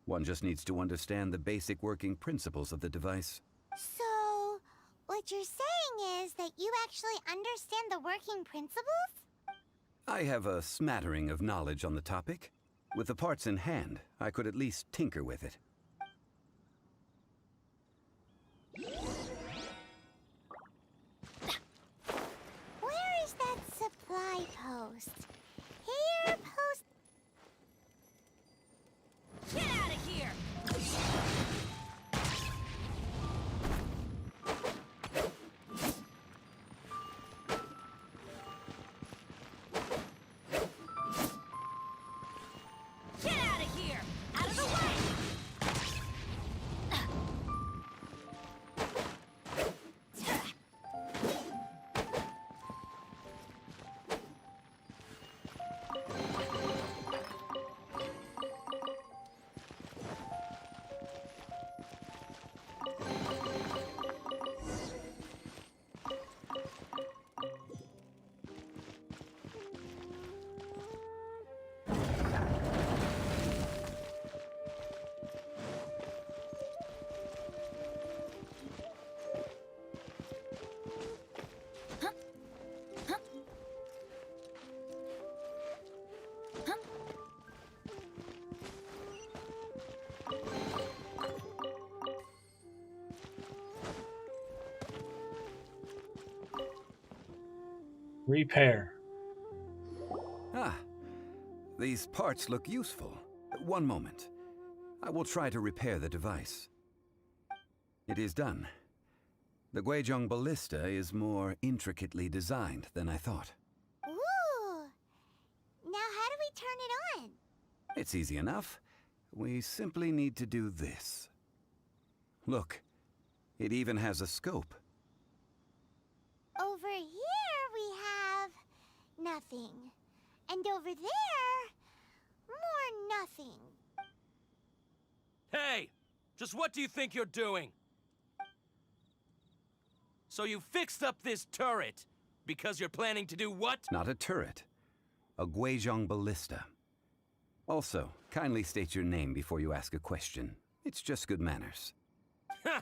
One just needs to understand the basic working principles of the device. So, what you're saying is that you actually understand the working principles? I have a smattering of knowledge on the topic. With the parts in hand, I could at least tinker with it. Where is that supply post? Here, post... Get out of here! Get out of here! Out of the way! Repair. Ah, these parts look useful. One moment. I will try to repair the device. It is done. The Guizhong Ballista is more intricately designed than I thought. Ooh! Now how do we turn it on? It's easy enough. We simply need to do this. Look, it even has a scope. Over here we have... nothing. And over there... more nothing. Hey! Just what do you think you're doing? So you fixed up this turret because you're planning to do what? Not a turret. A Guizhong Ballista. Also, kindly state your name before you ask a question. It's just good manners. Ha!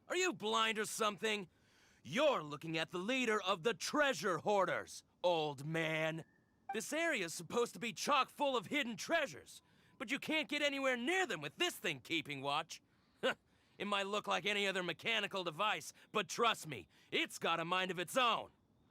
Are you blind or something? You're looking at the leader of the treasure hoarders, old man. This area's supposed to be chock full of hidden treasures, but you can't get anywhere near them with this thing keeping watch. It might look like any other mechanical device, but trust me, it's got a mind of its own.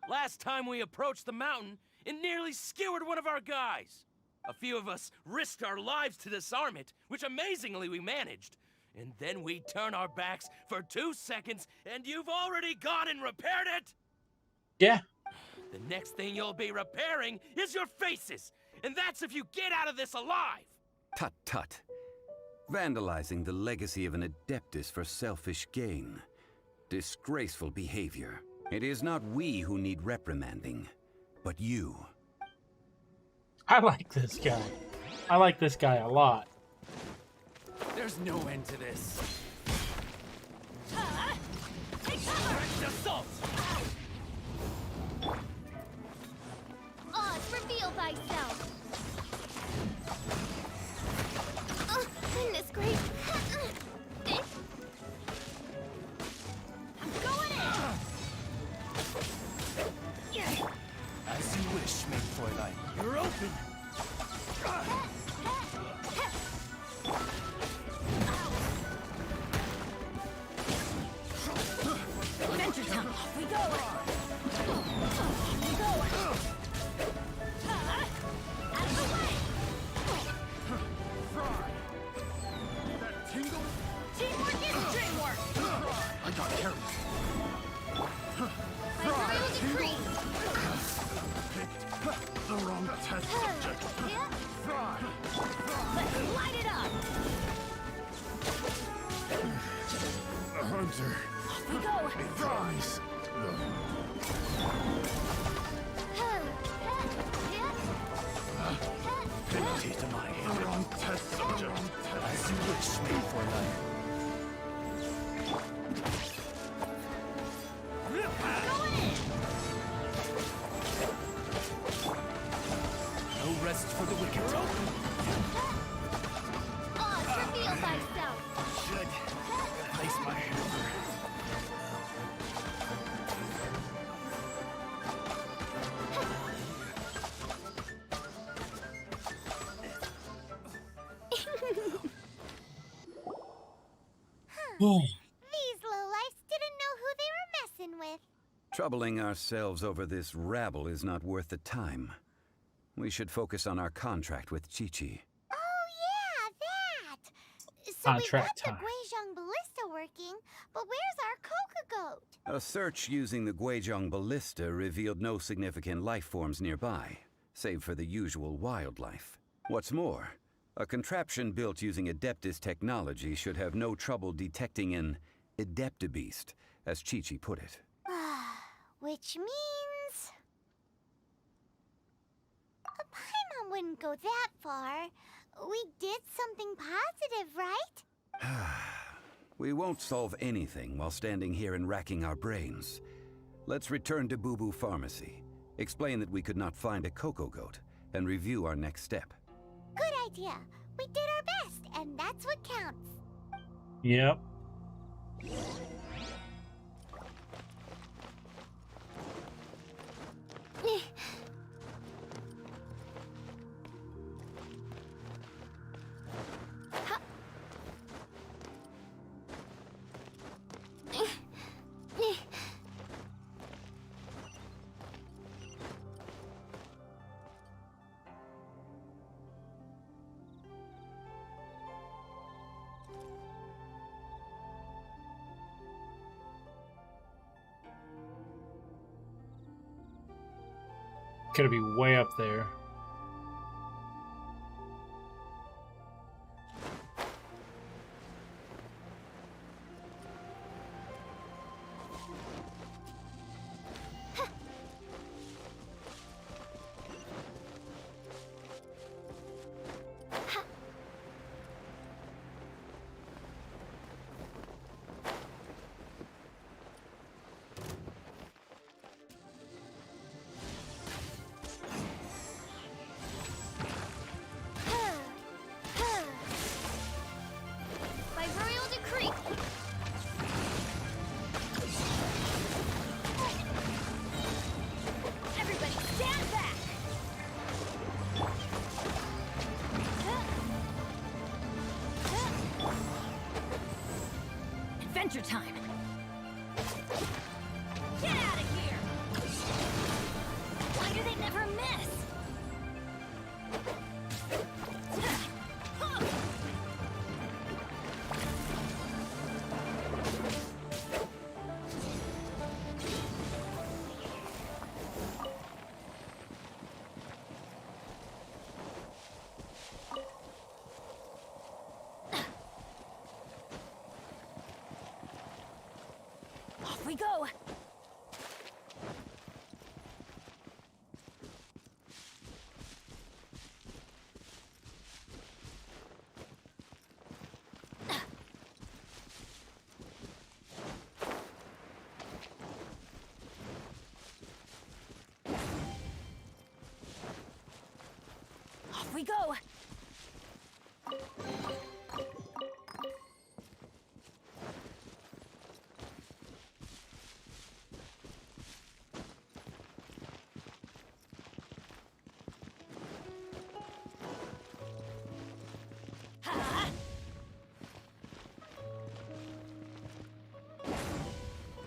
Last time we approached the mountain, it nearly skewered one of our guys. A few of us risked our lives to disarm it, which amazingly we managed. And then we turn our backs for 2 seconds, and you've already gone and repaired it! Yeah. The next thing you'll be repairing is your faces! And that's if you get out of this alive! Tut tut. Vandalizing the legacy of an Adeptus for selfish gain. Disgraceful behavior. It is not we who need reprimanding, but you. I like this guy. I like this guy a lot. There's no end to this. Direct assault! Oz, reveal thyself! Oh, goodness gracious! I'm going in! As you wish, maid Fräulein. You're open! Adventure time! Off we go! Off we go! Out of the way! Fry! That tingle? Teamwork is dreamwork! I got carried. My royal decree! Picked the wrong test subject. Fry! Let's light it up! A hunter. Off we go! Fries. Penalty to my hand. The wrong test subject. As you wish, maid Fräulein. No rest for the wicked. Oz, reveal thyself! Should replace my hammer. These lowlifes didn't know who they were messing with. Troubling ourselves over this rabble is not worth the time. We should focus on our contract with Chi-Chi. Oh yeah, that! So Contract we got time. the Guizhong ballista working, but where's our coca goat? A search using the Guizhong ballista revealed no significant life forms nearby, save for the usual wildlife. What's more, a contraption built using Adeptus technology should have no trouble detecting an Adeptabeast, as Chi-Chi put it. Which means... Paimon wouldn't go that far. We did something positive, right? We won't solve anything while standing here and racking our brains. Let's return to Boo Boo Pharmacy, explain that we could not find a cocoa goat, and review our next step. Good idea. We did our best, and that's what counts. Yep. Gotta be way up there. adventure time. Get out of here! Why do they never miss? Off we go! Off we go!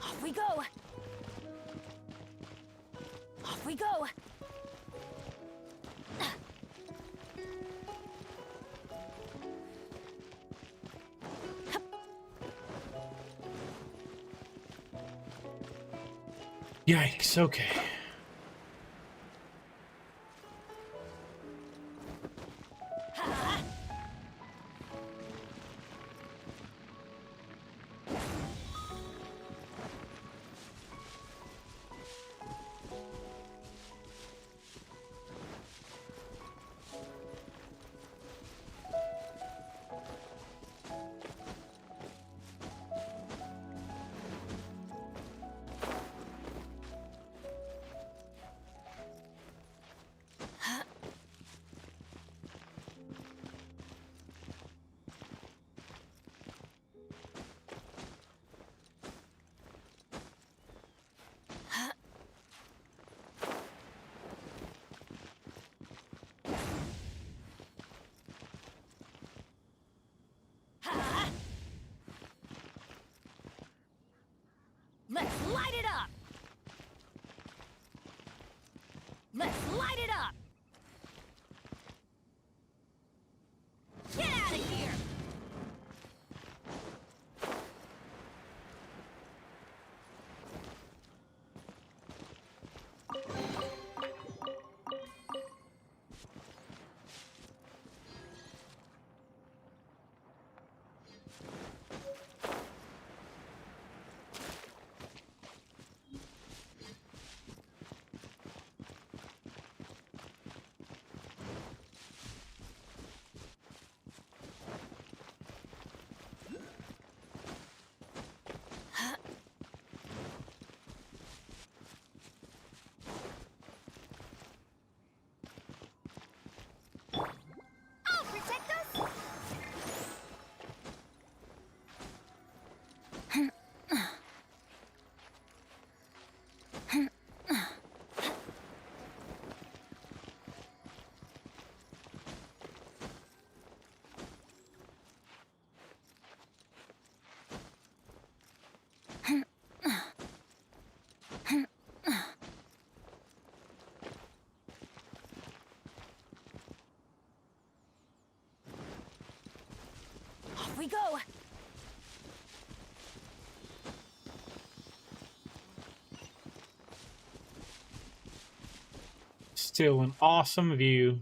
Off we go! Off we go! Yikes, okay. Let's light it up! Let's light it up! Get out of here! I'll protect us! Off we go! Still an awesome view.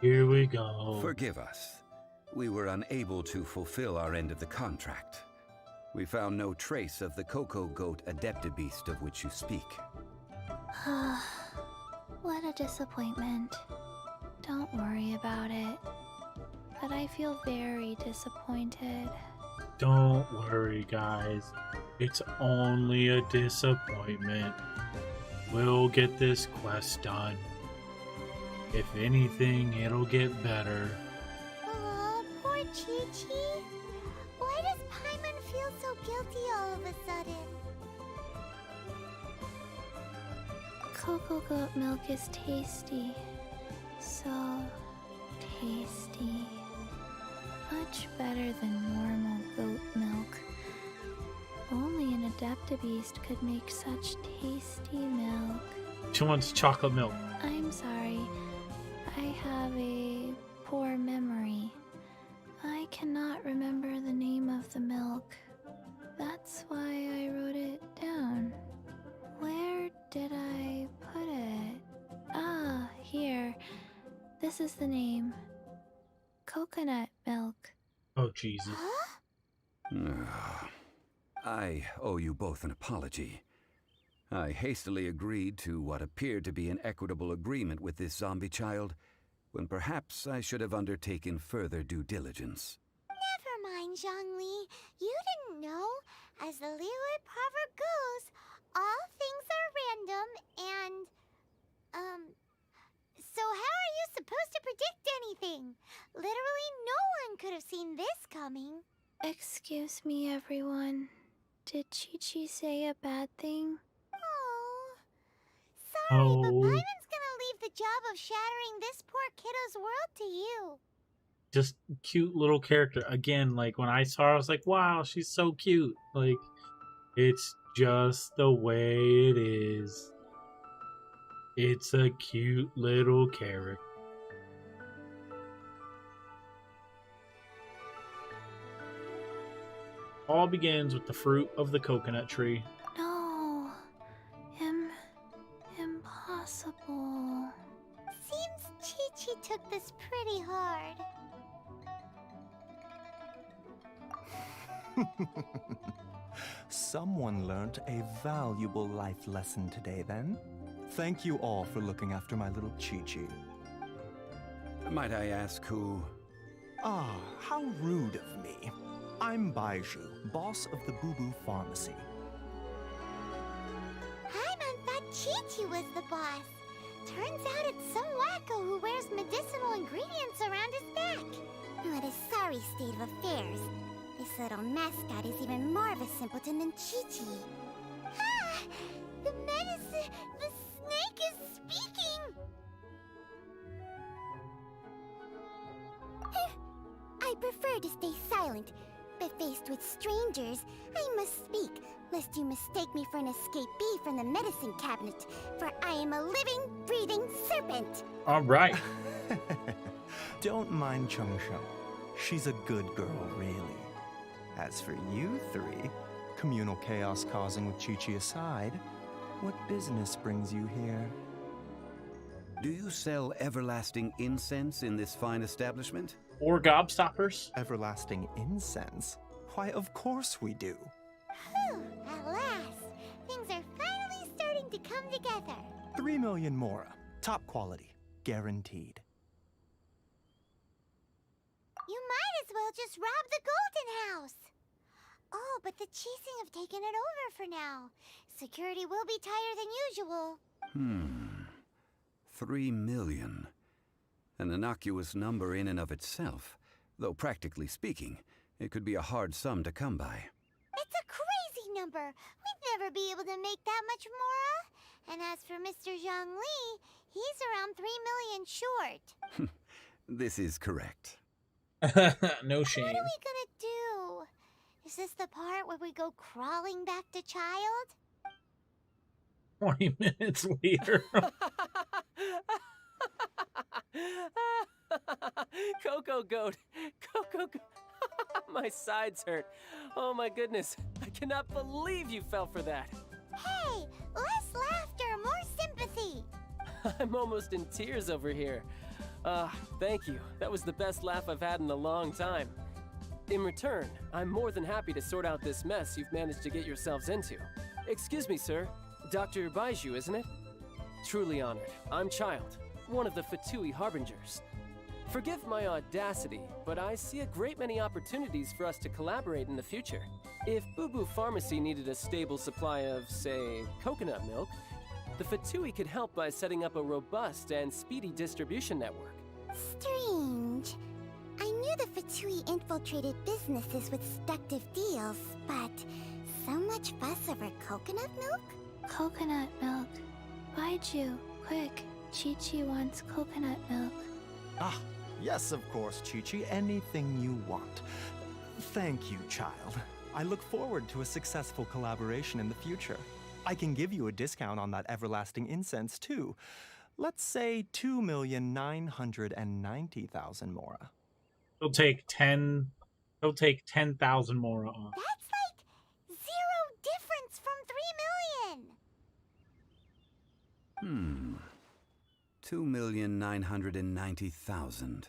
Here we go. Forgive us. We were unable to fulfill our end of the contract. We found no trace of the Cocoa Goat Adeptibeast of which you speak. What a disappointment. Don't worry about it. But I feel very disappointed. Don't worry, guys. It's only a disappointment. We'll get this quest done. If anything, it'll get better. Oh, poor Chi-Chi. Why does Paimon feel so guilty all of a sudden? Cocoa goat milk is tasty. So tasty. Much better than normal goat milk. Only an Adaptabeast could make such tasty milk. She wants chocolate milk. I'm sorry. I have a poor memory. I cannot remember the name of the milk. That's why I wrote it down. Where did I put it? Ah, here. This is the name. Coconut milk. Oh, Jesus. I owe you both an apology. I hastily agreed to what appeared to be an equitable agreement with this zombie child, when perhaps I should have undertaken further due diligence. Never mind, Zhongli. You didn't know. As the Liyue proverb goes, all things are random and, so how are you supposed to predict anything? Literally no one could have seen this coming. Excuse me, everyone. Did Chi-Chi say a bad thing? Oh, sorry, but Oh. Paimon's gonna leave the job of shattering this poor kiddo's world to you. Just cute little character. Again, like when I saw her, I was like, wow, she's so cute. Like, it's just the way it is. It's a cute little character. All begins with the fruit of the coconut tree. No. Impossible. Seems Chi-Chi took this pretty hard. Someone learned a valuable life lesson today, then. Thank you all for looking after my little Chi-Chi. Might I ask who? Ah, how rude of me. I'm Baiju, boss of the Boo Boo Pharmacy. Paimon thought Chi-Chi was the boss. Turns out it's some wacko who wears medicinal ingredients around his neck. What a sorry state of affairs. This little mascot is even more of a simpleton than Chi-Chi. Ah! The medicine... the snake is speaking! I prefer to stay silent, but faced with strangers, I must speak, lest you mistake me for an escapee from the medicine cabinet, for I am a living, breathing serpent! All right. Don't mind Chung Shou. She's a good girl, really. As for you three, communal chaos causing with Chi-Chi aside, what business brings you here? Do you sell everlasting incense in this fine establishment? Or gobstoppers? Everlasting incense? Why, of course we do. Whew, at last! Things are finally starting to come together. 3 million mora. Top quality. Guaranteed. You might as well just rob the Golden House! Oh, but the Chising have taken it over for now. Security will be tighter than usual. 3 million. An innocuous number in and of itself, though practically speaking, it could be a hard sum to come by. It's a crazy number. We'd never be able to make that much mora. And as for Mr. Zhongli, he's around 3 million short. This is correct. No shame. What are we gonna do? Is this the part where we go crawling back to child? 20 minutes later. Cocoa goat. Cocoa goat. My sides hurt. Oh my goodness. I cannot believe you fell for that. Hey, less laughter, more sympathy. I'm almost in tears over here. Thank you. That was the best laugh I've had in a long time. In return, I'm more than happy to sort out this mess you've managed to get yourselves into. Excuse me, sir. Dr. Baiju, isn't it? Truly honored. I'm Child, one of the Fatui Harbingers. Forgive my audacity, but I see a great many opportunities for us to collaborate in the future. If Boo Boo Pharmacy needed a stable supply of, say, coconut milk, The Fatui could help by setting up a robust and speedy distribution network. Strange. I knew the Fatui infiltrated businesses with seductive deals, but so much fuss over coconut milk? Coconut milk. Baiju, quick. Chi-Chi wants coconut milk. Ah, yes, of course, Chi-Chi. Anything you want. Thank you, child. I look forward to a successful collaboration in the future. I can give you a discount on that everlasting incense, too. Let's say 2,990,000 mora. He'll take 10,000 more off. That's like zero difference from 3 million. 2,990,000.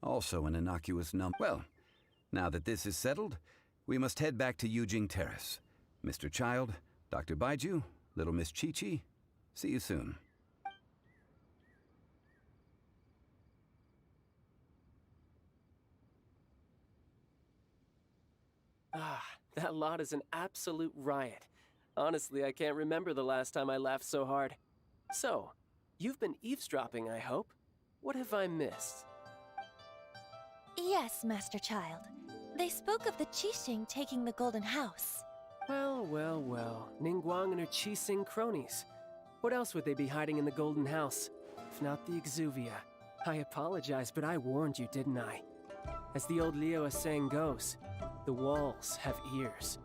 Also an innocuous number. Well, now that this is settled, we must head back to Yujing Terrace. Mr. Child, Dr. Baiju, Little Miss Chi-Chi, see you soon. Ah, that lot is an absolute riot. Honestly, I can't remember the last time I laughed so hard. So, you've been eavesdropping, I hope? What have I missed? Yes, Master Child. They spoke of the Qixing taking the Golden House. Well, well, well. Ningguang and her Qixing cronies. What else would they be hiding in the Golden House? If not the Exuvia. I apologize, but I warned you, didn't I? As the old Liyue saying goes, the walls have ears.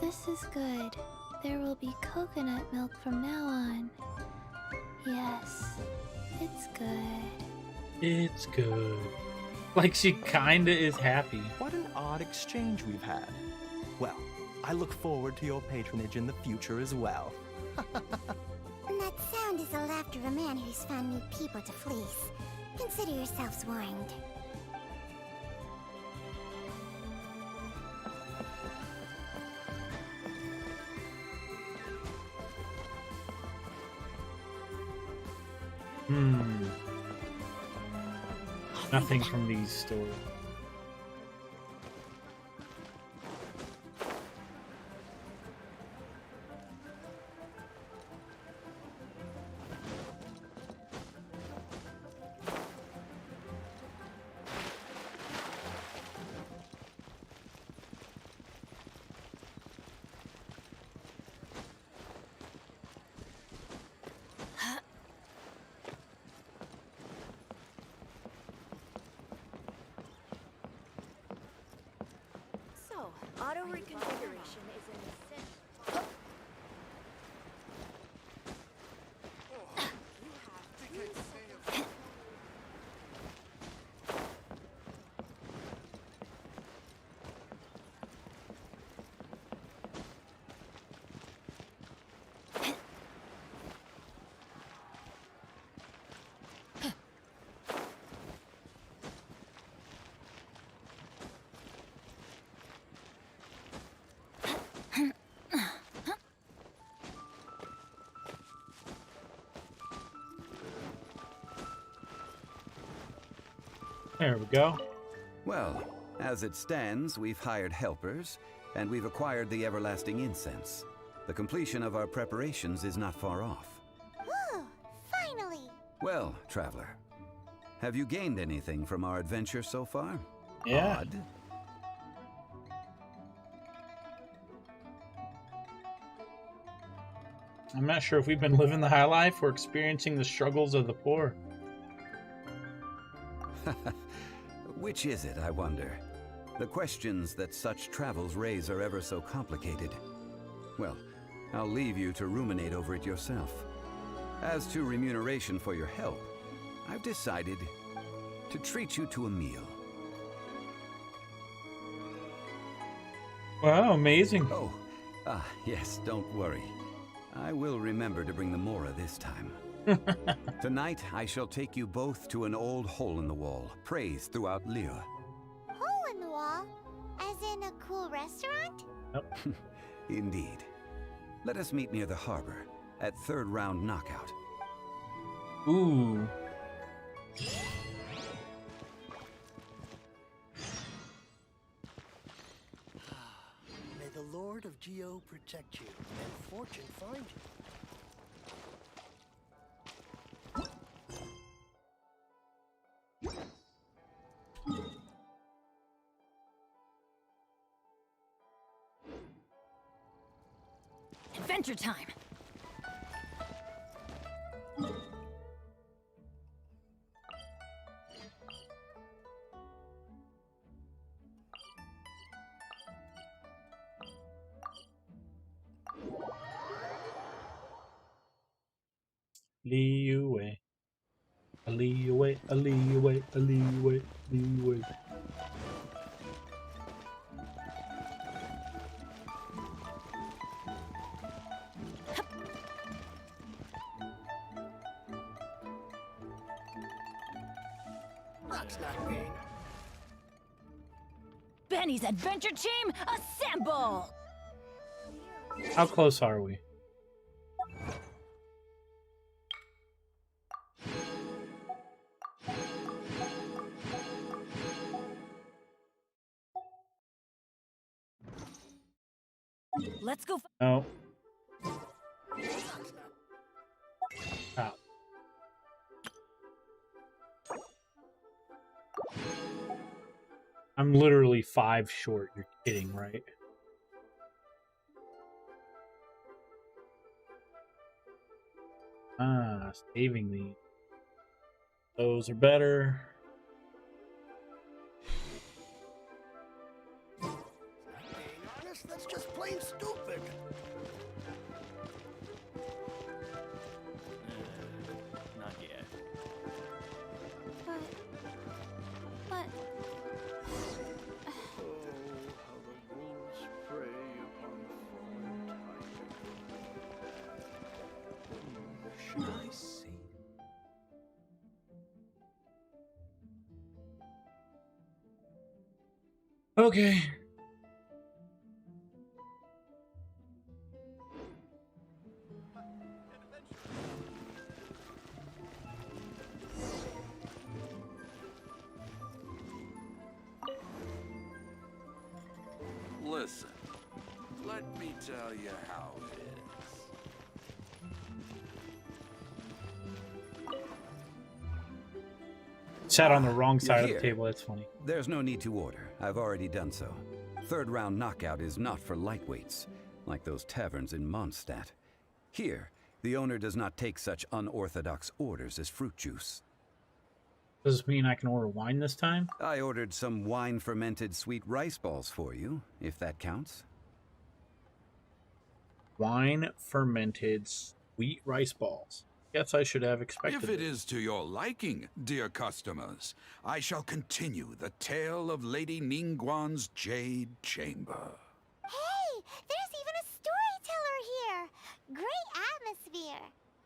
This is good. There will be coconut milk from now on. Yes, it's good. It's good. Like she kinda is happy. What an odd exchange we've had. Well, I look forward to your patronage in the future as well. That sound is the laughter of a man who's found new people to fleece. Consider yourselves warned. Nothing from these stores. Auto reconfiguration is an essential. There we go. Well, as it stands, we've hired helpers, and we've acquired the everlasting incense. The completion of our preparations is not far off. Woo! Finally! Well, traveler, have you gained anything from our adventure so far? Yeah. Odd. I'm not sure if we've been living the high life or experiencing the struggles of the poor. Which is it, I wonder? The questions that such travels raise are ever so complicated. Well, I'll leave you to ruminate over it yourself. As to remuneration for your help, I've decided to treat you to a meal. Wow, amazing. Oh, yes, don't worry. I will remember to bring the Mora this time. Tonight, I shall take you both to an old hole in the wall, praised throughout Liyue. Hole in the wall? As in a cool restaurant? Yep. Indeed. Let us meet near the harbor, at third round knockout. Ooh. Geo protect you, and fortune find you. Adventure time! Leeway. A leeway, a leeway, a leeway, leeway. That's not being. Benny's adventure team, assemble! How close are we? Let's go. No. Ah. I'm literally 5 short. You're kidding, right? Ah, saving these. Those are better. Being honest, that's just plain stupid. Not yet. But... Oh, how the wolves prey upon the fallen tiger. Should I see? Okay. Listen, let me tell you how it is. Sat on the wrong You're side of here. the table. That's funny. There's no need to order. I've already done so. Third round knockout is not for lightweights, like those taverns in Mondstadt. Here, the owner does not take such unorthodox orders as fruit juice. Does this mean I can order wine this time? I ordered some wine-fermented sweet rice balls for you, if that counts. Wine fermented sweet rice balls. Guess I should have expected If it this. is to your liking, dear customers, I shall continue the tale of Lady Ningguang's Jade Chamber. Hey, there's even a storyteller here. Great atmosphere.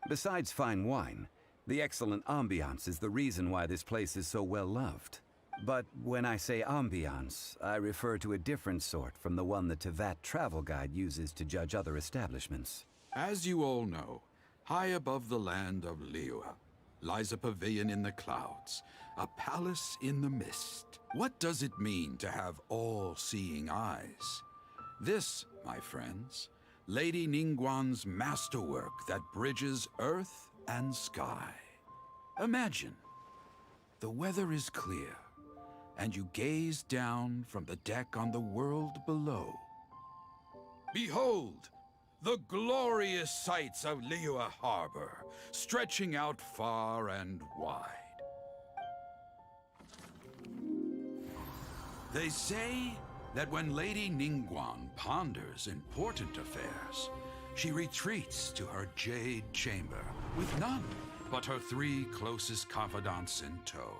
Besides fine wine, the excellent ambiance is the reason why this place is so well loved. But when I say ambiance, I refer to a different sort from the one the Tevat travel guide uses to judge other establishments. As you all know, high above the land of Liyue lies a pavilion in the clouds, a palace in the mist. What does it mean to have all-seeing eyes? This, my friends, Lady Ningguang's masterwork that bridges earth and sky. Imagine, the weather is clear, and you gaze down from the deck on the world below. Behold, the glorious sights of Liyue Harbor, stretching out far and wide. They say that when Lady Ningguang ponders important affairs, she retreats to her Jade Chamber with none but her 3 closest confidants in tow.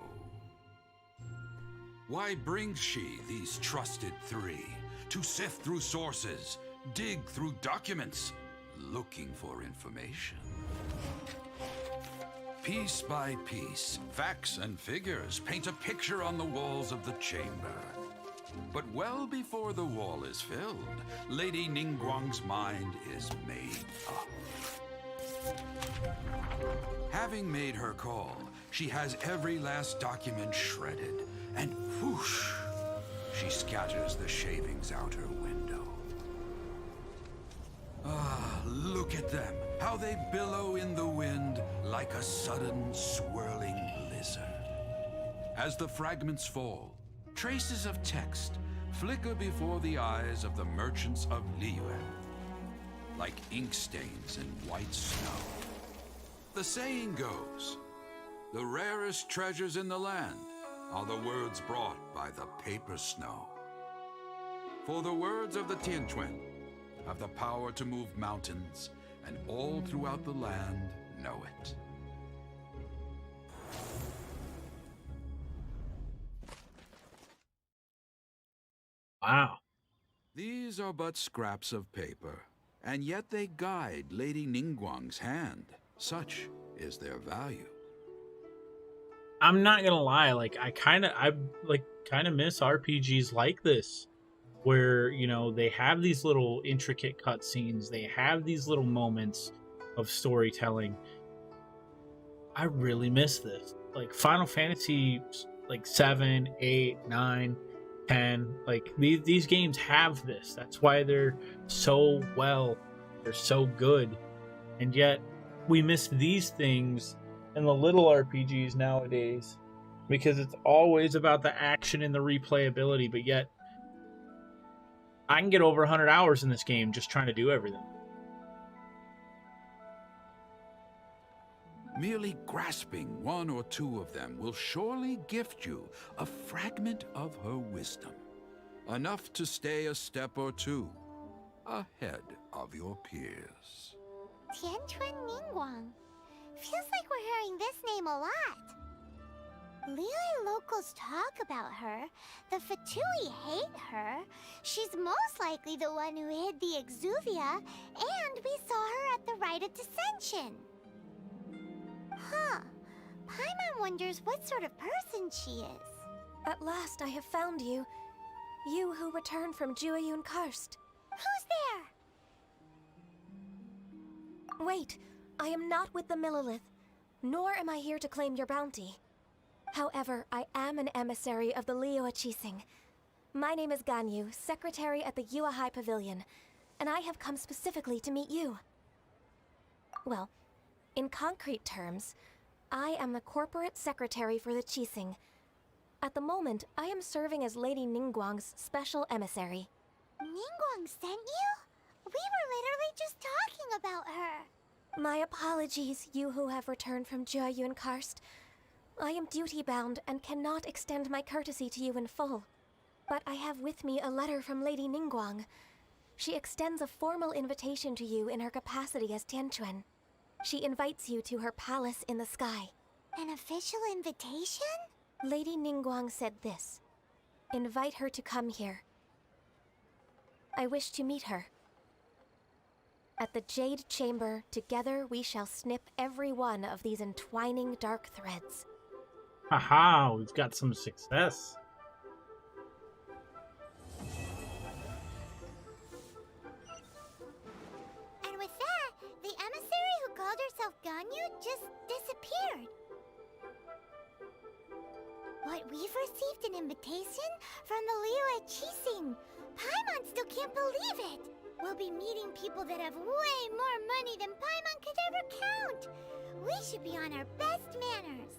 Why brings she these trusted 3 to sift through sources, dig through documents, looking for information? Piece by piece, facts and figures paint a picture on the walls of the chamber. But well before the wall is filled, Lady Ningguang's mind is made up. Having made her call, she has every last document shredded, and whoosh, she scatters the shavings out her window. Ah, look at them. How they billow in the wind like a sudden swirling blizzard. As the fragments fall, traces of text flicker before the eyes of the merchants of Liyue, like ink stains in white snow. The saying goes, the rarest treasures in the land are the words brought by the paper snow. For the words of the Tianquan have the power to move mountains, and all throughout the land know it. Wow. These are but scraps of paper, and yet they guide Lady Ningguang's hand. Such is their value. I'm not gonna lie, like I kind of miss RPGs like this, where they have these little intricate cutscenes, they have these little moments of storytelling. I really miss this. Like Final Fantasy, like 7, 8, 9, 10. Like these games have this. That's why they're so they're so good, and yet we miss these things in the little RPGs nowadays because it's always about the action and the replayability, but yet I can get over 100 hours in this game just trying to do everything. Merely grasping one or two of them will surely gift you a fragment of her wisdom, enough to stay a step or two ahead of your peers. Tianquan Ningguang. Feels like we're hearing this name a lot. Liyue locals talk about her. The Fatui hate her. She's most likely the one who hid the Exuvia, and we saw her at the Rite of Dissension. Huh. Paimon wonders what sort of person she is. At last I have found you. You who returned from Jueyun Karst. Who's there? Wait, I am not with the Millelith, nor am I here to claim your bounty. However, I am an emissary of the Liyue Qixing. My name is Ganyu, secretary at the Yue High Pavilion, and I have come specifically to meet you. Well, in concrete terms, I am the corporate secretary for the Qixing. At the moment, I am serving as Lady Ningguang's special emissary. Ningguang sent you? We were literally just talking about her. My apologies, you who have returned from Jueyun Karst. I am duty-bound and cannot extend my courtesy to you in full. But I have with me a letter from Lady Ningguang. She extends a formal invitation to you in her capacity as Tianquan. She invites you to her palace in the sky. An official invitation? Lady Ningguang said this. Invite her to come here. I wish to meet her. At the Jade Chamber, together we shall snip every one of these entwining dark threads. Haha, we've got some success. And with that, the emissary who called herself Ganyu just disappeared. What, we've received an invitation from the Liyue Qixing. Paimon still can't believe it. We'll be meeting people that have way more money than Paimon could ever count. We should be on our best manners.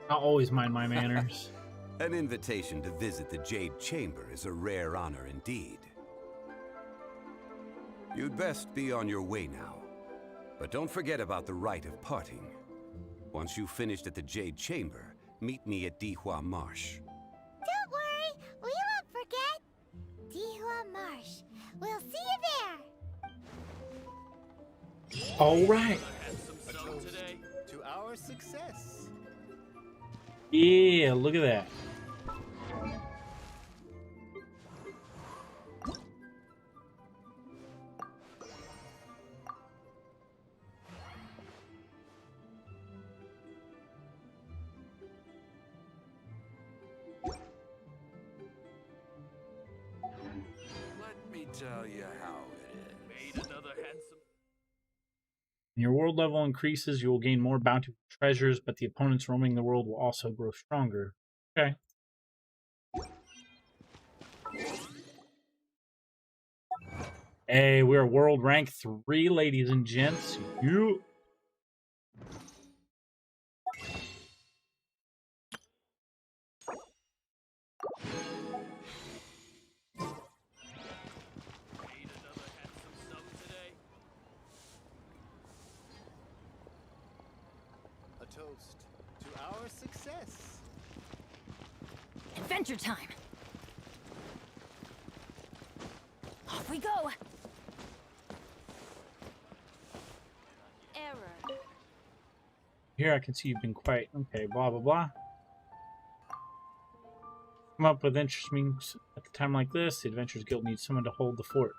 I'll always mind my manners. An invitation to visit the Jade Chamber is a rare honor indeed. You'd best be on your way now. But don't forget about the rite of parting. Once you've finished at the Jade Chamber, meet me at Dihua Marsh. Don't worry, we won't forget. Dihua Marsh. We'll see you there. All right. To our success. Yeah, look at that. Let me tell you how it is. Made another handsome. When your world level increases, you will gain more bountiful treasures, but the opponents roaming the world will also grow stronger. Okay. Hey, we're world rank 3, ladies and gents. You. A toast to our success. Adventure time! Off we go! Error. Here I can see you've been quiet. Okay, blah, blah, blah. Come up with interesting at the time like this. The Adventurers Guild needs someone to hold the fort.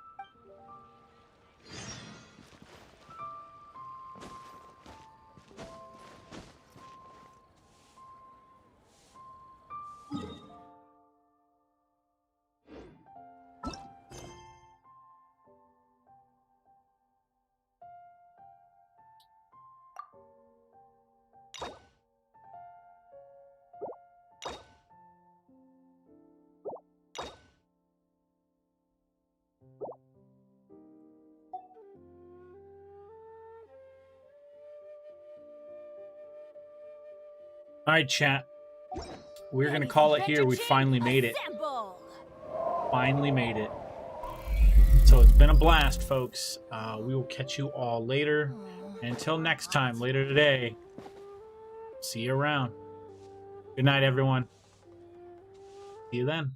All right, chat. We're going to call it here. We finally made it. Finally made it. So it's been a blast, folks. We will catch you all later. And until next time, later today, see you around. Good night, everyone. See you then.